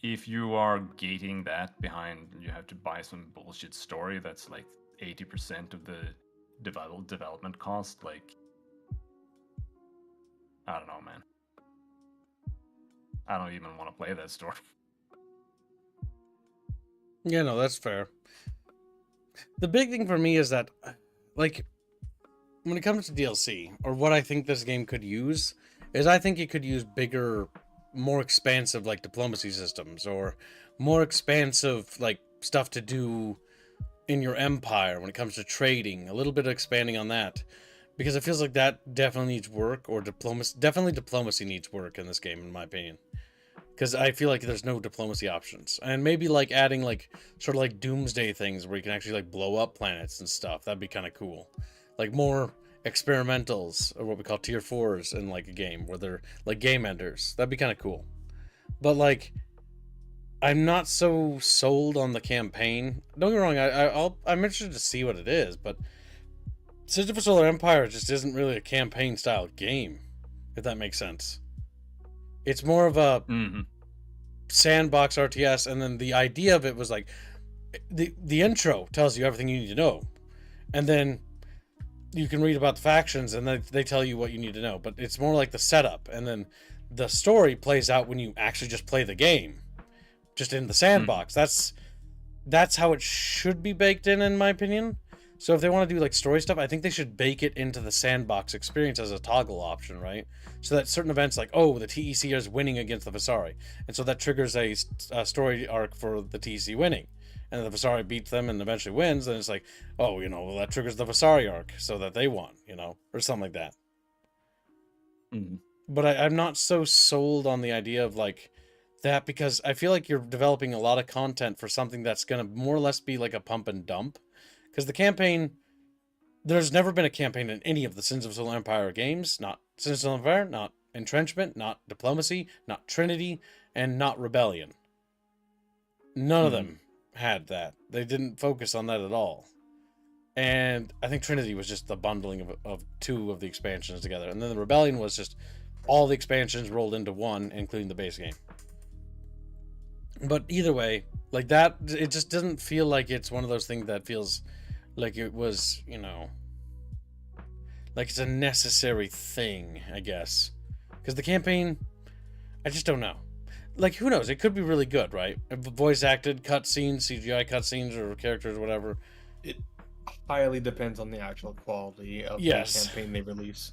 if you are gating that behind, you have to buy some bullshit story that's like 80% of the development cost. Like, I don't know, man. I don't even want to play that story. Yeah, no, that's fair. The big thing for me is that, like, when it comes to DLC, or what I think this game could use, is I think it could use bigger, more expansive, like, diplomacy systems, or more expansive, like, stuff to do in your empire when it comes to trading, a little bit of expanding on that. Because it feels like that definitely needs work, or diplomacy needs work in this game, in my opinion. Because I feel like there's no diplomacy options. And maybe, like, adding, like, sort of like doomsday things where you can actually, like, blow up planets and stuff. That'd be kind of cool. Like, more experimentals, or what we call tier 4s in, like, a game, where they're, like, game enders. That'd be kind of cool. But, like, I'm not so sold on the campaign. Don't get me wrong, I'm interested to see what it is, but Siege of a Solar Empire just isn't really a campaign style game, if that makes sense. It's more of a Mm-hmm. sandbox RTS, and then the idea of it was like the intro tells you everything you need to know, and then you can read about the factions, and they tell you what you need to know. But it's more like the setup, and then the story plays out when you actually just play the game, just in the sandbox. That's how it should be baked in my opinion. So if they want to do like story stuff, I think they should bake it into the sandbox experience as a toggle option, right? So that certain events like, oh, the TEC is winning against the Vasari, and so that triggers a story arc for the TEC winning, and the Vasari beats them and eventually wins, then it's like, oh, well, that triggers the Vasari arc so that they won, or something like that. Mm-hmm. But I'm not so sold on the idea of like that, because I feel like you're developing a lot of content for something that's going to more or less be like a pump and dump. Because the campaign, there's never been a campaign in any of the Sins of Solar Empire games. Not Sins of Solar Empire, not Entrenchment, not Diplomacy, not Trinity, and not Rebellion. None of them had that. They didn't focus on that at all. And I think Trinity was just the bundling of two of the expansions together. And then the Rebellion was just all the expansions rolled into one, including the base game. But either way, like that, it just doesn't feel like it's one of those things that feels like it was, like it's a necessary thing, I guess. Because the campaign, I just don't know. Like, who knows? It could be really good, right? Voice acted cutscenes, CGI cutscenes, or characters, or whatever. It highly depends on the actual quality of the campaign they release.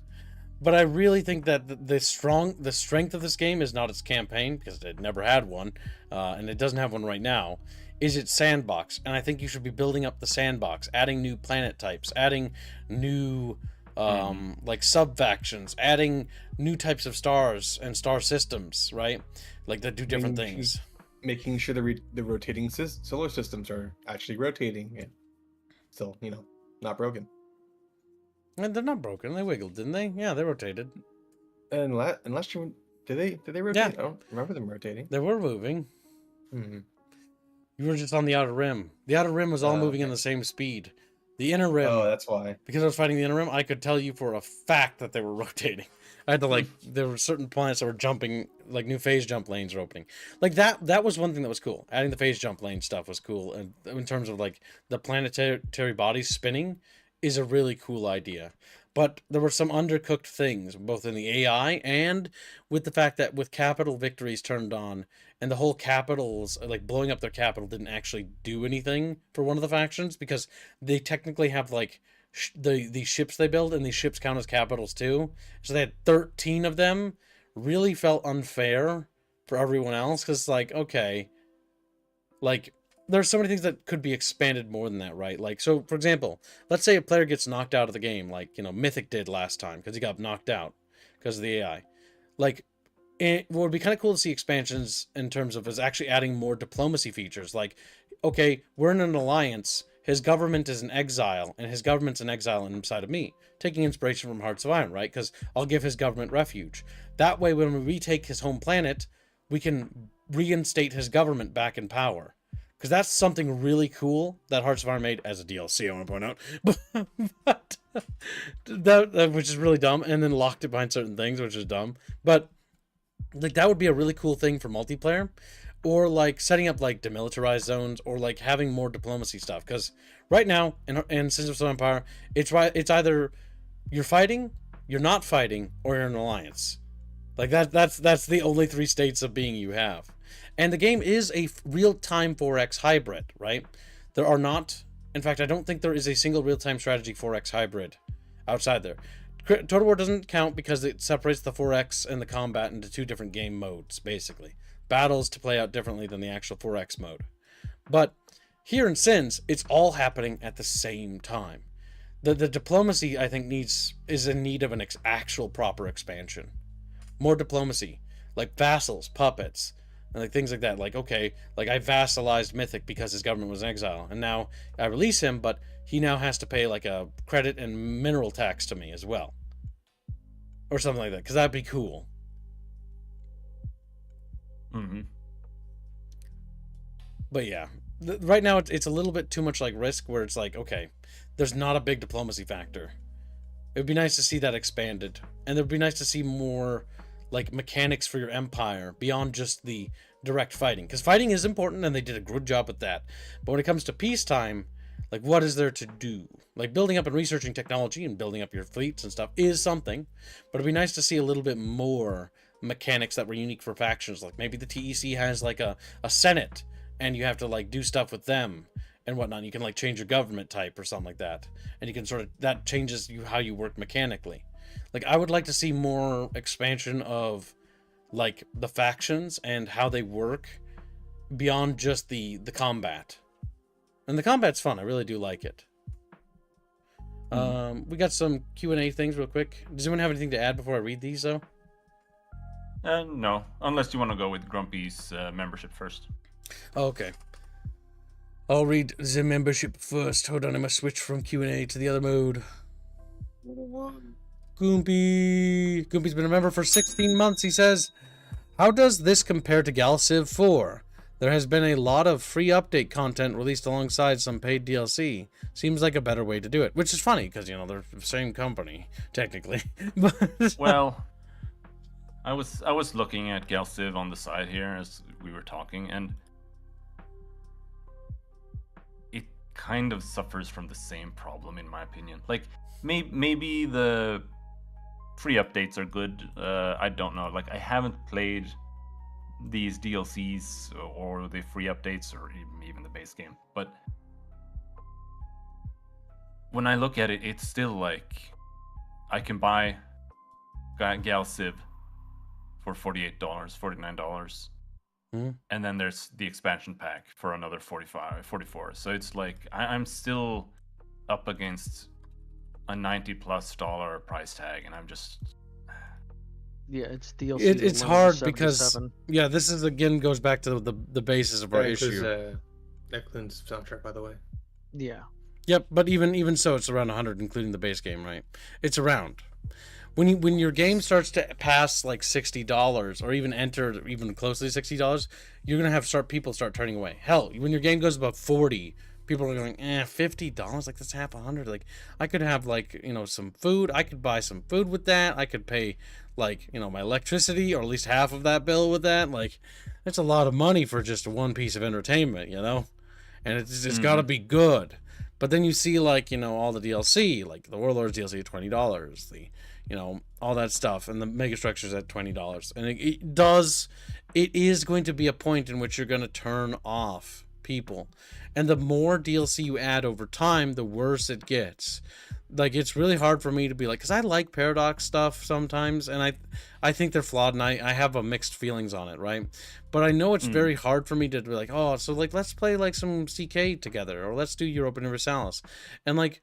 But I really think that the strength of this game is not its campaign, because it never had one, and it doesn't have one right now, is its sandbox. And I think you should be building up the sandbox, adding new planet types, adding new like sub-factions, adding new types of stars and star systems, right? Like that do different things. Making sure the rotating solar systems are actually rotating and still, not broken. And they're not broken. They wiggled, didn't they? Yeah, they rotated. Unless you did they rotate? Yeah. I don't remember them rotating. They were moving. Mm-hmm. You were just on the outer rim. The outer rim was all moving in okay. the same speed. The inner rim. Oh, that's why. Because I was fighting the inner rim, I could tell you for a fact that they were rotating. I had to there were certain planets that were jumping, like new phase jump lanes were opening. Like that was one thing that was cool. Adding the phase jump lane stuff was cool. And in terms of like the planetary bodies spinning is a really cool idea. But there were some undercooked things, both in the AI and with the fact that with capital victories turned on, and the whole capitals, like blowing up their capital, didn't actually do anything for one of the factions, because they technically have like the ships they build, and these ships count as capitals too. So they had 13 of them. Really felt unfair for everyone else, because like, okay, like there's so many things that could be expanded more than that, right? Like, so for example, let's say a player gets knocked out of the game, like Mythic did last time, because he got knocked out because of the AI. Like, it would be kind of cool to see expansions in terms of us actually adding more diplomacy features. Like, okay, we're in an alliance. His government is in exile, and his government's in exile inside of me. Taking inspiration from Hearts of Iron, right? Because I'll give his government refuge. That way, when we retake his home planet, we can reinstate his government back in power. Because that's something really cool that Hearts of Iron made as a DLC, I want to point out. But that which is really dumb, and then locked it behind certain things, which is dumb. But like that would be a really cool thing for multiplayer, or like setting up like demilitarized zones, or like having more diplomacy stuff. Because right now in Sins of Solar Empire, it's either you're fighting, you're not fighting, or you're in an alliance. Like that's the only three states of being you have. And the game is a real-time 4X hybrid, right? There are not... In fact, I don't think there is a single real-time strategy 4X hybrid outside there. Total War doesn't count because it separates the 4X and the combat into two different game modes, basically. Battles to play out differently than the actual 4X mode. But here in Sins, it's all happening at the same time. The diplomacy, I think, is in need of an actual proper expansion. More diplomacy. Like vassals, puppets... and like things like that. Like, okay, like I vassalized Mythic because his government was in exile, and now I release him, but he now has to pay like a credit and mineral tax to me as well, or something like that, because that'd be cool. Mm-hmm. But yeah, right now it's a little bit too much like Risk, where it's like, okay, there's not a big diplomacy factor. It would be nice to see that expanded, and it would be nice to see more like mechanics for your empire beyond just the direct fighting, because fighting is important and they did a good job with that. But when it comes to peacetime, like, what is there to do? Like, building up and researching technology and building up your fleets and stuff is something, but it'd be nice to see a little bit more mechanics that were unique for factions. Like, maybe the TEC has like a senate, and you have to like do stuff with them and whatnot. You can like change your government type or something like that, and you can sort of, that changes you how you work mechanically. Like, I would like to see more expansion of like the factions and how they work beyond just the combat. And the combat's fun. I really do like it. We got some Q&A things real quick. Does anyone have anything to add before I read these though? No, unless you want to go with Grumpy's membership first. Okay. I'll read the membership first. Hold on, I must switch from Q&A to the other mode. Goompy's been a member for 16 months. He says, how does this compare to Galciv 4? There has been a lot of free update content released alongside some paid DLC. Seems like a better way to do it. Which is funny, because, you know, they're the same company, technically. But Well, I was looking at Galciv on the side here as we were talking, and it kind of suffers from the same problem, in my opinion. Like, maybe the free updates are good. I don't know. Like, I haven't played these DLCs or the free updates or even the base game, but when I look at it, it's still like I can buy Galciv for $48, $49, and then there's the expansion pack for another 44. So it's like I'm still up against a $90+ price tag, and I'm just Yeah, it's DLC. it's hard because, yeah, this is again goes back to the basis of our issue. Eklund's soundtrack, by the way. Yeah. Yep, but even so, it's around 100, including the base game, right? It's around. When your game starts to pass like $60 or even enter even closely to $60, you're gonna have people start turning away. Hell, when your game goes above 40, people are going, $50, like that's half 100. Like, I could have like, you know, some food. I could buy some food with that. I could pay like, you know, my electricity or at least half of that bill with that. Like, that's a lot of money for just one piece of entertainment, you know. And it's got to be good. But then you see, like, you know, all the DLC, like the Warlords DLC at $20, the, you know, all that stuff, and the mega structures at $20. And it is going to be a point in which you're going to turn off people. And the more DLC you add over time, the worse it gets. Like, it's really hard for me to be like, because I like Paradox stuff sometimes, and I think they're flawed, and I have a mixed feelings on it, right? But I know it's very hard for me to be like, oh, so like let's play like some CK together, or let's do Europa Universalis, and like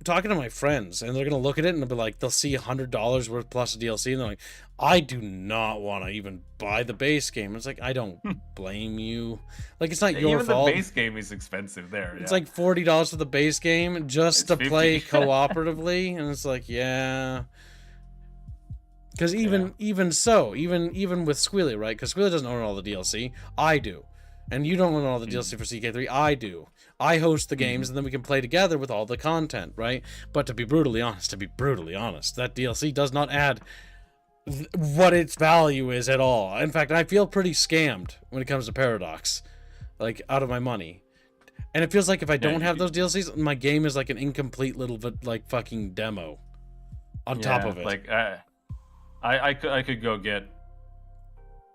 talking to my friends, and they're gonna look at it and they'll be like, they'll see $100 worth plus of DLC, and they're like, I do not want to even buy the base game. It's like, I don't blame you. Like, it's not your fault. Even the base game is expensive there. It's like $40 for the base game just It's to 50. play cooperatively, and it's like, yeah. Because even with Squealy, right? Because Squealy doesn't own all the DLC. I do. And you don't own all the DLC for CK3. I do. I host the games, and then we can play together with all the content, right? But to be brutally honest, that DLC does not add what its value is at all. In fact, I feel pretty scammed when it comes to Paradox, like, out of my money. And it feels like if I don't have those DLCs, my game is like an incomplete little like fucking demo on top of it. Like I could go get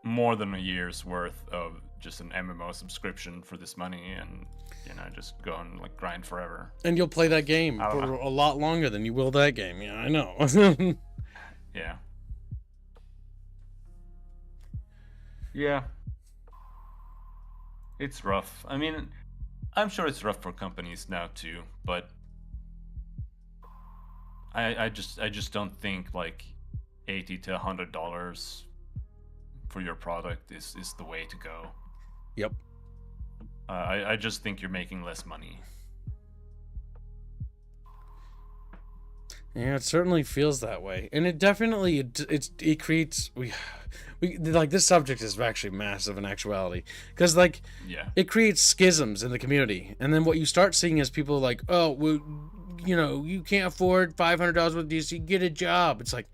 more than a year's worth of just an MMO subscription for this money, and you know, just go and like grind forever. And you'll play that game for a lot longer than you will that game. Yeah, I know. Yeah. Yeah. It's rough. I mean, I'm sure it's rough for companies now too, but I just don't think like $80 to $100 for your product is the way to go. Yep. I just think you're making less money. Yeah, it certainly feels that way, and it definitely it creates we like this subject is actually massive in actuality because like Yeah. it creates schisms in the community, and then what you start seeing is people like, oh, well, you know, you can't afford $500 with DC, get a job. It's like,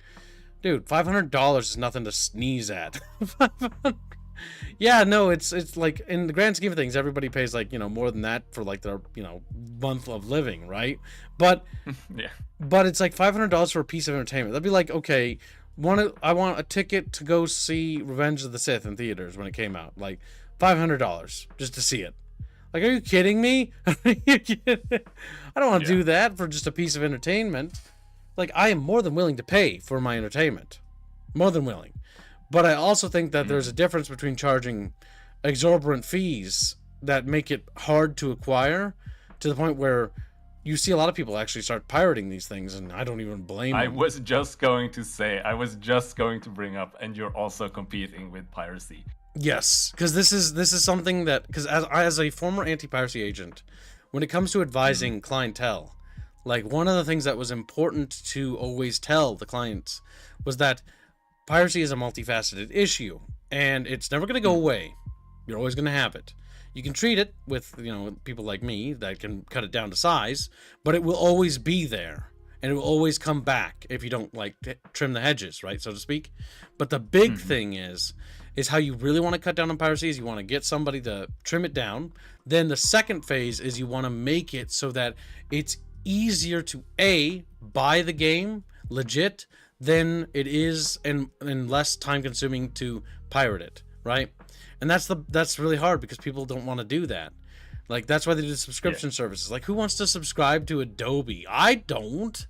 dude, $500 is nothing to sneeze at. Yeah, no, it's like in the grand scheme of things, everybody pays like, you know, more than that for like their, you know, month of living, right? But Yeah. it's like $500 for a piece of entertainment. That'd be like, okay, I want a ticket to go see Revenge of the Sith in theaters when it came out, like $500 just to see it. Like, are you kidding me? Are you kidding? I don't want to do that for just a piece of entertainment. Like, I am more than willing to pay for my entertainment, more than willing. But I also think that there's a difference between charging exorbitant fees that make it hard to acquire to the point where you see a lot of people actually start pirating these things, and I don't even blame them. I was just going to bring up, and you're also competing with piracy. Yes, because this is something that, because as a former anti-piracy agent, when it comes to advising clientele, like one of the things that was important to always tell the clients was that piracy is a multifaceted issue, and it's never going to go away. You're always going to have it. You can treat it with, you know, people like me that can cut it down to size, but it will always be there, and it will always come back if you don't like trim the hedges, right, so to speak. But the big thing is how you really want to cut down on piracy is you want to get somebody to trim it down. Then the second phase is you want to make it so that it's easier to buy the game legit than it is and less time consuming to pirate it, right? And that's really hard because people don't want to do that. Like, that's why they do subscription services. Like, who wants to subscribe to Adobe? I don't.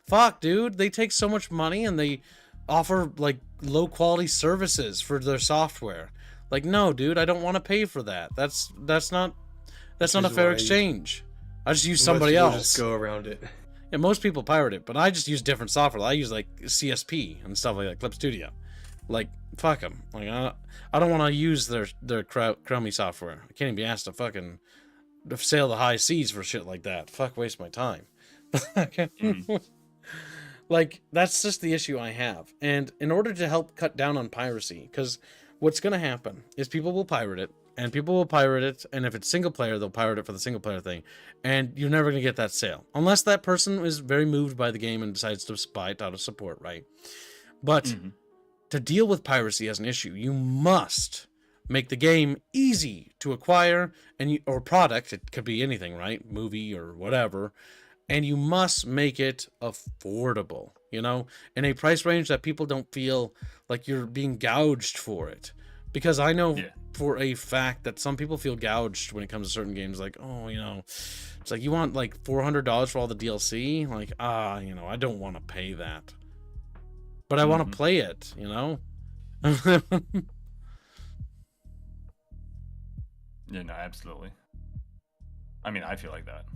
Fuck, dude. They take so much money and they offer like low quality services for their software. Like, no, dude, I don't want to pay for that. That's not a fair exchange. I just use somebody else. Just go around it. Yeah, most people pirate it, but I just use different software. I use like CSP and stuff like that, Clip Studio. Like, fuck them. Like, I don't want to use their crummy software. I can't even be asked to fucking sail the high seas for shit like that. Fuck, waste my time. Like, that's just the issue I have. And in order to help cut down on piracy, because what's going to happen is people will pirate it, and people will pirate it, and if it's single player, they'll pirate it for the single player thing, and you're never going to get that sale. Unless that person is very moved by the game and decides to buy it out of support, right? But to deal with piracy as an issue, you must make the game easy to acquire, or product, it could be anything, right? Movie or whatever. And you must make it affordable, you know, in a price range that people don't feel like you're being gouged for it. Because I know for a fact that some people feel gouged when it comes to certain games. Like, oh, you know, it's like, you want like $400 for all the DLC? Like, you know, I don't want to pay that. But I want to play it, you know? Yeah, no, absolutely. I mean, I feel like that.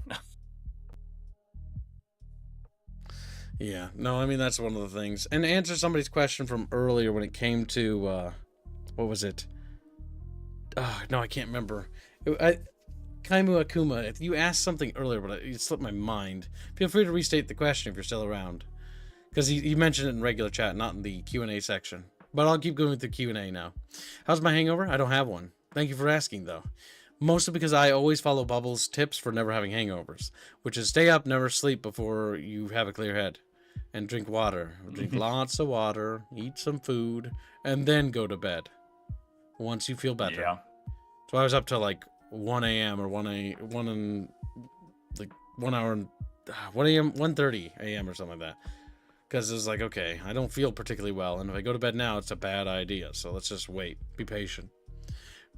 Yeah, no, I mean, that's one of the things. And to answer somebody's question from earlier when it came to, what was it? Oh, no, I can't remember. Kaimu Akuma, if you asked something earlier, but it slipped my mind, feel free to restate the question if you're still around. Because he mentioned it in regular chat, not in the Q&A section. But I'll keep going with the Q&A now. How's my hangover? I don't have one. Thank you for asking, though. Mostly because I always follow Bubbles' tips for never having hangovers, which is stay up, never sleep before you have a clear head, and drink water. Drink lots of water, eat some food, and then go to bed once you feel better. Yeah. So I was up till like 1 a.m. or 1:30 a.m. or something like that. Because it was like, okay, I don't feel particularly well, and if I go to bed now, it's a bad idea. So let's just wait. Be patient.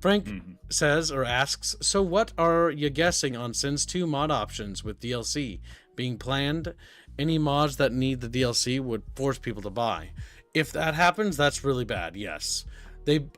Frank says or asks, so what are you guessing on Sins 2 mod options with DLC being planned? Any mods that need the DLC would force people to buy. If that happens, that's really bad, yes.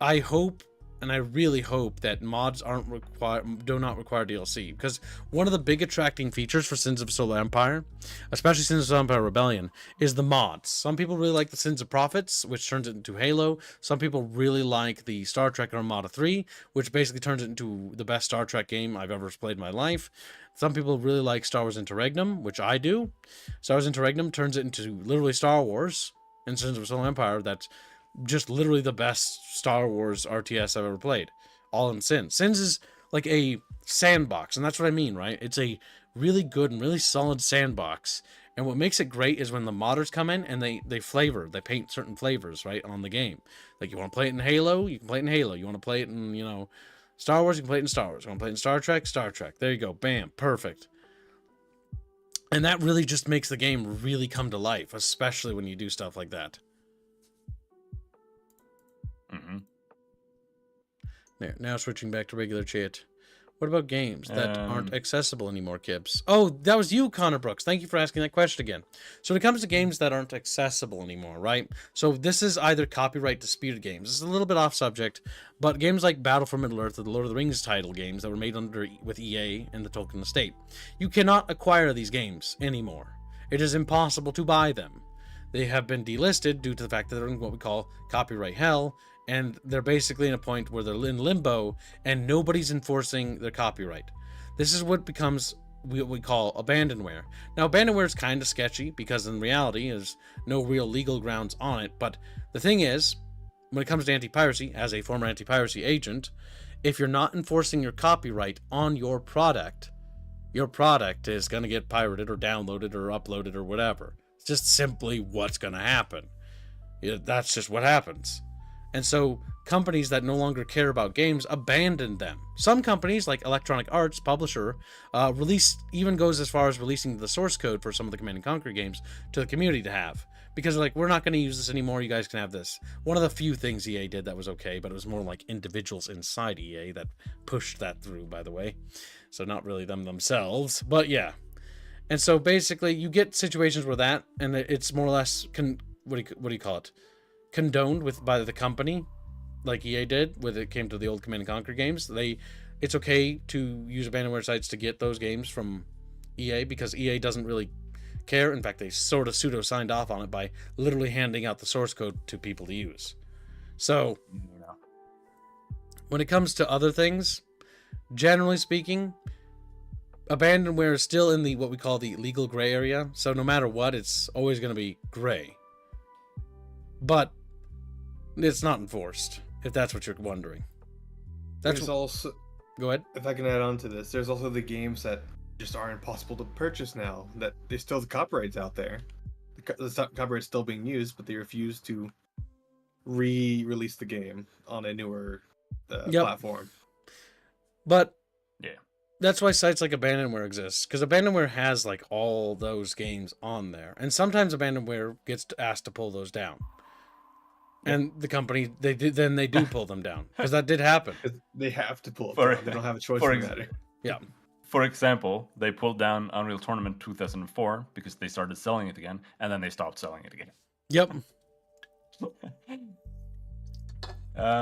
I hope and I really hope that mods do not require DLC, because one of the big attracting features for Sins of Solar Empire, especially Sins of Solar Empire Rebellion, is the mods. Some people really like the Sins of Prophets, which turns it into Halo. Some people really like the Star Trek Armada 3, which basically turns it into the best Star Trek game I've ever played in my life. Some people really like Star Wars Interregnum, which I do. Star Wars Interregnum turns it into literally Star Wars, and Sins of Solar Empire, that's just literally the best Star Wars RTS I've ever played. All in Sins. Sins is like a sandbox, and that's what I mean, right? It's a really good and really solid sandbox. And what makes it great is when the modders come in and they paint certain flavors, right, on the game. Like, you want to play it in Halo, you can play it in Halo. You want to play it in, Star Wars, you can play it in Star Wars. You want to play it in Star Trek, Star Trek. There you go. Bam. Perfect. And that really just makes the game really come to life, especially when you do stuff like that. Mm-hmm. There, now switching back to regular chat. What about games that aren't accessible anymore, Kibbs? Oh, that was you, Connor Brooks. Thank you for asking that question again. So when it comes to games that aren't accessible anymore, right? So this is either copyright disputed games. This is a little bit off subject, but games like Battle for Middle-earth or the Lord of the Rings title games that were made with EA and the Tolkien estate. You cannot acquire these games anymore. It is impossible to buy them. They have been delisted due to the fact that they're in what we call copyright hell, and they're basically in a point where they're in limbo and nobody's enforcing their copyright. This is what becomes what we call abandonware. Now, abandonware is kind of sketchy because in reality there's no real legal grounds on it, but the thing is, when it comes to anti-piracy, as a former anti-piracy agent, if you're not enforcing your copyright on your product is going to get pirated or downloaded or uploaded or whatever. It's just simply what's going to happen. That's just what happens. And so companies that no longer care about games abandon them. Some companies, like Electronic Arts publisher, even goes as far as releasing the source code for some of the Command & Conquer games to the community to have. Because they're like, we're not going to use this anymore, you guys can have this. One of the few things EA did that was okay, but it was more like individuals inside EA that pushed that through, by the way. So not really them themselves, but yeah. And so basically you get situations where that, and it's more or less, what do you call it? Condoned by the company, like EA did when it came to the old Command & Conquer games. It's okay to use abandonware sites to get those games from EA because EA doesn't really care. In fact, they sort of pseudo signed off on it by literally handing out the source code to people to use. So when it comes to other things, generally speaking, abandonware is still in what we call the legal gray area. So no matter what, it's always going to be gray. But it's not enforced, if that's what you're wondering. There's also... Go ahead. If I can add on to this, there's also the games that just aren't possible to purchase now. That there's still the copyrights out there. The copyright's still being used, but they refuse to re-release the game on a newer platform. But yeah, that's why sites like Abandonware exist, because Abandonware has like all those games on there, and sometimes Abandonware gets asked to pull those down. And the company, they do pull them down, because that did happen. They have to pull it down. They don't have a choice in the matter. Yeah. For example, they pulled down Unreal Tournament 2004 because they started selling it again, and then they stopped selling it again. Yep.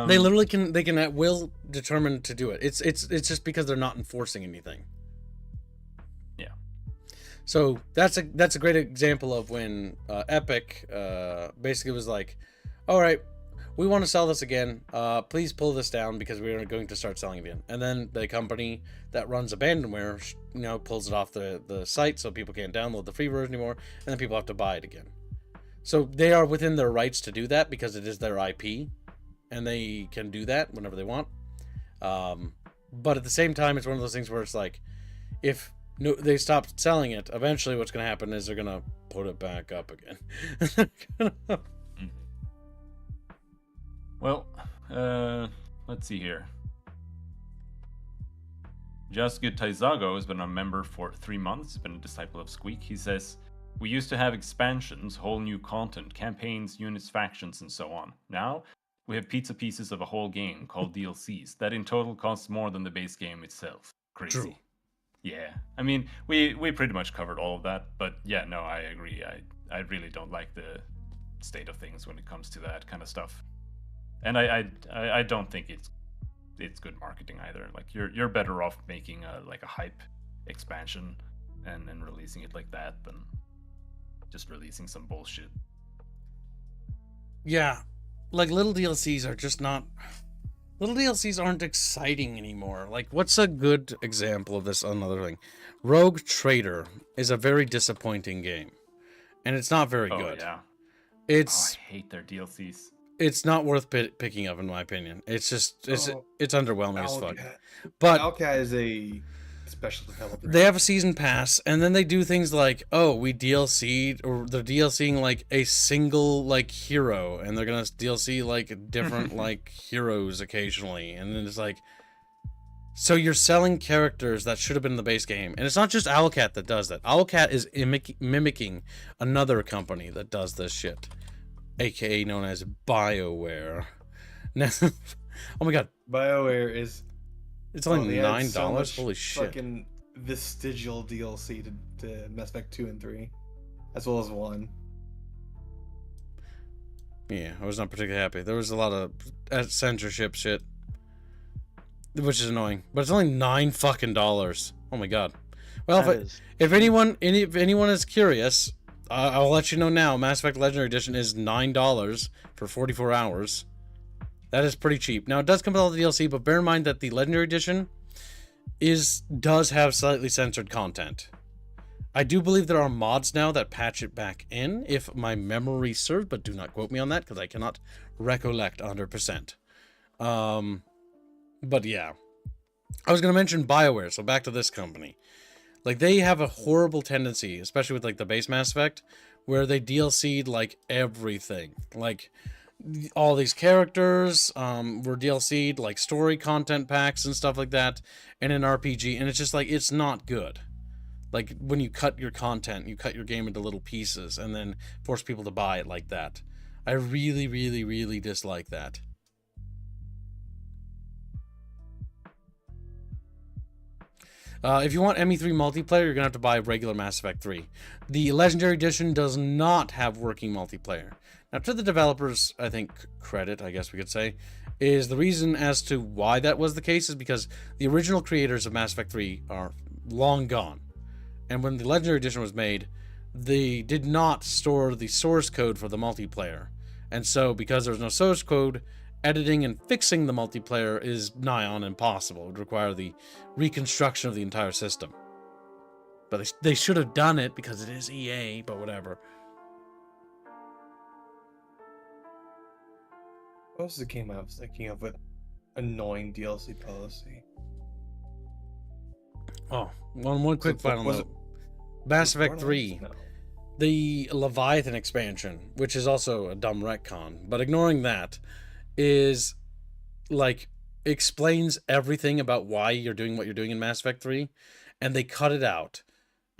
They literally can at will determine to do it. It's just because they're not enforcing anything. Yeah. So that's a great example of when Epic basically was like, all right, we want to sell this again. Please pull this down because we are going to start selling it again. And then the company that runs Abandonware, pulls it off the site so people can't download the free version anymore, and then people have to buy it again. So they are within their rights to do that because it is their IP, and they can do that whenever they want. But at the same time, it's one of those things where it's like, if they stop selling it, eventually what's going to happen is they're going to put it back up again. Well, let's see here. Just Good Taizago has been a member for 3 months, been a disciple of Squeak. He says, we used to have expansions, whole new content, campaigns, units, factions, and so on. Now, we have pizza pieces of a whole game called DLCs that in total costs more than the base game itself. Crazy. True. Yeah. I mean, we pretty much covered all of that, but yeah, no, I agree. I really don't like the state of things when it comes to that kind of stuff. And I don't think it's it's good marketing either. Like you're better off making a hype expansion and releasing it like that than just releasing some bullshit. Yeah, like little DLCs are just not. Little DLCs aren't exciting anymore. Like, what's a good example of this? Another thing, Rogue Trader is a very disappointing game, and it's not very good. Yeah. It's I hate their DLCs. it's not worth picking up in my opinion. It's just it's underwhelming as fuck. Owlcat. But Owlcat is a special developer. they have a season pass, and then they do things like, oh, we DLC'd, or they're DLCing like a single like hero, and they're gonna DLC like different like heroes occasionally, and then it's like, so you're selling characters that should have been in the base game, and it's not just Owlcat that does that. Owlcat is mimicking another company that does this shit, aka known as BioWare. Now, oh my god, BioWare is. it's only they had $9. so much Holy shit! Fucking vestigial DLC to Mass Effect 2 and 3, as well as 1. Yeah, I was not particularly happy. There was a lot of censorship shit, which is annoying. But it's only $9 Oh my god. Well, if anyone is curious, I'll let you know now. Mass Effect Legendary Edition is $9 for 44 hours. That is pretty cheap. Now it does come with all the DLC, but bear in mind that the Legendary Edition does have slightly censored content. I do believe there are mods now that patch it back in, if my memory serves, but do not quote me on that because I cannot recollect 100%. But yeah, I was gonna mention BioWare. So back to this company. Like, they have a horrible tendency, especially with like the base Mass Effect, where they DLC'd like everything. Like, all these characters were DLC'd, like story content packs and stuff like that, in an RPG, and it's just like, it's not good. Like, when you cut your content, you cut your game into little pieces and then force people to buy it like that. I really, really, really dislike that. If you want ME3 multiplayer, you're going to have to buy regular Mass Effect 3. The Legendary Edition does not have working multiplayer. Now, to the developers, I think, credit, I guess we could say, is the reason as to why that was the case is because the original creators of Mass Effect 3 are long gone. And when the Legendary Edition was made, they did not store the source code for the multiplayer. And so, because there's no source code, editing and fixing the multiplayer is nigh on impossible. It would require the reconstruction of the entire system. But they should have done it because it is EA, but whatever. What was the game I was thinking of with annoying DLC policy? Oh, one quick final note. Mass Effect 3, the Leviathan expansion, which is also a dumb retcon, but ignoring that, is like explains everything about why you're doing what you're doing in Mass Effect 3, and they cut it out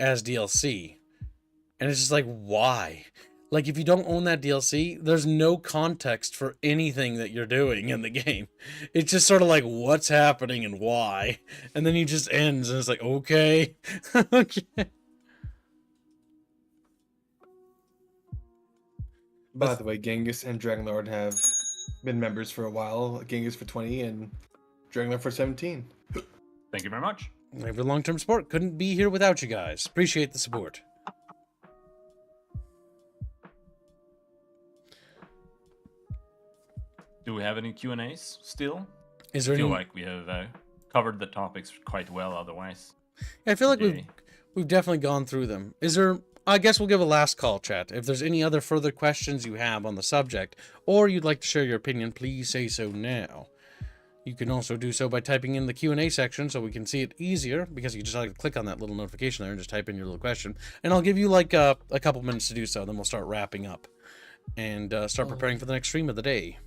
as DLC. And it's just like, why? Like, if you don't own that DLC, there's no context for anything that you're doing in the game. It's just sort of like, what's happening and why? And then it just ends, and it's like, okay. Okay. By the way, Genghis and Dragonlord have been members for a while. Genghis for 20 and Dragonlord for 17. Thank you very much. For long-term support. Couldn't be here without you guys. Appreciate the support. Do we have any Q&As still? Is there I feel any... like we have covered the topics quite well otherwise. I feel like today. we've definitely gone through them. Is there... I guess we'll give a last call, chat. If there's any other further questions you have on the subject, or you'd like to share your opinion, please say so now. You can also do so by typing in the Q&A section so we can see it easier, because you just like to click on that little notification there and just type in your little question. And I'll give you like a couple minutes to do so, then we'll start wrapping up and start preparing for the next stream of the day.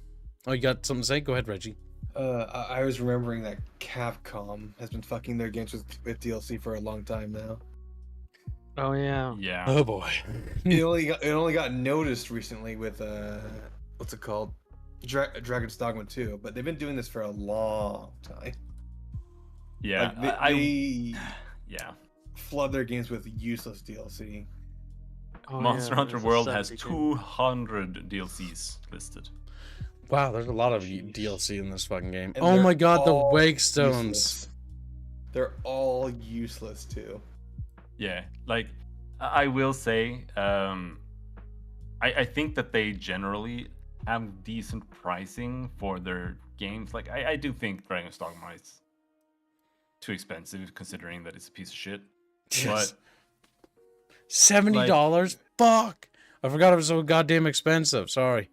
Oh, you got something to say? Go ahead, Reggie. I was remembering that Capcom has been fucking their games with DLC for a long time now. Oh yeah. Yeah. Oh boy. It only got noticed recently with what's it called? Dragon's Dogma 2, but they've been doing this for a long time. Yeah. Like they yeah. flood their games with useless DLC. Oh, Monster yeah, Hunter there's a World has 70 game. 200 DLCs listed. Wow, there's a lot of Jeez. DLC in this fucking game. And Oh they're my god, the all wake stones. useless. They're all useless too. Yeah, like I will say, I think that they generally have decent pricing for their games. Like I do think Dragon's Dogma is too expensive considering that it's a piece of shit. Yes. But $70? Fuck! I forgot it was so goddamn expensive. Sorry.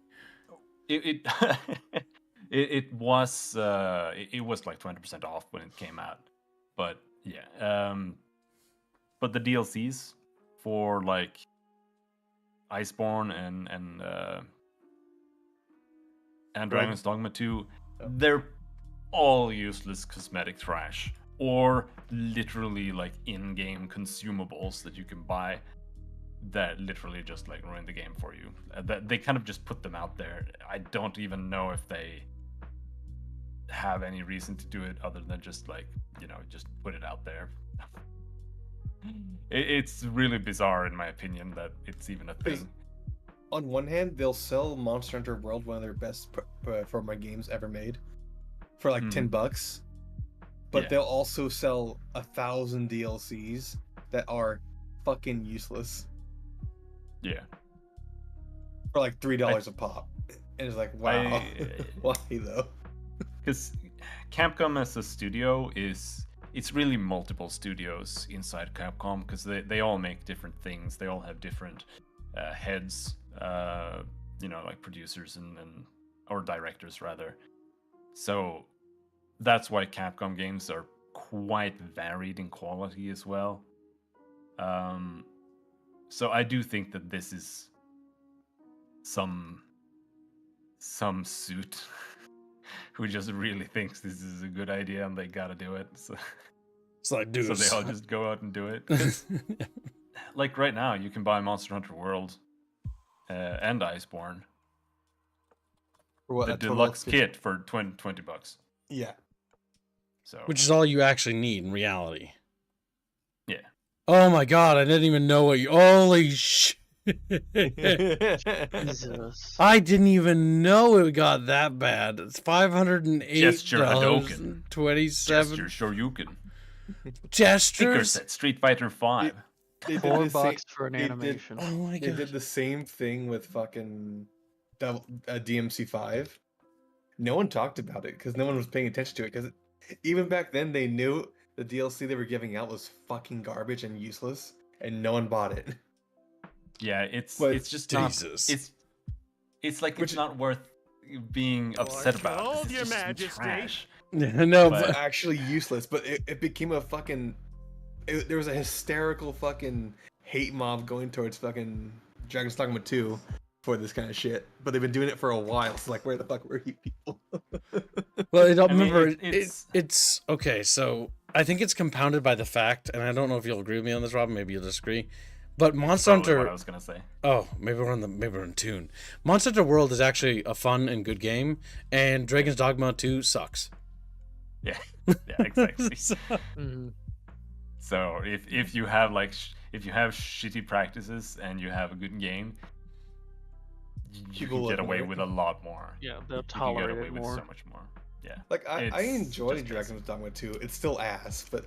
it it was like 20% off when it came out. But yeah, but the DLCs for like Iceborne and Dragon's Dogma 2, they're all useless cosmetic trash or literally like in-game consumables that you can buy that literally just like ruin the game for you. That they kind of just put them out there. I don't even know if they have any reason to do it other than just like, you know, just put it out there. It's really bizarre in my opinion that it's even a thing. On one hand, they'll sell Monster Hunter World, one of their best performing games ever made, for like $10, but Yeah. they'll also sell 1,000 DLCs that are fucking useless Yeah. for like $3 a pop. And it's like, wow, why though? Because Capcom as a studio it's really multiple studios inside Capcom because they all make different things. They all have different heads, you know, like producers and or directors rather. So that's why Capcom games are quite varied in quality as well. So I do think that this is some suit who just really thinks this is a good idea and they gotta do it. So, It's like, dude. so they all just go out and do it. 'Cause, like right now, you can buy Monster Hunter World and Iceborne, For what, the a total of deluxe 50 kit for $20. Yeah. So Which is all you actually need in reality. yeah. Oh my god, I didn't even know what you. Holy shit. Jesus. I didn't even know it got that bad. It's Gesture Hadouken. $508.27. Gesture Shoryuken. Sticker Gestures. set Street Fighter 5. They did $4 the same- for an they did- animation. Oh my They god. did the same thing with fucking DMC5. No one talked about it because no one was paying attention to it. Because even back then, they knew the DLC they were giving out was fucking garbage and useless, and no one bought it. Yeah, it's But just Jesus. not. It's like Which- it's not worth being upset about. 'cause told it's your just some majesty. trash. No, But- but Actually useless, but it became a fucking. There was a hysterical fucking hate mob going towards fucking Dragon's Dogma 2 for this kind of shit. But they've been doing it for a while. So like, where the fuck were you people? well, I don't I mean, remember. it's- It's okay. So I think it's compounded by the fact, and I don't know if you'll agree with me on this, Robin. Maybe you'll disagree. But Monster Probably what Hunter. I was gonna say. Oh, maybe we're in tune. Monster Hunter World is actually a fun and good game, and Dragon's Dogma 2 sucks. Yeah, yeah, exactly. So- Mhm. So if you have like if you have shitty practices and you have a good game, you People can will get away ignore it. with a lot more. Yeah, they'll You can get tolerate away it with more. so much more. Yeah. Like I It's enjoyed just Dragon's Dogma 2. It's still ass, but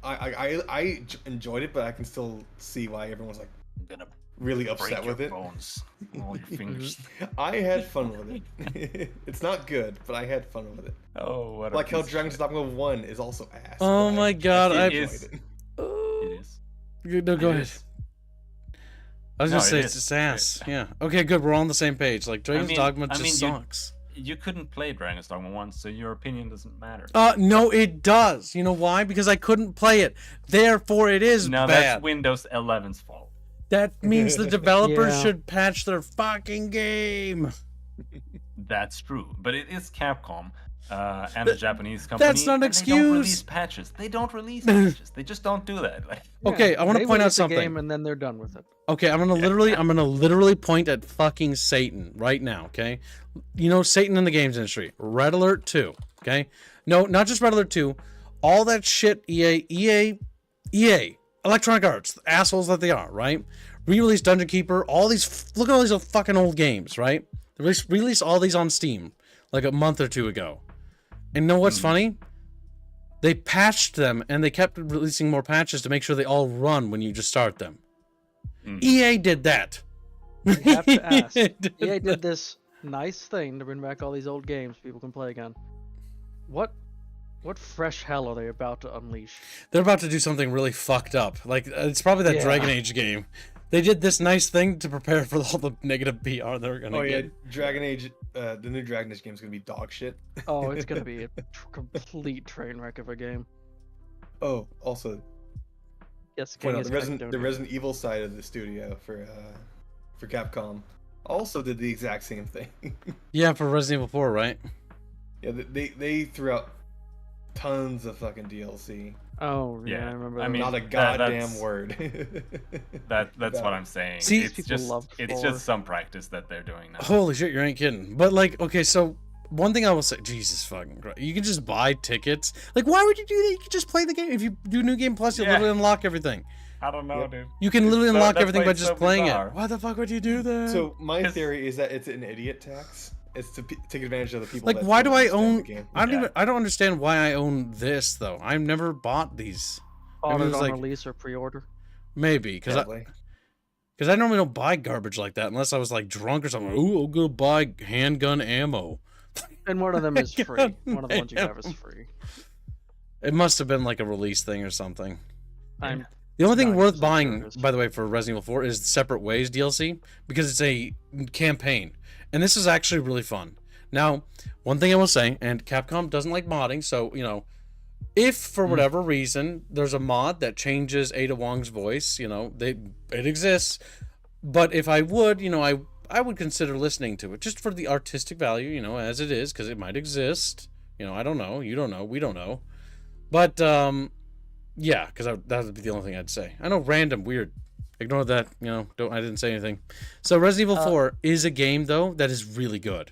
I enjoyed it, but I can still see why everyone's like I'm gonna really break upset your with it. bones, all your fingers. I had fun with it. It's not good, but I had fun with it. Oh, what a Like how piece of Dragon's shit. Dogma 1 is also ass. Oh but my God, It I- enjoyed is. it. It is. No, go It ahead. is. I was No, gonna say it it's is. just ass. Yeah. Okay, good. We're all on the same page. Like Dragon's Dogma just you- sucks. You couldn't play Dragon's Dogma once, so your opinion doesn't matter. No, it does. You know why? Because I couldn't play it. Therefore, it is No, bad. that's Windows 11's fault. That means the developers Yeah. should patch their fucking game. That's true, but it is Capcom and a Japanese company. that's not an and They don't release excuse. patches. They don't release patches. They just don't do that. Like, Okay, I want they to point out release a something. game and then they're done with it. Okay, I'm gonna literally point at fucking Satan right now. Okay, you know Satan in the games industry. Red Alert 2. Okay, no, not just Red Alert 2. All that shit. EA, Electronic Arts, the assholes that they are. Right. Re-release Dungeon Keeper. All these. Look at all these fucking old games. Right. They release all these on Steam. like a month or two ago. And know what's funny? They patched them, and they kept releasing more patches to make sure they all run when you just start them. EA did that. You have to ask. EA EA did this nice thing to bring back all these old games people can play again. What fresh hell are they about to unleash? They're about to do something really fucked up. Like, it's probably that Dragon Age game. They did this nice thing to prepare for all the negative PR they're gonna get. Yeah, Dragon Age, the new Dragon Age game is gonna be dog shit. Oh, it's gonna be a complete train wreck of a game. Oh, also, Yes, point King out is the Resident Evil side of the studio for Capcom also did the exact same thing. Yeah, for Resident Evil 4, right? Yeah, they threw out tons of fucking DLC. Oh yeah, I remember. I mean, Not a goddamn that's- word. That's what I'm saying. See, it's people just love it's four. just some practice that they're doing now. Holy shit, you ain't kidding. But like, okay, so one thing I will say, Jesus fucking Christ, you can just buy tickets. Like, why would you do that? You can just play the game. If you do New Game Plus, you'll Yeah. literally unlock everything. I don't know, dude. You can literally So- unlock that's everything why by it's just so playing bizarre. it. Why the fuck would you do that? So my Because- theory is that it's an idiot tax. It's to take advantage of the people. like, that why don't do I understand own? the game. I don't understand why I own this though. I've never bought these. Ordered was on like- release or pre-order. Maybe because Probably. I normally don't buy garbage like that unless I was like drunk or something. Ooh, I'll go buy handgun ammo. And one of them is free. God One of the ones you have is damn. free. It must have been like a release thing or something. I'm The only thing worth 90% buying, sure it is. by the way, for Resident Evil 4 is Separate Ways DLC because it's a campaign, and this is actually really fun. Now, one thing I will say, and Capcom doesn't like modding, so if for whatever reason there's a mod that changes Ada Wong's voice, it exists. But if I would, I would consider listening to it just for the artistic value, as it is, because it might exist. I don't know, you don't know, we don't know, but yeah, because that would be the only thing I'd say. I know, random, weird. Ignore that. I didn't say anything. So Resident Evil 4 is a game though that is really good.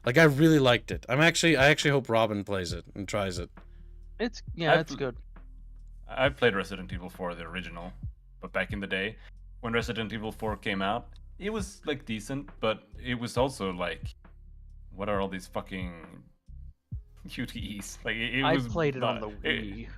Like, I really liked it. I actually hope Robin plays it and tries it. It's I've- good. I've played Resident Evil 4, the original, but back in the day, when Resident Evil 4 came out, it was like decent, but it was also like, what are all these fucking QTEs? Like I was played it on the not- Wii.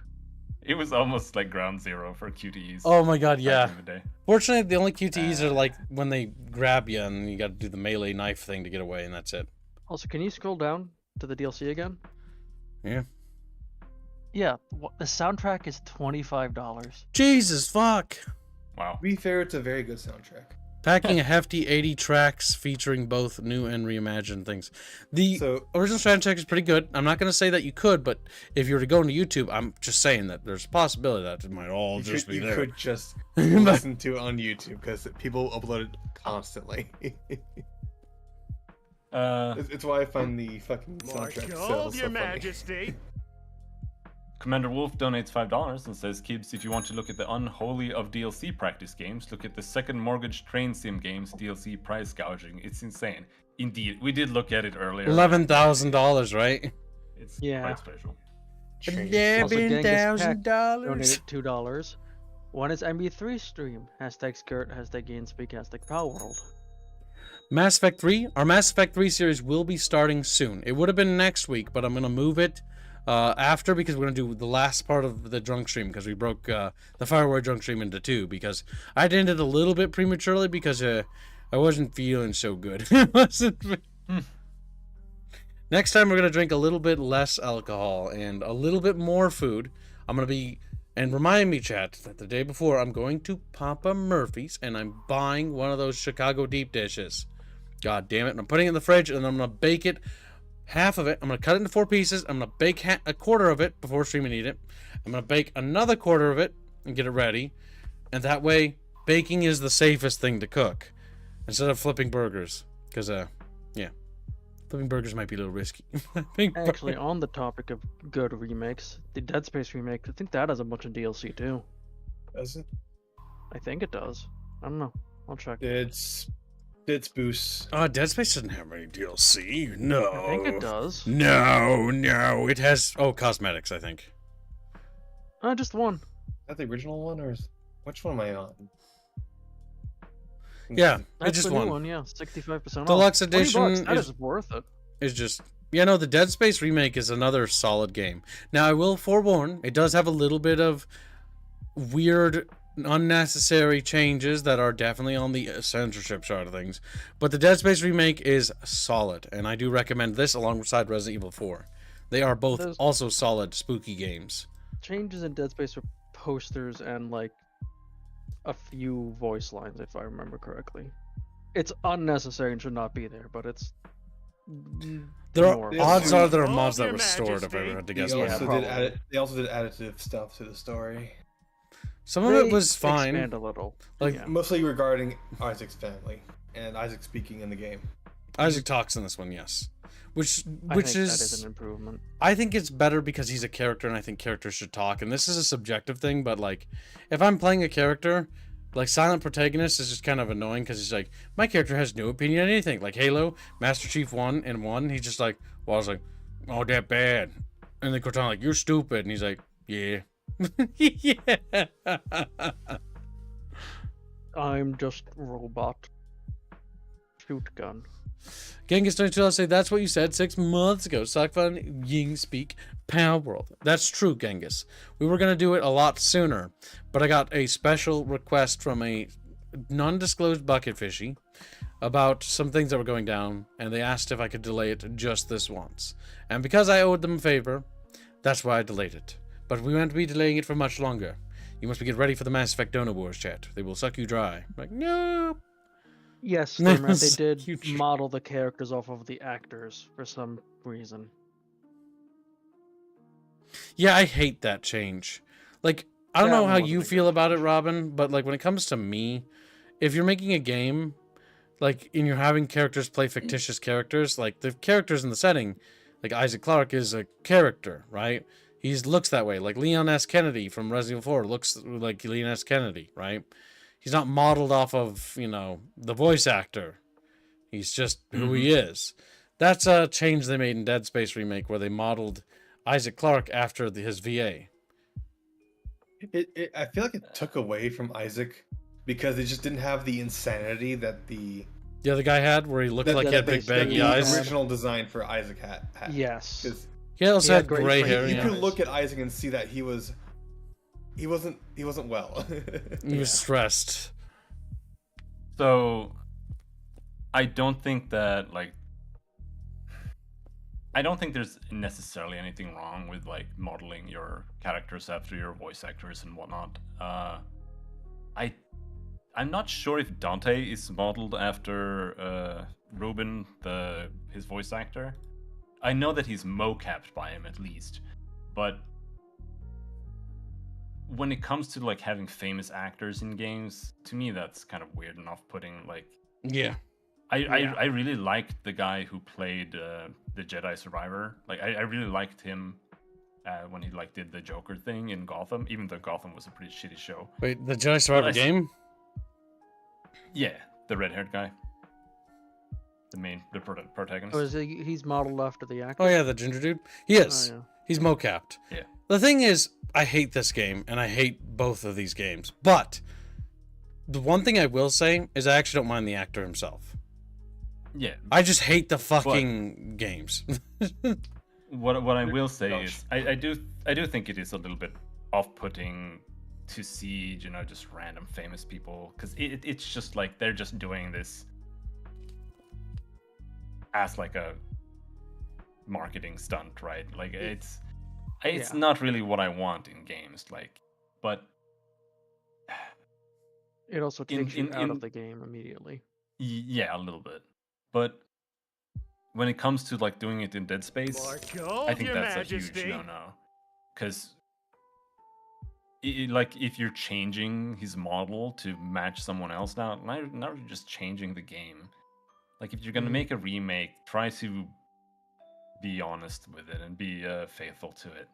It was almost like ground zero for QTEs. Oh my god, yeah. back in the day. Fortunately, the only QTEs are like when they grab you and you got to do the melee knife thing to get away, and that's it. Also, can you scroll down to the DLC again? Yeah. Yeah, the soundtrack is $25. Jesus fuck. Wow. To be fair, it's a very good soundtrack. Packing a hefty 80 tracks featuring both new and reimagined things. The So original soundtrack is pretty good. I'm not going to say that you could, but if you were to go into YouTube, I'm just saying that there's a possibility that it might all just be you there. could just listen to it on YouTube because people upload it constantly. It's why I find the fucking soundtrack March so hold, Your funny. Majesty. Commander Wolf donates $5 and says, Kibbs, if you want to look at the unholy of DLC practice games, look at the Second Mortgage Train Sim games DLC price gouging. It's insane. Indeed, we did look at it earlier. $11,000, right? It's Yeah. quite special. Also, Genghis Peck $11,000. donated $2. One is MB3 stream. Hashtag skirt, hashtag GameSpeak, hashtag Palworld. Mass Effect 3. Our Mass Effect 3 series will be starting soon. It would have been next week, but I'm going to move it after because we're going to do the last part of the drunk stream because we broke the Fireware drunk stream into two because I ended a little bit prematurely because I wasn't feeling so good. Next time we're going to drink a little bit less alcohol and a little bit more food. I'm going to be, and remind me, chat, that the day before I'm going to Papa Murphy's and I'm buying one of those Chicago deep dishes. God damn it. And I'm putting it in the fridge and I'm going to bake it. Half of it, I'm going to cut it into 4 pieces. I'm going to bake a quarter of it before streaming eat it. I'm going to bake another quarter of it and get it ready. And that way, baking is the safest thing to cook instead of flipping burgers. Because, yeah, flipping burgers might be a little risky. Actually, on the topic of good remakes, the Dead Space remake, I think that has a bunch of DLC too. Does it? I think it does. I don't know. I'll check. It's boosts. Dead Space doesn't have any DLC. No. I think it does. No. It has, cosmetics, I think. Just one. Is that the original one or which one am I on? Yeah, That's it's just the new one. one, yeah. 65% off. Deluxe $20, edition that is is worth it. It's just Yeah, no, the Dead Space remake is another solid game. Now, I will forewarn, it does have a little bit of weird, unnecessary changes that are definitely on the censorship side of things. But the Dead Space remake is solid, and I do recommend this alongside Resident Evil 4. They are both Those also solid, spooky games. changes in Dead Space are posters and like a few voice lines, if I remember correctly. It's unnecessary and should not be there, but it's There are more. odds are there are Hold mods that your restored, if I majesty. had to They guess. Yeah, also, probably. they also did additive stuff to the story, Some of They it was fine. expand a little. Like, yeah. mostly regarding Isaac's family and Isaac speaking in the game. Isaac talks in this one, yes. Which I think is that is an improvement. I think it's better because he's a character, and I think characters should talk. And this is a subjective thing, but like, if I'm playing a character, like Silent Protagonist is just kind of annoying because he's like, my character has no opinion on anything. Like Halo, Master Chief 1 and 1, he's just like, well, I was like, oh, that bad. And then Cortana like, you're stupid. And he's like, yeah. Yeah. I'm just robot. Shoot gun. Genghis 22, I'll say that's what you said 6 months ago. Suck fun, Ying speak, Power World. That's true, Genghis. We were going to do it a lot sooner, but I got a special request from a non-disclosed bucket fishy about some things that were going down, and they asked if I could delay it just this once. And because I owed them a favor, that's why I delayed it. But we won't be delaying it for much longer. You must get ready for the Mass Effect Donor Wars chat. They will suck you dry. I'm like, no. Yes, No, Stormrat, they it's did huge. model the characters off of the actors for some reason. Yeah, I hate that change. Like, I don't That know one how wasn't you a good feel about it, change. Robin, but like when it comes to me, if you're making a game, like, and you're having characters play fictitious characters, like the characters in the setting, like Isaac Clarke is a character, right? He looks that way. Like Leon S. Kennedy from Resident Evil 4 looks like Leon S. Kennedy, right? He's not modeled off of, the voice actor. He's just who he is. That's a change they made in Dead Space Remake where they modeled Isaac Clarke after his VA. I feel like it took away from Isaac because they just didn't have the insanity that the The other guy had, where he looked like he had big baggy the eyes. original design for Isaac had. Yes. 'Cause He also He had had great gray strength. hair. you Yeah. could look at Isaac and see that he wasn't well. He was stressed. So I don't think there's necessarily anything wrong with like modeling your characters after your voice actors and whatnot. I'm not sure if Dante is modeled after Ruben, his voice actor. I know that he's mocapped by him at least, but when it comes to like having famous actors in games, to me that's kind of weird and off-putting. Like, Yeah. I really liked the guy who played the Jedi Survivor. Like, I really liked him when he like did the Joker thing in Gotham, even though Gotham was a pretty shitty show. Wait, the Jedi Survivor Well, game? Yeah, the red-haired guy, the protagonist. Oh, he's modeled after the actor? Oh yeah, the ginger dude. He is. Oh, yeah. He's mocapped. Yeah. The thing is, I hate this game, and I hate both of these games. But the one thing I will say is I actually don't mind the actor himself. Yeah. I just hate the fucking games. What I will say is I do think it is a little bit off-putting to see just random famous people, because it's just like they're just doing this as like a marketing stunt, right? Like it's Yeah. not really what I want in games, like, but It also In- takes you in- out in- of the game immediately. yeah, a little bit. But when it comes to like doing it in Dead Space, I think Your that's Majesty. a huge no-no. Because, like, if you're changing his model to match someone else now you're just changing the game. Like, if you're gonna make a remake, try to be honest with it and be faithful to it.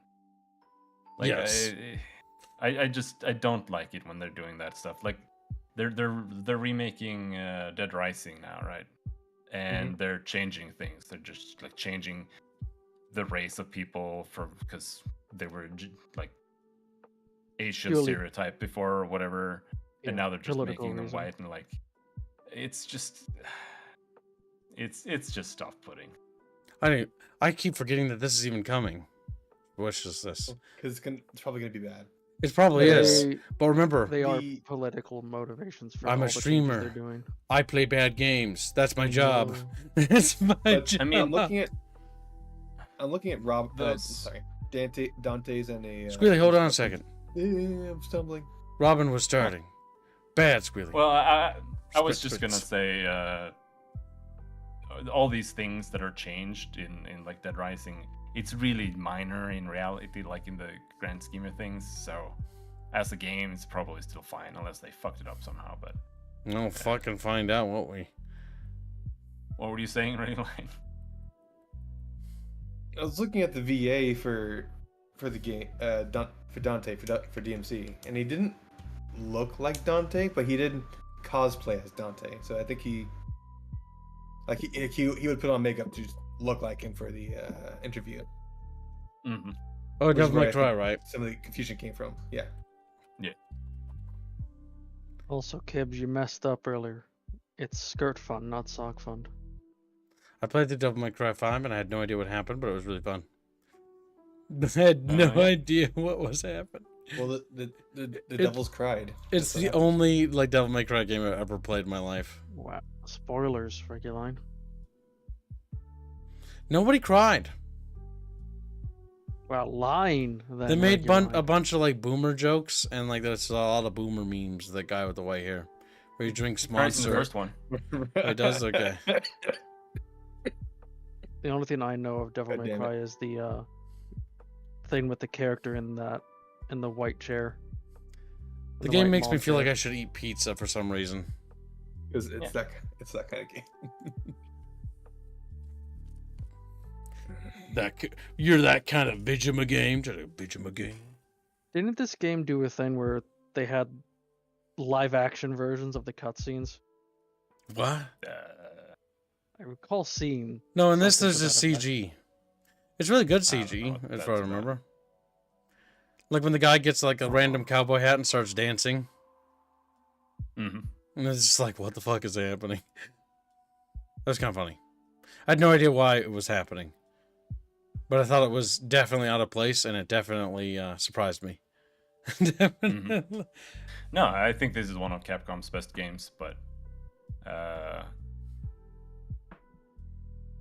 Like, Yes. I don't like it when they're doing that stuff. Like, they're remaking Dead Rising now, right? And they're changing things. They're just like changing the race of people because they were like Asian Purely- stereotype before or whatever, Yeah, and now they're just political making them reason. white, and like it's just it's just off-putting. I keep forgetting that this is even coming. Which is this? Because it's probably gonna be bad. It probably is. They, But remember, they are The- political motivations for I'm a all the changes streamer. they're doing. I play bad games. That's my job. It's my But job. I mean- I'm looking at Rob. Those- Sorry, Dante's and a. Squealy, hold on a second. I'm stumbling. Robin was starting. Bad Squealy. Well, I was Spit, just spit, gonna say all these things that are changed in like Dead Rising. It's really minor in reality, like in the grand scheme of things. So, as a game, it's probably still fine unless they fucked it up somehow. But No, fucking find out, won't we? what were you saying, Rayline? I was looking at the VA for the game, for Dante for DMC, and he didn't look like Dante, but he did cosplay as Dante. So I think he would put on makeup to just look like him for the interview. Mm-hmm. Oh, Which is Devil where May I Cry, think right? Some of the confusion came from. Yeah. Also, Kibbs, you messed up earlier. It's skirt fund, not sock fund. I played the Devil May Cry 5 and I had no idea what happened, but it was really fun. I had no yeah. idea what was happening. Well, the Devils cried. It's That's what the happened. only like Devil May Cry game I've ever played in my life. Wow. Spoilers, Reguline. Nobody cried. Wow, lying. Then, They made Reguline. a bunch of like boomer jokes and like there's a lot of boomer memes. The guy with the white hair, where he drinks Cries in the Monster. first one. It does okay. The only thing I know of Devil God May damn it. Cry is the thing with the character in the white chair. The The game white makes me mall feel like chair. I should eat pizza for some reason. Because Yeah. it's that kind of game. You're that kind of Vigima game. Vigima game. Didn't this game do a thing where they had live action versions of the cutscenes? What? I recall seeing. No, in this something there's to just that effect. CG. It's really good I don't CG, know what as that's far as I about. remember. Like when the guy gets like a random cowboy hat and starts dancing. Mm-hmm. And it's just like, what the fuck is happening? That was kind of funny. I had no idea why it was happening. But I thought it was definitely out of place, and it definitely surprised me. Definitely. No, I think this is one of Capcom's best games, but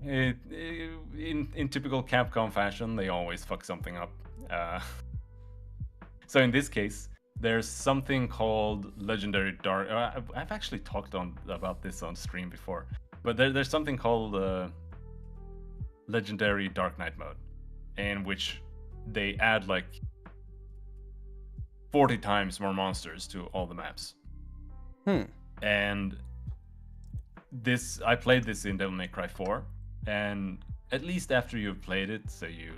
in typical Capcom fashion, they always fuck something up. So in this case, there's something called Legendary Dark. I've actually talked about this on stream before, but there's something called Legendary Dark Knight mode, in which they add like 40 times more monsters to all the maps. And I played this in Devil May Cry 4, and at least after you've played it, so you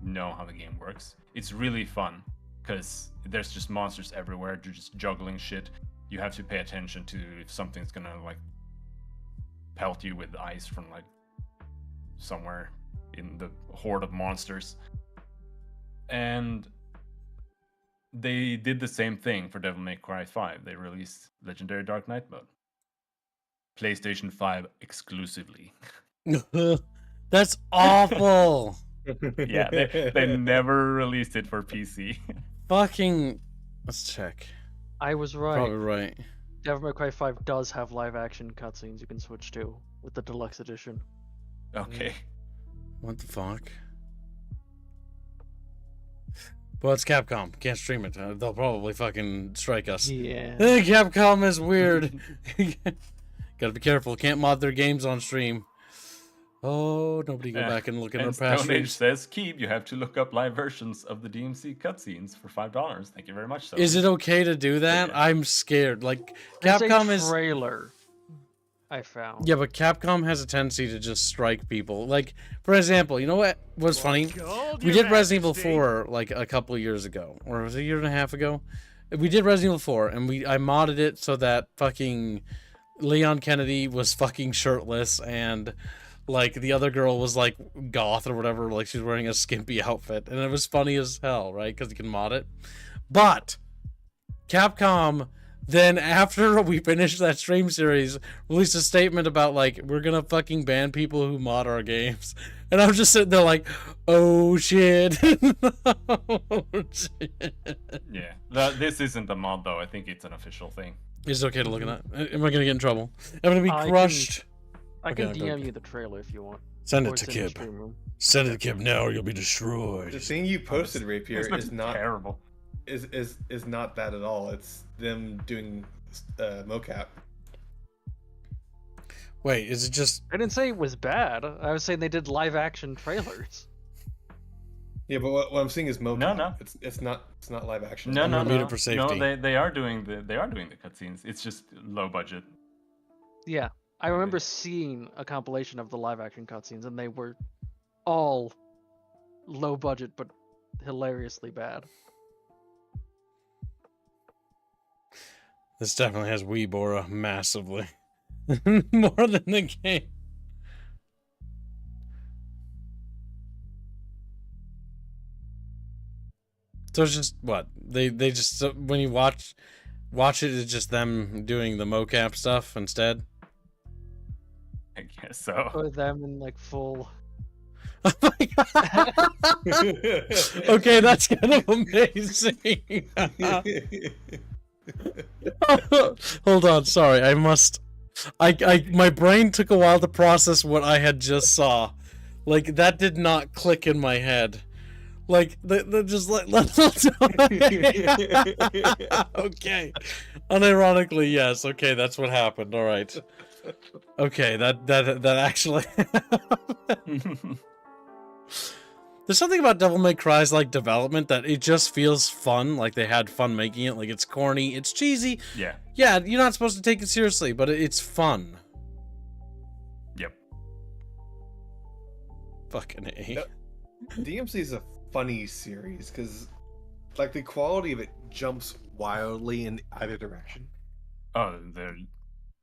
know how the game works, it's really fun, because there's just monsters everywhere, you're just juggling shit. You have to pay attention to if something's gonna like pelt you with ice from like somewhere in the horde of monsters. And they did the same thing for Devil May Cry 5. They released Legendary Dark Knight mode. PlayStation 5 exclusively. That's awful. Yeah, they never released it for PC. Fucking. Let's check. I was right. Probably right. Devil May Cry 5 does have live action cutscenes you can switch to with the deluxe edition. Okay. What the fuck? Well, it's Capcom. Can't stream it. They'll probably fucking strike us. Yeah. Capcom is weird. Gotta be careful. Can't mod their games on stream. Oh, nobody go back and look at our And past Stone Age streams. says, Keep, you have to look up live versions of the DMC cutscenes for $5. Thank you very much. Stone Is Age. it okay to do that? Yeah. I'm scared. Like, There's Capcom a is. trailer I found. Yeah, but Capcom has a tendency to just strike people. Like, for example, you know what was funny? Gold, We Your did Resident Evil Majesty. 4 like a couple of years ago, or was it a year and a half ago? We did Resident Evil 4, and I modded it so that fucking Leon Kennedy was fucking shirtless, and like the other girl was like goth or whatever, like she's wearing a skimpy outfit, and it was funny as hell, right? Because you can mod it. But Capcom then after we finished that stream series, released a statement about like we're gonna fucking ban people who mod our games, and I'm just sitting there like, oh shit. Oh, shit. Yeah, this isn't a mod though. I think it's an official thing. Is it okay to look at that? Am I gonna get in trouble? I'm gonna be crushed. I Okay, can okay, DM okay. you the trailer if you want. Send Or it to it's in the Kib. stream room. Send it to Kib now, or you'll be destroyed. The thing you posted, Rapier, It's been is not terrible. is not that at all. It's them doing mocap. Wait, is it just? I didn't say it was bad. I was saying they did live action trailers. Yeah, but what I'm seeing is mocap. No. It's not live action. No, I'm no, gonna mute no. it for safety. No, they are doing the cutscenes. It's just low budget. Yeah, I remember seeing a compilation of the live action cutscenes, and they were all low budget but hilariously bad. This definitely has Weebora massively. More than the game. So it's just what? They just when you watch it, it's just them doing the mocap stuff instead. I guess so. Or them in like full. Oh my God. Okay, that's kind of amazing. Hold on, sorry. I my brain took a while to process what I had just saw. Like that did not click in my head. Like the just like okay. Unironically, yes. Okay, that's what happened. All right. Okay, that actually. There's something about Devil May Cry's like development that it just feels fun. Like they had fun making it. Like it's corny, it's cheesy. Yeah. Yeah, you're not supposed to take it seriously, but it's fun. Yep. Fucking A. No, DMC is a funny series because, like, the quality of it jumps wildly in either direction. Oh,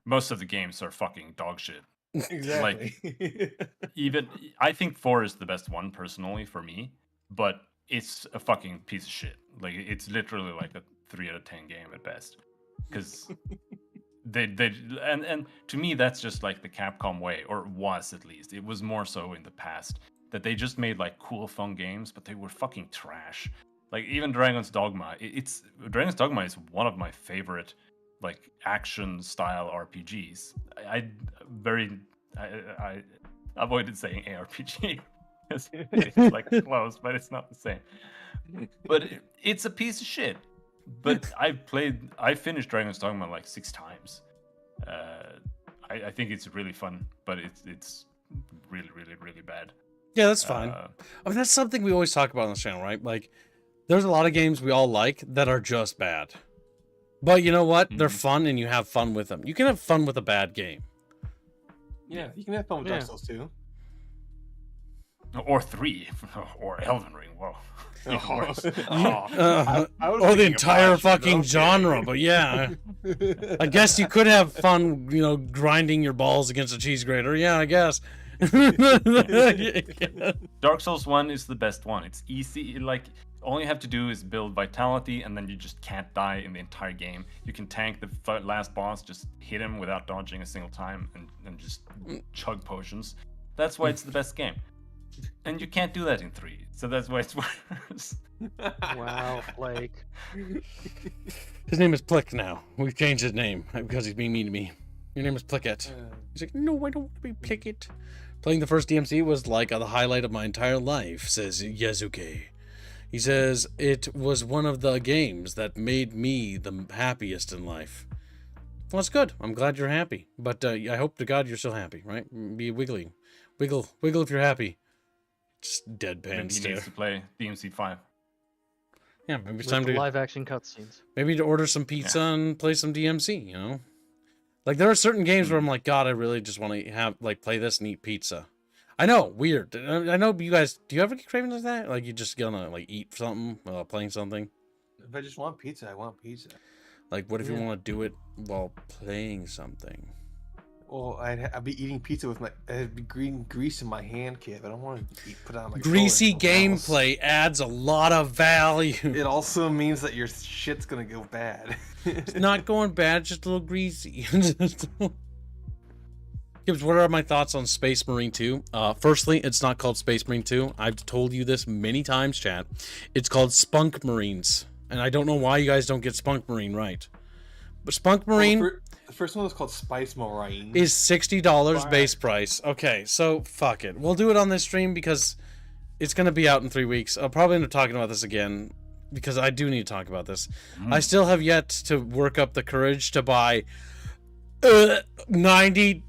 most of the games are fucking dog shit. Exactly. Even I think 4 is the best one personally for me, but it's a fucking piece of shit. Like it's literally like a 3 out of 10 game at best. Because they and to me that's just like the Capcom way, or was at least. It was more so in the past that they just made like cool fun games, but they were fucking trash. Like even Dragon's Dogma. Dragon's Dogma is one of my favorite like action style RPGs. I avoided saying ARPG because it's like close, but it's not the same. But it's a piece of shit. But I finished Dragon's Dogma like 6 times. I think it's really fun, but it's really, really, really bad. Yeah, that's fine. I mean, that's something we always talk about on this channel, right? Like, there's a lot of games we all like that are just bad. But you know what? They're fun, and you have fun with them. You can have fun with a bad game. Yeah, you can have fun with Dark Souls too. Or 3, or Elden Ring. Whoa. Even worse. Or the entire fucking genre, but yeah. I guess you could have fun, grinding your balls against a cheese grater. Yeah, I guess. Dark Souls 1 is the best one. It's easy. Like, all you have to do is build vitality, and then you just can't die in the entire game. You can tank the last boss, just hit him without dodging a single time, and just chug potions. That's why it's the best game. And you can't do that in 3, so that's why it's worse. Wow, like His name is Plick now. We've changed his name because he's being mean to me. Your name is Plickett. He's like, no, I don't want to be Plickett. Playing the first DMC was like the highlight of my entire life, says Yazuke. He says, it was one of the games that made me the happiest in life. Well, that's good. I'm glad you're happy. But I hope to God you're still happy, right? Be wiggling. Wiggle if you're happy. Just deadpan Maybe he stare. needs to play DMC 5. Yeah, maybe it's with time the to live action cutscenes. maybe to order some pizza and play some DMC. You know, like there are certain games where I'm like, God, I really just want to play this and eat pizza. I know, weird. I know you guys. Do you ever get cravings like that? Like you just gonna eat something while playing something? If I just want pizza, I want pizza. Like, what if you want to do it while playing something? Well, I'd be eating pizza with I'd be green grease in my hand, kid. I don't want to put it on my Greasy controller. Gross. gameplay adds a lot of value. It also means that your shit's gonna go bad. It's not going bad, just a little greasy. Gibbs, what are my thoughts on Space Marine 2? Firstly, it's not called Space Marine 2. I've told you this many times, chat. It's called Spunk Marines. And I don't know why you guys don't get Spunk Marine right. But Spunk Marine... Well, the first one was called Spice Marine. Is $60 base price. Okay, so fuck it. We'll do it on this stream because it's going to be out in 3 weeks. I'll probably end up talking about this again because I do need to talk about this. I still have yet to work up the courage to buy 90...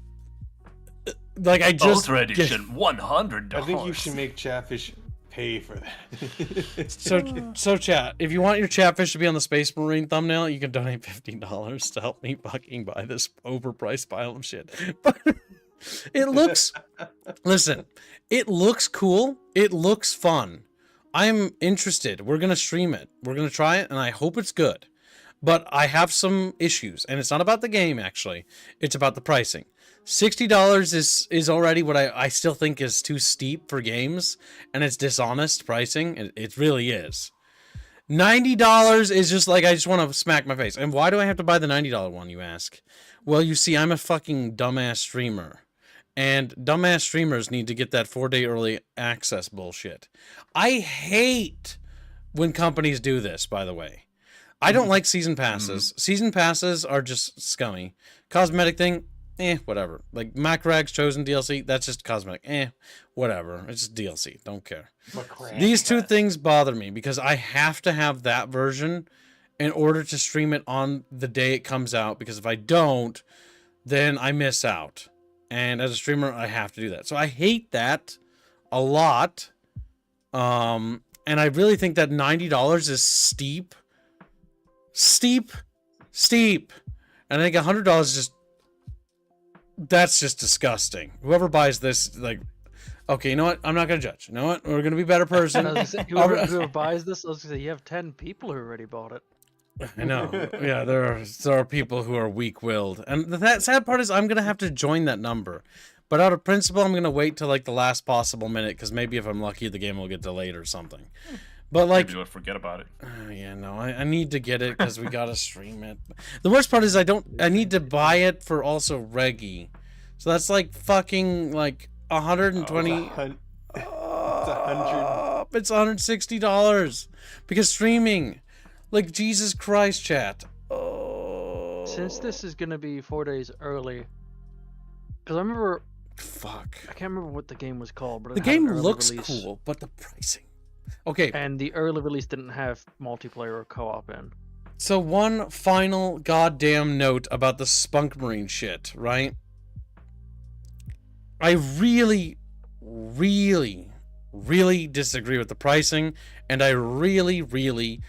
Like I just... Ultra Edition, $100. I think you should make Chatfish pay for that. So chat, if you want your Chatfish to be on the Space Marine thumbnail, you can donate $15 to help me fucking buy this overpriced pile of shit. But it looks... Listen, it looks cool. It looks fun. I'm interested. We're going to stream it. We're going to try it, and I hope it's good. But I have some issues, and it's not about the game, actually. It's about the pricing. $60 is already what I still think is too steep for games, and it's dishonest pricing. It really is. $90 is just like, I just want to smack my face. And why do I have to buy the $90 one, you ask? Well, you see, I'm a fucking dumbass streamer. And dumbass streamers need to get that 4-day early access bullshit. I hate when companies do this, by the way. I don't like season passes. Season passes are just scummy. Cosmetic thing, whatever. Like Macrag's Chosen DLC, that's just cosmetic. Whatever. It's just DLC. Don't care. These two things bother me because I have to have that version in order to stream it on the day it comes out, because if I don't, then I miss out. And as a streamer, I have to do that. So I hate that a lot. And I really think that $90 is steep. Steep. And I think $100 is just... That's just disgusting. Whoever buys this, like... Okay, you know what? I'm not going to judge. You know what? We're going to be a better person. Whoever buys this, I was going to say, you have 10 people who already bought it. I know. Yeah, there are people who are weak-willed. And the sad part is I'm going to have to join that number. But out of principle, I'm going to wait till like the last possible minute, because maybe if I'm lucky, the game will get delayed or something. But like... Maybe you'll forget about it. Yeah, no, I need to get it because we got to stream it. The worst part is I need to buy it for also Reggie. So that's like fucking like 120... It's $160 because streaming. Like, Jesus Christ, chat. Oh. Since this is going to be 4 days early, because I remember... Fuck. I can't remember what the game was called, but the game looks cool, but the pricing. Okay. And the early release didn't have multiplayer or co-op in. So one final goddamn note about the Spunk Marine shit, right? I really disagree with the pricing, and I really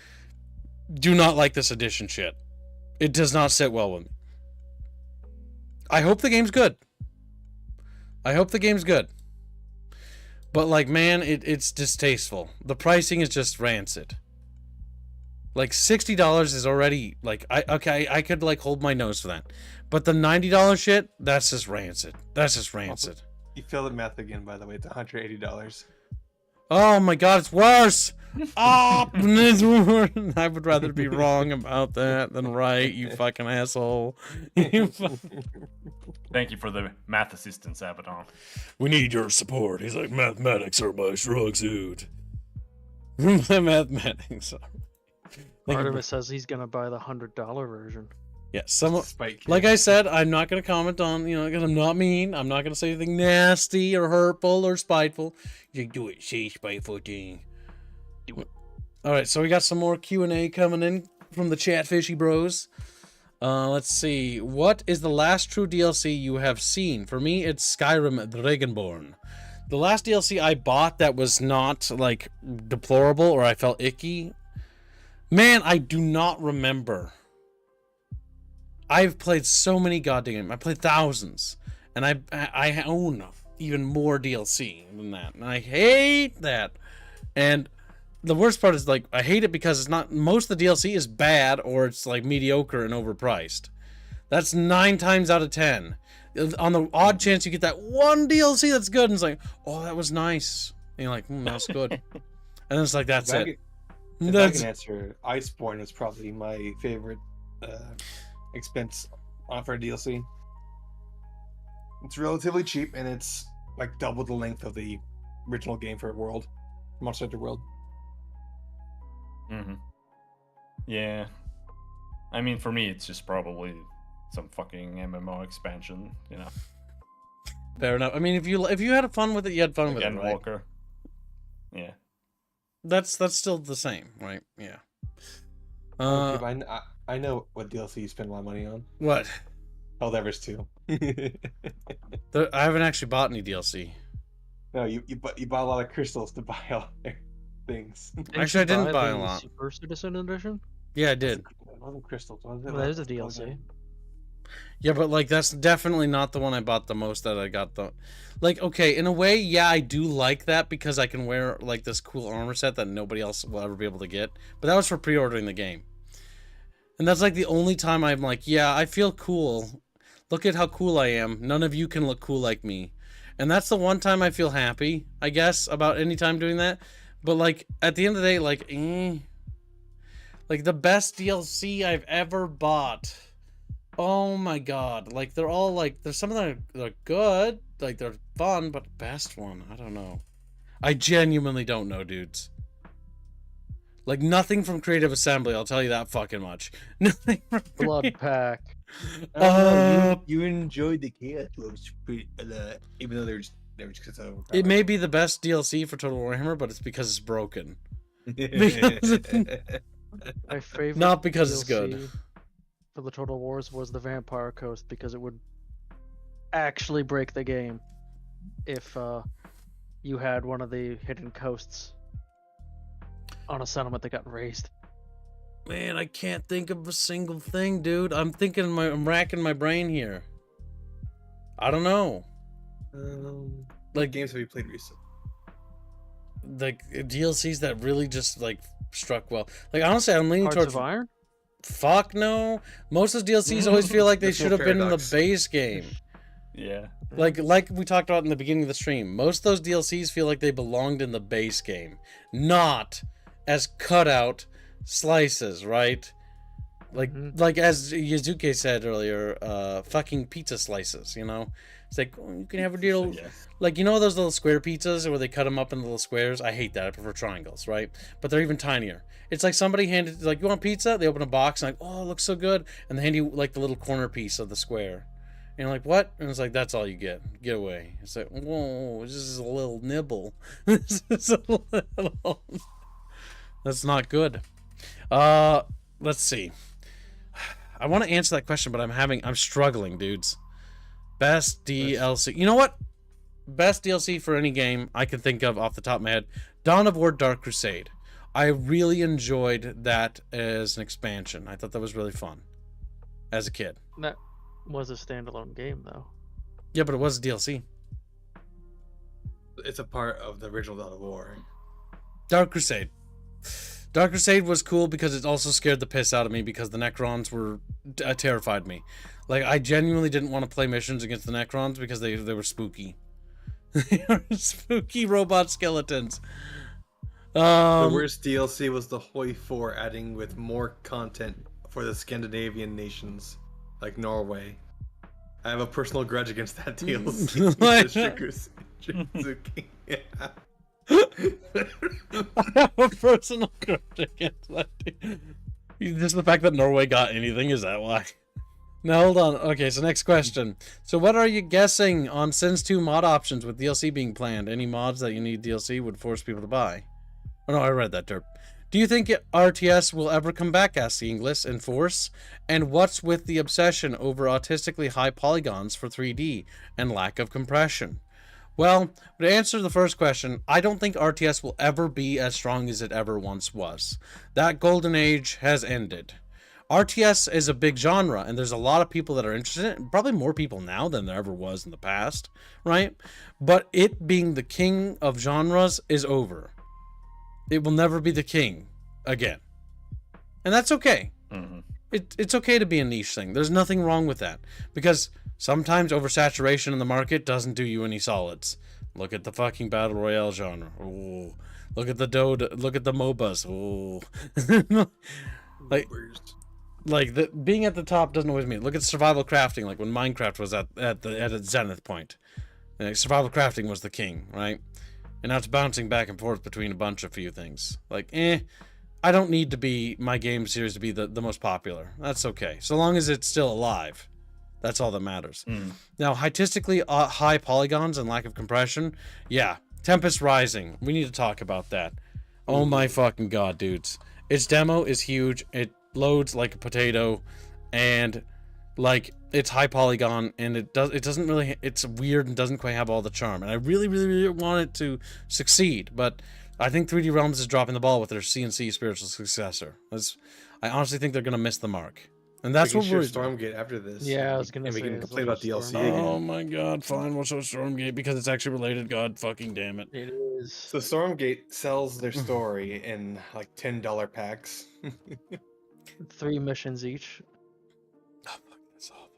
do not like this edition shit. It does not sit well with me. I hope the game's good. But like, man, it's distasteful. The pricing is just rancid. Like $60 is already like I could like hold my nose for that. But the $90 shit, that's just rancid. You failed the math again, by the way. It's $180. Oh my god, it's worse. Oh, I would rather be wrong about that than right, you fucking asshole. Thank you for the math assistance, Abaddon. We need your support. He's like, mathematics are my strong suit. Mathematics are... Artemis says he's gonna buy the $100 version. Yeah, like I said, I'm not gonna comment on, because I'm not mean. I'm not gonna say anything nasty or hurtful or spiteful. You do it, say spiteful thing. Do it. All right, so we got some more Q&A coming in from the Chatfishy bros. Let's see. What is the last true DLC you have seen? For me, it's Skyrim Dragonborn. The last DLC I bought that was not like deplorable or I felt icky. Man, I do not remember. I've played so many goddamn... I played thousands. And I own even more DLC than that. And I hate that. And the worst part is, like, I hate it because it's not... Most of the DLC is bad or it's, like, mediocre and overpriced. That's 9 times out of 10. On the odd chance you get that one DLC that's good, and it's like, oh, that was nice. And you're like, that's good. And then it's like, that's it. If I can answer, Iceborne is probably my favorite expense for DLC. It's relatively cheap, and it's like double the length of the original game for Monster Hunter World. Mm-hmm. Yeah. I mean, for me, it's just probably some fucking MMO expansion, you know. Fair enough. I mean, if you had fun with it, you had fun with it, right? Walker. Yeah. That's still the same, right? Yeah. Okay, but I know what DLC you spend a lot of money on. What? Helldivers 2. I haven't actually bought any DLC. No, you bought a lot of crystals to buy all their things. Actually, I didn't buy a lot. First edition? Yeah, I did. It wasn't crystals. Was it? Well, that is a DLC. Yeah, but like that's definitely not the one I bought the most. That I got the, like, okay, in a way, yeah, I do like that because I can wear like this cool armor set that nobody else will ever be able to get. But that was for pre-ordering the game, and that's like the only time I'm like, yeah, I feel cool. Look at how cool I am. None of you can look cool like me, and that's the one time I feel happy, I guess, about any time doing that. But like at the end of the day, like, like the best DLC I've ever bought. Oh my god, like they're all like, there's some of them that are good, like they're fun, but best one, I don't know. I genuinely don't know, dudes. Like nothing from Creative Assembly, I'll tell you that fucking much. Nothing from Blood Pack. You enjoyed the chaos moves, even though they were just so. It may be the best DLC for Total Warhammer, but it's because it's broken. My favorite. Not because it's DLC good. For the Total Wars was the Vampire Coast because it would actually break the game if you had one of the hidden coasts on a settlement that got raised. Man, I can't think of a single thing, dude. I'm racking my brain here. I don't know. Like games have you played recently? Like DLCs that really just like struck well. Like honestly, I'm leaning Hearts towards of Iron? Fuck no. Most of the DLCs always feel like they There's no should have been in the paradox. base game. Yeah. Like we talked about in the beginning of the stream. Most of those DLCs feel like they belonged in the base game, not as cutout slices, right? Like as Yuzuke said earlier, fucking pizza slices, you know? It's like, oh, you can have a deal. Yes. Like, you know those little square pizzas where they cut them up into little squares? I hate that. I prefer triangles, right? But they're even tinier. It's like somebody handed, like, you want pizza? They open a box and like, oh, it looks so good. And they hand you like the little corner piece of the square. And you're like, what? And it's like, that's all you get. Get away. It's like, whoa, this is a little nibble. This is a little... That's not good. Let's see. I want to answer that question, but I'm struggling, dudes. Best DLC. You know what? Best DLC for any game I can think of off the top of my head. Dawn of War Dark Crusade. I really enjoyed that as an expansion. I thought that was really fun as a kid. That was a standalone game, though. Yeah, but it was a DLC. It's a part of the original Dawn of War. Dark Crusade. Dark Crusade was cool because it also scared the piss out of me because the Necrons were terrified me. Like, I genuinely didn't want to play missions against the Necrons because they were spooky. They were spooky robot skeletons. The worst DLC was the Hoi 4 adding with more content for the Scandinavian nations, like Norway. I have a personal grudge against that DLC. Shikuzuki. Yeah. I have a personal grudge against that. Just the fact that Norway got anything, is that why? Now hold on. Okay, so next question. So what are you guessing on Sins 2 mod options with DLC being planned? Any mods that you need DLC would force people to buy? Oh no, I read that, derp. Do you think RTS will ever come back, asks Inglis, in force? And what's with the obsession over autistically high polygons for 3D and lack of compression? Well, to answer the first question, I don't think RTS will ever be as strong as it ever once was. That golden age has ended. RTS is a big genre, and there's a lot of people that are interested in it, probably more people now than there ever was in the past, right? But it being the king of genres is over. It will never be the king again. And that's okay. Mm-hmm. It's okay to be a niche thing. There's nothing wrong with that, because sometimes oversaturation in the market doesn't do you any solids. Look at the fucking battle royale genre. Ooh. Look at the Dota. Look at the MOBAs. Ooh. like the being at the top doesn't always mean. Look at survival crafting. Like when Minecraft was at its zenith point, survival crafting was the king, right? And now it's bouncing back and forth between a bunch of few things. Like, I don't need to be my game series to be the most popular. That's okay, so long as it's still alive. That's all that matters. Now, artistically high polygons and lack of compression, yeah. Tempest Rising, we need to talk about that. Oh my fucking god, dudes. Its demo is huge. It loads like a potato, and like it's high polygon, and doesn't really, it's weird and doesn't quite have all the charm. And I really, really, really want it to succeed, but I think 3D Realms is dropping the ball with their CNC spiritual successor. I honestly think they're gonna miss the mark. And that's what we're Stormgate after this. Yeah, I was gonna and say. we can it's complain about DLC Stormgate. again. Oh my god, fine, we'll show Stormgate because it's actually related. God fucking damn it. It is. So Stormgate sells their story in like $10 packs. 3 missions each. Oh fuck, that's awful.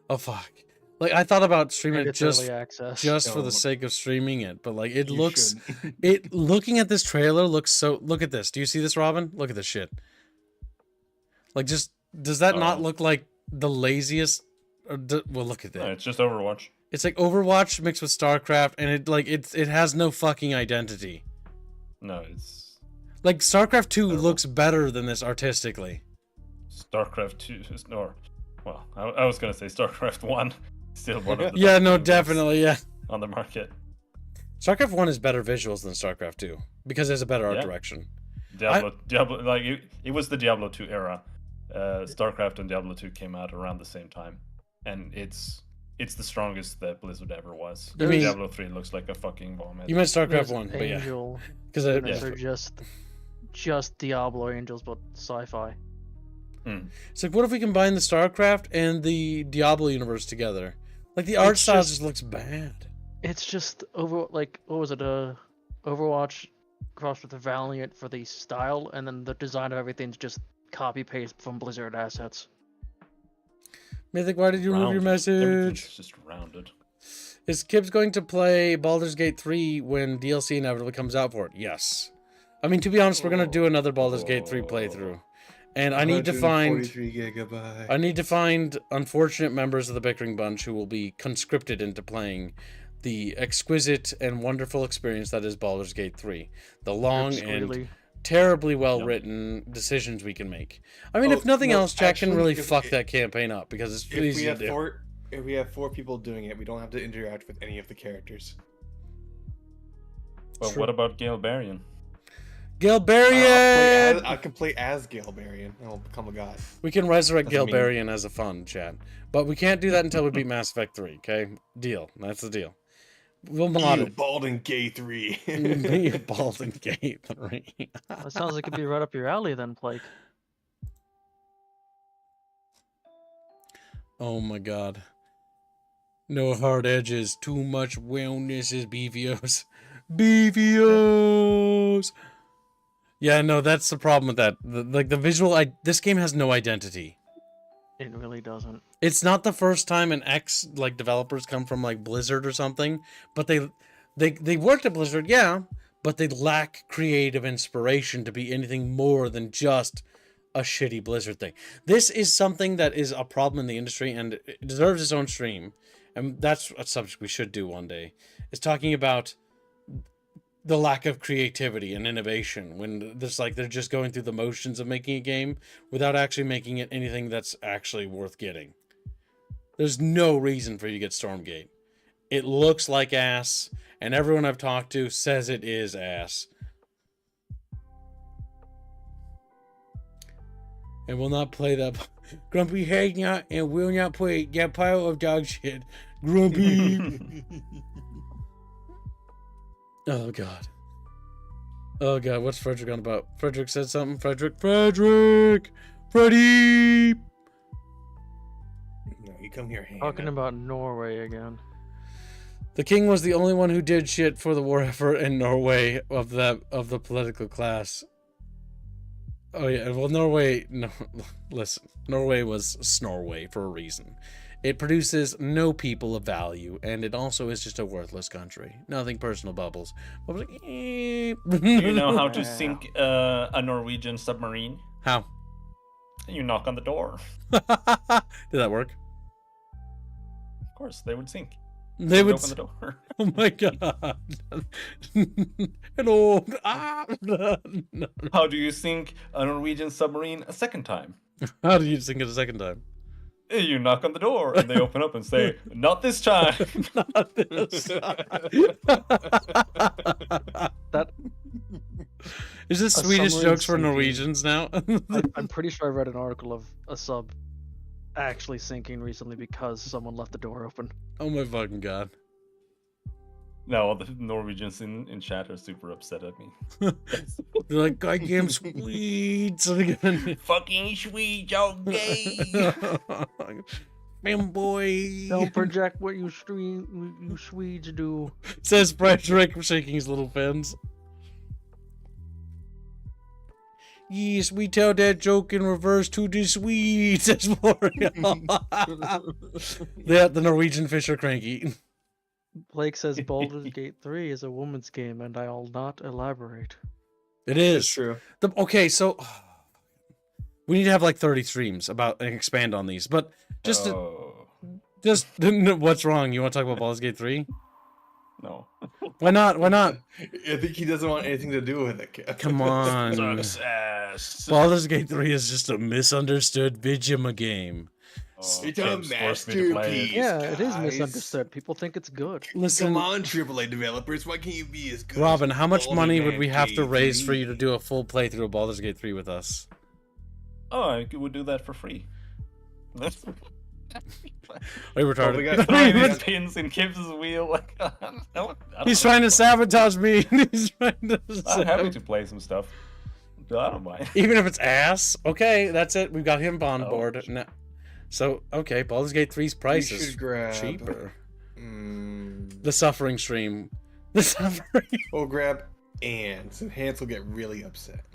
Oh fuck. Like I thought about streaming And it it's just early access. for the No. sake of streaming it, but like it You looks shouldn't. looking at this trailer looks so. Look at this. Do you see this, Robin? Look at this shit. Like, just does that not look like the laziest? Well, look at that. No, it's just Overwatch. It's like Overwatch mixed with StarCraft, and it has no fucking identity. No, it's Like StarCraft 2 Terrible. looks better than this artistically. StarCraft 2 is or well, I was gonna say StarCraft 1, still one of the Yeah, best no, movies definitely, yeah. on the market. StarCraft 1 is better visuals than StarCraft 2 because there's a better art Yeah. direction. Diablo, like it was the Diablo 2 era. StarCraft and Diablo 2 came out around the same time, and it's the strongest that Blizzard ever was. You mean- Diablo 3 looks like a fucking vomit. You meant StarCraft There's 1, but yeah, Angel. because And Yeah. they're just Diablo Angels, but sci-fi. it's like, what if we combine the StarCraft and the Diablo universe together? Like the art It's style just- just looks bad. It's just what was it? Overwatch crossed with the Valiant for the style, and then the design of everything's just copy paste from Blizzard assets. Mythic, why did you remove your Rounded. message? Everything's just rounded. Is Kibbs going to play Baldur's Gate 3 when DLC inevitably comes out for it? Yes. I mean, to be honest, we're gonna do another Baldur's Gate 3 playthrough, and I need to find 143 gigabyte. I need to find unfortunate members of the Bickering bunch who will be conscripted into playing the exquisite and wonderful experience that is Baldur's Gate 3. The long and Squealy. terribly well written decisions we can make. I mean, Oh, if nothing no, else, Jack can actually, really if- fuck if- that campaign up because it's If we easy to have do. if we have 4 people doing it, we don't have to interact with any of the characters. But True. what about Galbarian? Galbarian! I can play as Galbarian. and I'll become a god. We can resurrect Doesn't mean- Galbarian as a fun, Chad. But we can't do that until we beat Mass Effect 3, okay? Deal. That's the deal. We'll mod You it. bald and gay 3. You Baldur's Gate 3. That sounds like it'd be right up your alley then, Blake. Oh my god. No hard edges. Too much wellness is BVOs. BVOs! Yeah, no, that's the problem with that. Like, the visual... this game has no identity. It really doesn't. It's not the first time an ex like developers come from like Blizzard or something, but they worked at Blizzard, yeah, but they lack creative inspiration to be anything more than just a shitty Blizzard thing. This is something that is a problem in the industry and it deserves its own stream, and that's a subject we should do one day. Is talking about the lack of creativity and innovation when there's like they're just going through the motions of making a game without actually making it anything that's actually worth getting. There's no reason for you to get Stormgate. It looks like ass, and everyone I've talked to says it is ass. And will not play that. Grumpy has not and will not play that pile of dog shit. Grumpy. Oh god. Oh god, what's Frederick on about? Frederick said something. Frederick! Freddy! No, you come here. hanging Talking out. about Norway again. The king was the only one who did shit for the war effort in Norway of the political class. Oh yeah, well Norway, no, listen, Norway was Snorway for a reason. It produces no people of value, and it also is just a worthless country. Nothing personal, Bubbles. Bubbles like, Do you know how to Yeah. sink a Norwegian submarine? How? You knock on the door. Did that work? Of course, they would sink. They would. open the door. Oh my god. Hello. Ah. No. How do you sink a Norwegian submarine a second time? How did you sing it a second time? You knock on the door and they open up and say, "Not this time." Not this time. That Is this A Swedish submarine jokes for sinking. Norwegians now? I'm pretty sure I read an article of a sub actually sinking recently because someone left the door open. Oh my fucking god. No, the Norwegians in chat are super upset at me. They're like, goddamn Swedes. Fucking Swedes, y'all gay. Fanboy. Don't project what you Swedes do. Says Frederick, shaking his little fins. Yes, we tell that joke in reverse to the Swedes. Says L'Oreal. The Norwegian fish are cranky. Blake says Baldur's Gate 3 is a woman's game, and I'll not elaborate. It It's is. true. Okay, so we need to have like 30 streams about and expand on these. But just what's wrong? You want to talk about Baldur's Gate 3? No. Why not? Why not? I think he doesn't want anything to do with it. Come on. Success. Baldur's Gate 3 is just a misunderstood Vigima game. It's a James forced me to play it. masterpiece. Yeah, it is guys. misunderstood. People think it's good. Listen, Come on, AAA developers. Why can't you be as good? Robin, as how much Baldur's money would Gate we have to 3? raise for you to do a full playthrough of Baldur's Gate 3 with us? Oh, I would do that for free. Are you retarded? we got time. These pins in Kip's wheel. Like, I don't He's know. trying to sabotage me. He's trying to I'm happy to play some stuff. I don't mind. Even if it's ass. Okay, that's it. We've got him on Oh, board. Now, so, okay, Baldur's Gate 3's price You is should grab. cheaper. Mm, The Suffering stream. The Suffering. we'll grab ants, and Hans will get really upset.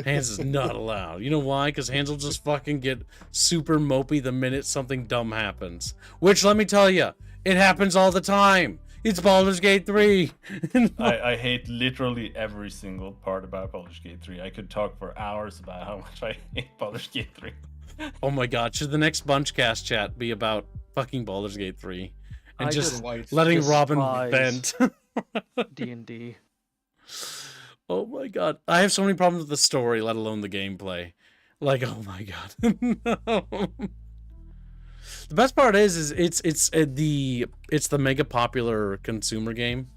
Hans is not allowed. You know why? Because Hans will just fucking get super mopey the minute something dumb happens. Which, let me tell you, it happens all the time. It's Baldur's Gate 3. I hate literally every single part about Baldur's Gate 3. I could talk for hours about how much I hate Baldur's Gate 3. Oh my god, should the next Bunchcast chat be about fucking Baldur's Gate 3? And I just White. letting Robin despise vent. D&D. Oh my god. I have so many problems with the story, let alone the gameplay. Like, oh my god. No. The best part is it's the mega popular consumer game,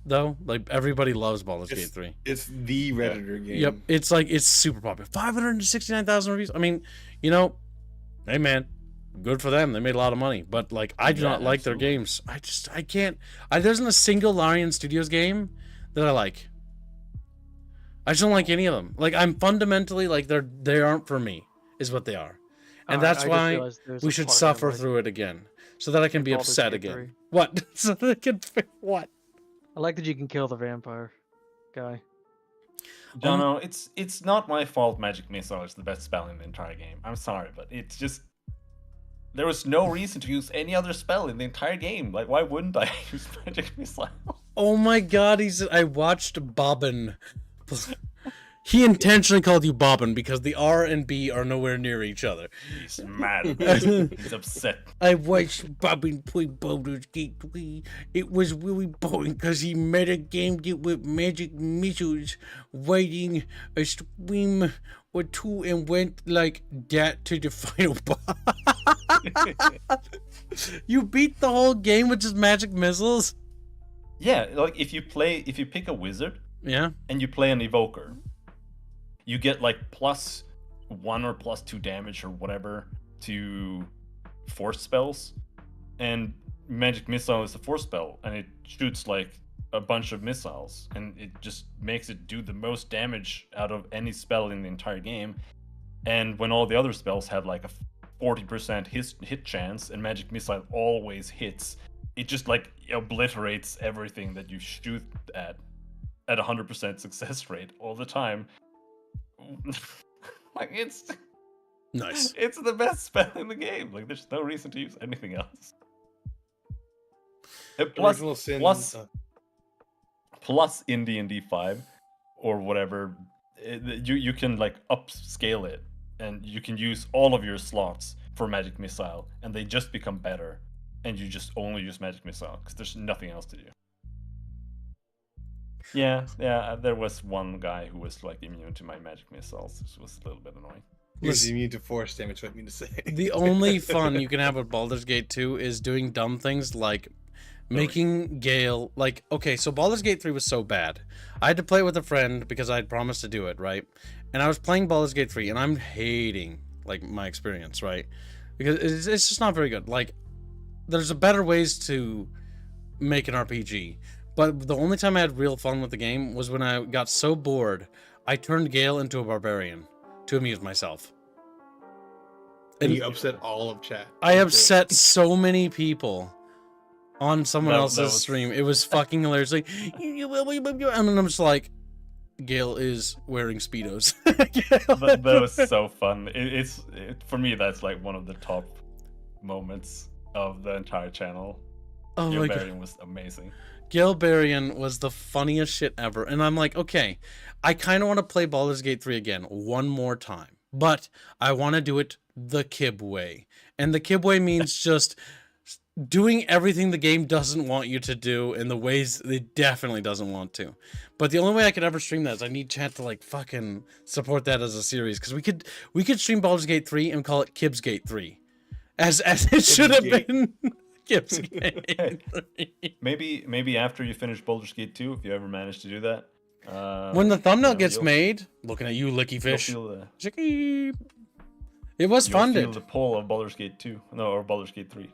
though. Like everybody loves Baldur's Gate 3. It's the Redditor game. Yep, it's super popular. 569,000 reviews. I mean, you know, hey man, good for them. They made a lot of money. But like, I do Yeah, not like their absolutely. games. I can't. There isn't a single Larian Studios game that I like. I just don't like any of them. Like, I'm fundamentally like they aren't for me, is what they are, and Alright, that's I just why realized there's we a should part I suffer like. through it again, so that I can be Baldur's upset Gate again. 3. What? So that I can what? I like that you can kill the vampire guy. Jono, it's not my fault Magic Missile is the best spell in the entire game. I'm sorry, but it's just... There was no reason to use any other spell in the entire game. Like, why wouldn't I use Magic Missile? Oh my god, I watched Bobbin. He intentionally called you Bobbin because the R and B are nowhere near each other. He's mad. He's upset. I watched Bobbin play Baldur's Gate 3. It was really boring because he metagamed it with magic missiles, writing a stream or two and went like that to the final boss. You beat the whole game with just magic missiles? Yeah, like if you pick a wizard Yeah. and you play an evoker, you get like +1 or +2 damage or whatever to force spells. And Magic Missile is a force spell, and it shoots like a bunch of missiles, and it just makes it do the most damage out of any spell in the entire game. And when all the other spells have like a 40% hit chance, and Magic Missile always hits, it just like obliterates everything that you shoot at 100% success rate all the time. Like Nice. it's the best spell in the game. Like there's no reason to use anything else. Plus, Original Sin. plus in D&D 5 or whatever, you can like upscale it, and you can use all of your slots for Magic Missile, and they just become better, and you just only use Magic Missile because there's nothing else to do. Yeah, there was one guy who was like immune to my Magic Missiles. This was a little bit annoying. He was immune to force damage, what I mean to say. The only fun you can have with Baldur's Gate 2 is doing dumb things like making Gale, like, okay, so Baldur's Gate 3 was so bad. I had to play it with a friend because I had promised to do it, right? And I was playing Baldur's Gate 3 and I'm hating, like, my experience, right? Because it's just not very good. Like, there's better ways to make an RPG. But the only time I had real fun with the game was when I got so bored, I turned Gale into a barbarian to amuse myself. And you upset all of chat. I upset so many people on someone That else's was- stream. It was fucking hilarious. Like, and then I'm just like, Gale is wearing Speedos. That was so fun. For me, that's like one of the top moments of the entire channel. Oh my god. Barbarian was amazing. Gilbarian was the funniest shit ever. And I'm like, okay, I kind of want to play Baldur's Gate 3 again one more time. But I want to do it the Kib way. And the Kib way means just doing everything the game doesn't want you to do in the ways it definitely doesn't want to. But the only way I could ever stream that is I need chat to like fucking support that as a series. Because we could stream Baldur's Gate 3 and call it Kib's Gate 3. As it should have been. Kib's Gate 3. Maybe after you finish Baldur's Gate 2, if you ever manage to do that. When the thumbnail gets you'll- made, looking at you, Licky you'll Fish. feel the- Chicky. It was You'll feel funded. the pull of Baldur's Gate 2. No, or Baldur's Gate 3.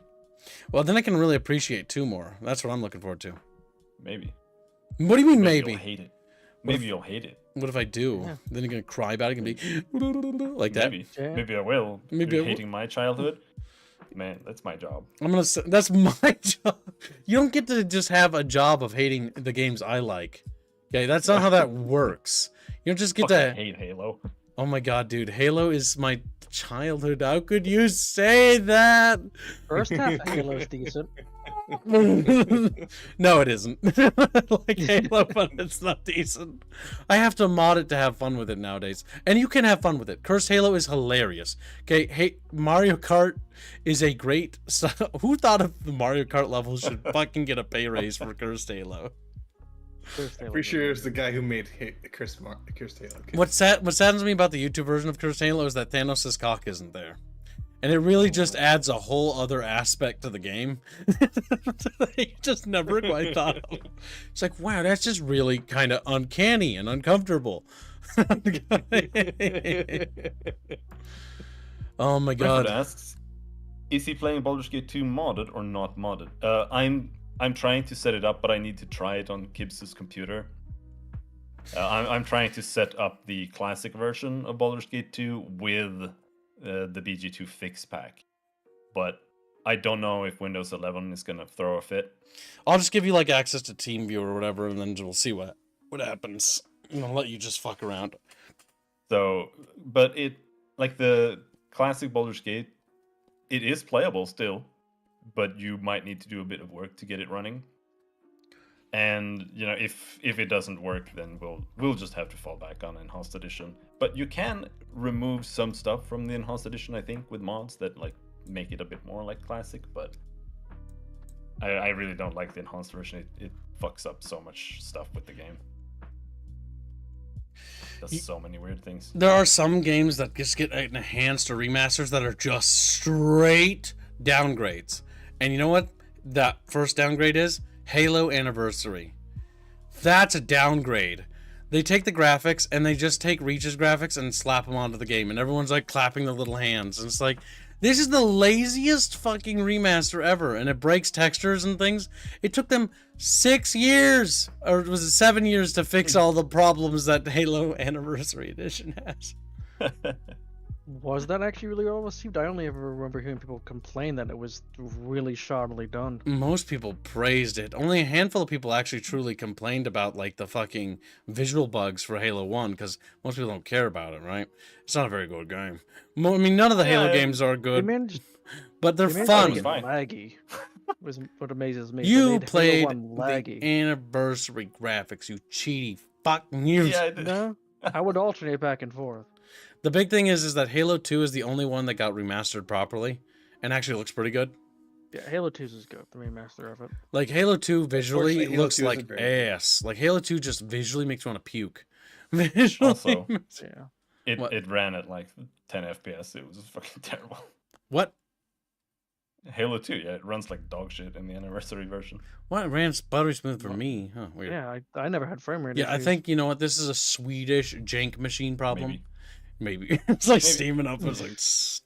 Well, then I can really appreciate 2 more. That's what I'm looking forward to. Maybe. What do you mean, Maybe maybe? you'll hate it. Maybe you'll hate it. What if I do? Yeah. Then you're gonna cry about it and be like that. Maybe. Yeah. Maybe I will. Maybe You're I will. hating my childhood. Man, that's my job. I'm gonna say that's my job. You don't get to just have a job of hating the games I like. Okay, that's not how that works. You don't just get Fucking to. hate Halo. Oh my god, dude, Halo is my childhood. How could you say that? First half of Halo's decent. No, it isn't. Like Halo, but it's not decent. I have to mod it to have fun with it nowadays, and you can have fun with it. Cursed Halo is hilarious. Okay, hey, Mario Kart is a great. Who thought of the Mario Kart levels should fucking get a pay raise for Cursed Halo? First Halo's Pretty sure really it's the guy who made Cursed Halo. Okay. What saddens me about the YouTube version of Cursed Halo is that Thanos' cock isn't there. And it really just adds a whole other aspect to the game. You just never quite thought of. It's like, wow, that's just really kind of uncanny and uncomfortable. Oh my Bradford god. asks, is he playing Baldur's Gate 2 modded or not modded? I'm trying to set it up, but I need to try it on Kibbs's computer. I'm trying to set up the classic version of Baldur's Gate 2 with the BG2 fix pack, but I don't know if Windows 11 is gonna throw a fit. I'll just give you like access to TeamViewer or whatever, and then we'll see what happens. And I'll let you just fuck around. So, but it, like the classic Baldur's Gate, it is playable still, but you might need to do a bit of work to get it running. And you know, if it doesn't work, then we'll just have to fall back on Enhanced Edition. But you can remove some stuff from the Enhanced Edition, I think, with mods that like make it a bit more like classic. But I really don't like the Enhanced version. It fucks up so much stuff with the game. Does so many weird things. There are some games that just get enhanced or remasters that are just straight downgrades. And you know what that first downgrade is? Halo Anniversary. That's a downgrade. They take the graphics and they just take Reach's graphics and slap them onto the game, and everyone's like clapping their little hands. And it's like, this is the laziest fucking remaster ever, and it breaks textures and things. It took them 6 years, or was it 7 years, to fix all the problems that Halo Anniversary Edition has. Was that actually really well received? I only ever remember hearing people complain that it was really shoddily done. Most people praised it. Only a handful of people actually truly complained about like the fucking visual bugs for Halo 1 because most people don't care about it, right? It's not a very good game. I mean, none of the Halo Yeah, games are They good, managed, but they're they managed fun. to It make was it fine. laggy. Was what amazes me. They You made Halo played 1 the laggy. anniversary graphics, you cheaty fuck you. Yeah, I did. No, I would alternate back and forth. The big thing is that Halo 2 is the only one that got remastered properly and actually looks pretty good. Yeah, Halo 2's is good. The remaster of it. Like Halo 2 visually Unfortunately, Halo looks 2 isn't like very good. ass. Like Halo 2 just visually makes you want to puke. Visually. Also, Yeah. What? it ran at like 10 FPS. It was fucking terrible. What? Halo 2, yeah, it runs like dog shit in the anniversary version. What ran buttery smooth for me? Huh, weird. Yeah, I never had frame rate Yeah, I issues. think you know what. This is a Swedish jank machine problem. Maybe. Maybe it's like Maybe. steaming up. It's like tss.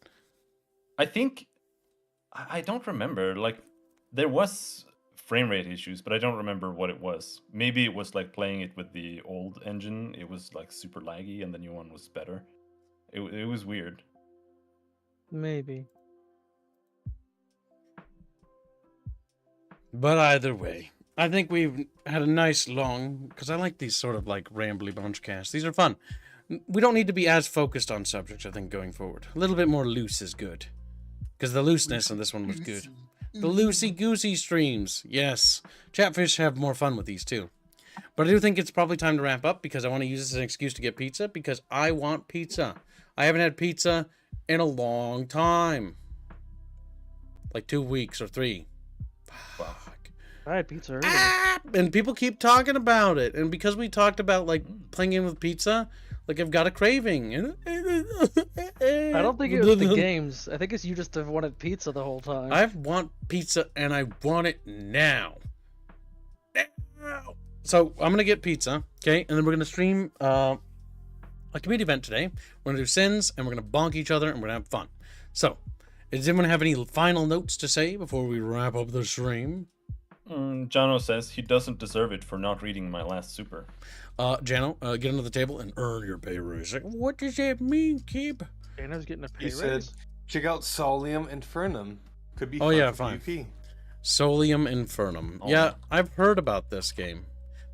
I think I don't remember. Like there was frame rate issues, but I don't remember what it was. Maybe it was like playing it with the old engine. It was like super laggy, and the new one was better. It was weird. Maybe. But either way, I think we've had a nice long, because I like these sort of like rambly bunch casts. These are fun. We don't need to be as focused on subjects, I think, going forward. A little bit more loose is good. Because the looseness on this one was good. The loosey-goosey streams. Yes. Chatfish have more fun with these too. But I do think it's probably time to wrap up because I want to use this as an excuse to get pizza because I want pizza. I haven't had pizza in a long time. Like 2 weeks or 3. Fuck. I had pizza earlier. Ah! And people keep talking about it. And because we talked about like playing in with pizza, like I've got a craving. I don't think it was the games. I think it's you just have wanted pizza the whole time. I want pizza and I want it now. Now. So I'm gonna get pizza, okay, and then we're gonna stream a community event today. We're gonna do sins and we're gonna bonk each other and we're gonna have fun. So, does anyone have any final notes to say before we wrap up the stream? Jano says he doesn't deserve it for not reading my last super. Jano, get under the table and earn your pay raise. What does that mean, kid? Anna's getting a pay He said, raise. check out Solium Infernum. Could be Oh, fun yeah, for fine. PvP. Solium Infernum. Oh. Yeah, I've heard about this game.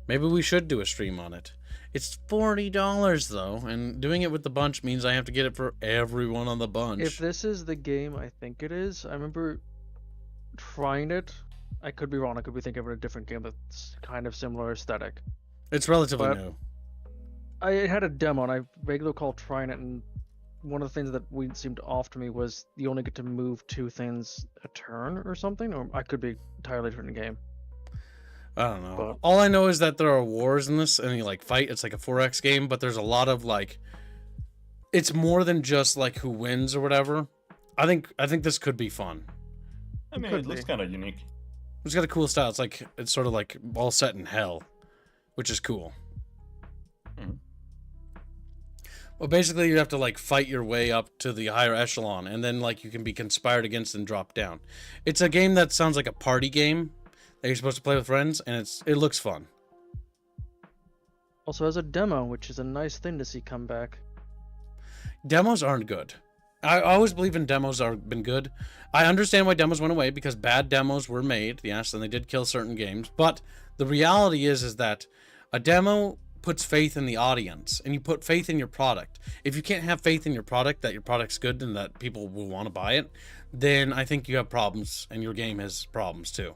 Maybe we should do a stream on it. It's $40 though, and doing it with the bunch means I have to get it for everyone on the bunch. If this is the game I think it is, I remember trying it. I could be wrong. I could be thinking of a different game that's kind of similar aesthetic. It's relatively but- new. I had a demo and I vaguely recall trying it, and one of the things that seemed off to me was you only get to move 2 things a turn or something, or I could be entirely different game. I don't know. But- All I know is that there are wars in this, and you like fight. It's like a 4X game, but there's a lot of like. It's more than just like who wins or whatever. I think this could be fun. I mean, could it looks be. kind of unique. It's got a cool style. It's sort of like all set in hell, which is cool. Mhm. Well, basically, you have to like fight your way up to the higher echelon, and then like you can be conspired against and drop down. It's a game that sounds like a party game that you're supposed to play with friends, and it looks fun. Also has a demo, which is a nice thing to see come back. Demos aren't good. I always believe in demos are been good. I understand why demos went away because bad demos were made, yes, and they did kill certain games. But the reality is that a demo puts faith in the audience, and you put faith in your product. If you can't have faith in your product, that your product's good and that people will want to buy it, then I think you have problems, and your game has problems too.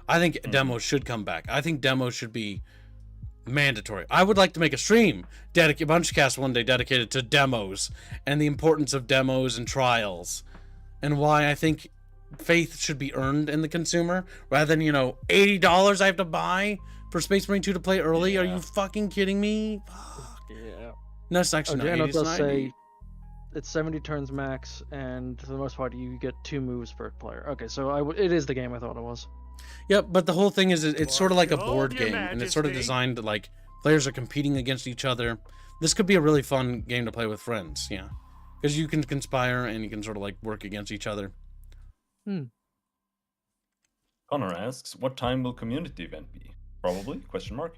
I think demos should come back. I think demos should be mandatory. I would like to make a stream, Bunchcast one day dedicated to demos and the importance of demos and trials, and why I think faith should be earned in the consumer rather than $80 I have to buy for Space Marine 2 to play early. Yeah. Are you fucking kidding me? Fuck. Yeah. No, it's actually not Jano 80, it's does 90. say it's 70 turns max, and for the most part, you get 2 moves per player. Okay, so it is the game I thought it was. Yep, but the whole thing is it's sort of like a Hold board your game, and it's sort of majesty. designed to like players are competing against each other. This could be a really fun game to play with friends, yeah, because you can conspire and you can sort of like work against each other. Connor asks, what time will community event be? Probably? Question mark.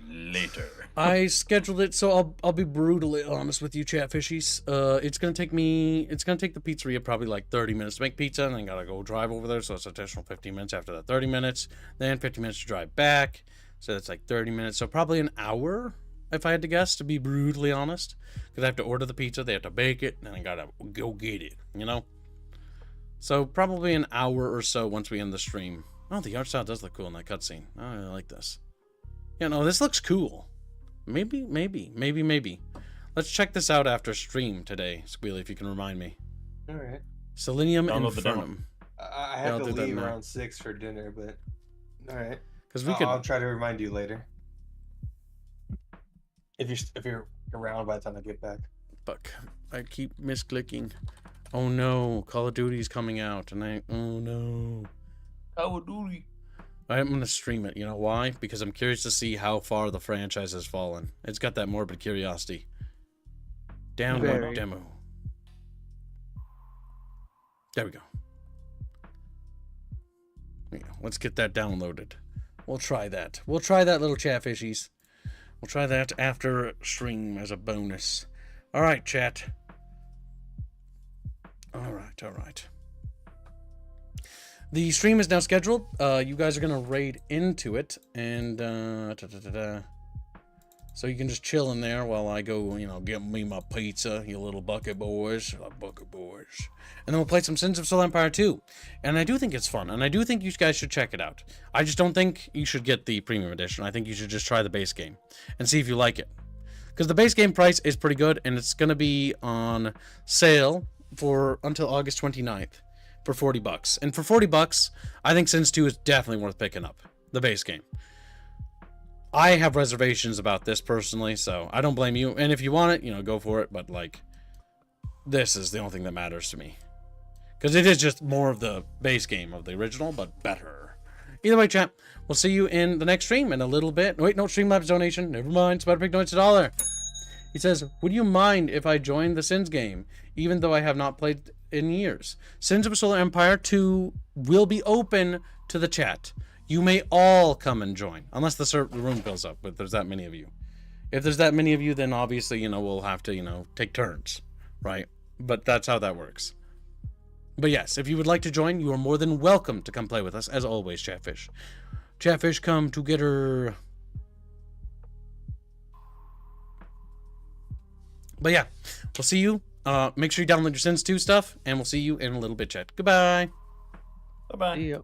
later. I scheduled it, so I'll be brutally honest with you, chatfishies. It's gonna take the pizzeria probably like 30 minutes to make pizza, and then gotta go drive over there, so it's an additional 15 minutes after that 30 minutes, then 15 minutes to drive back, so that's like 30 minutes, so probably an hour, if I had to guess, to be brutally honest, because I have to order the pizza, they have to bake it, and then I gotta go get it, you know? So probably an hour or so once we end the stream. Oh, the art style does look cool in that cutscene. Oh, I really like this. Yeah, no, this looks cool. Maybe. Let's check this out after stream today, Squealy, if you can remind me. All right. Selenium Download the demo. Infernum. I Yeah, have I'll to do that leave now. around 6 for dinner, but all right. Because we could. I'll try to remind you later. If you're around by the time I get back. Fuck. I keep misclicking. Oh no, Call of Duty's coming out, and oh no. Call of Duty. I'm gonna stream it. You know why? Because I'm curious to see how far the franchise has fallen. It's got that morbid curiosity. Download Very. demo. There we go. Yeah, let's get that downloaded. We'll try that. We'll try that, little chatfishies. We'll try that after stream as a bonus. All right, chat. All right. The stream is now scheduled. You guys are gonna raid into it, and so you can just chill in there while I go, get me my pizza, you little bucket boys, and then we'll play some Sins of Soul Empire 2. And I do think it's fun, and I do think you guys should check it out. I just don't think you should get the premium edition. I think you should just try the base game and see if you like it, because the base game price is pretty good, and it's gonna be on sale for until August 29th. For $40. And for $40, I think Sins 2 is definitely worth picking up. The base game. I have reservations about this personally, so I don't blame you. And if you want it, go for it. But, this is the only thing that matters to me. Because it is just more of the base game of the original, but better. Either way, chat, we'll see you in the next stream in a little bit. Wait, no, Streamlabs donation. Never mind. Spider-Pig donates $1. He says, would you mind if I joined the Sins game, even though I have not played in years? Sins of a Solar Empire 2 will be open to the chat. You may all come and join, unless the room fills up, but there's that many of you. If there's that many of you, then obviously, we'll have to, take turns, right? But that's how that works. But yes, if you would like to join, you are more than welcome to come play with us, as always, Chatfish. Chatfish come together. But yeah, we'll see you. Make sure you download your Sins 2 stuff, and we'll see you in a little bit, chat. Goodbye. Bye-bye. See ya.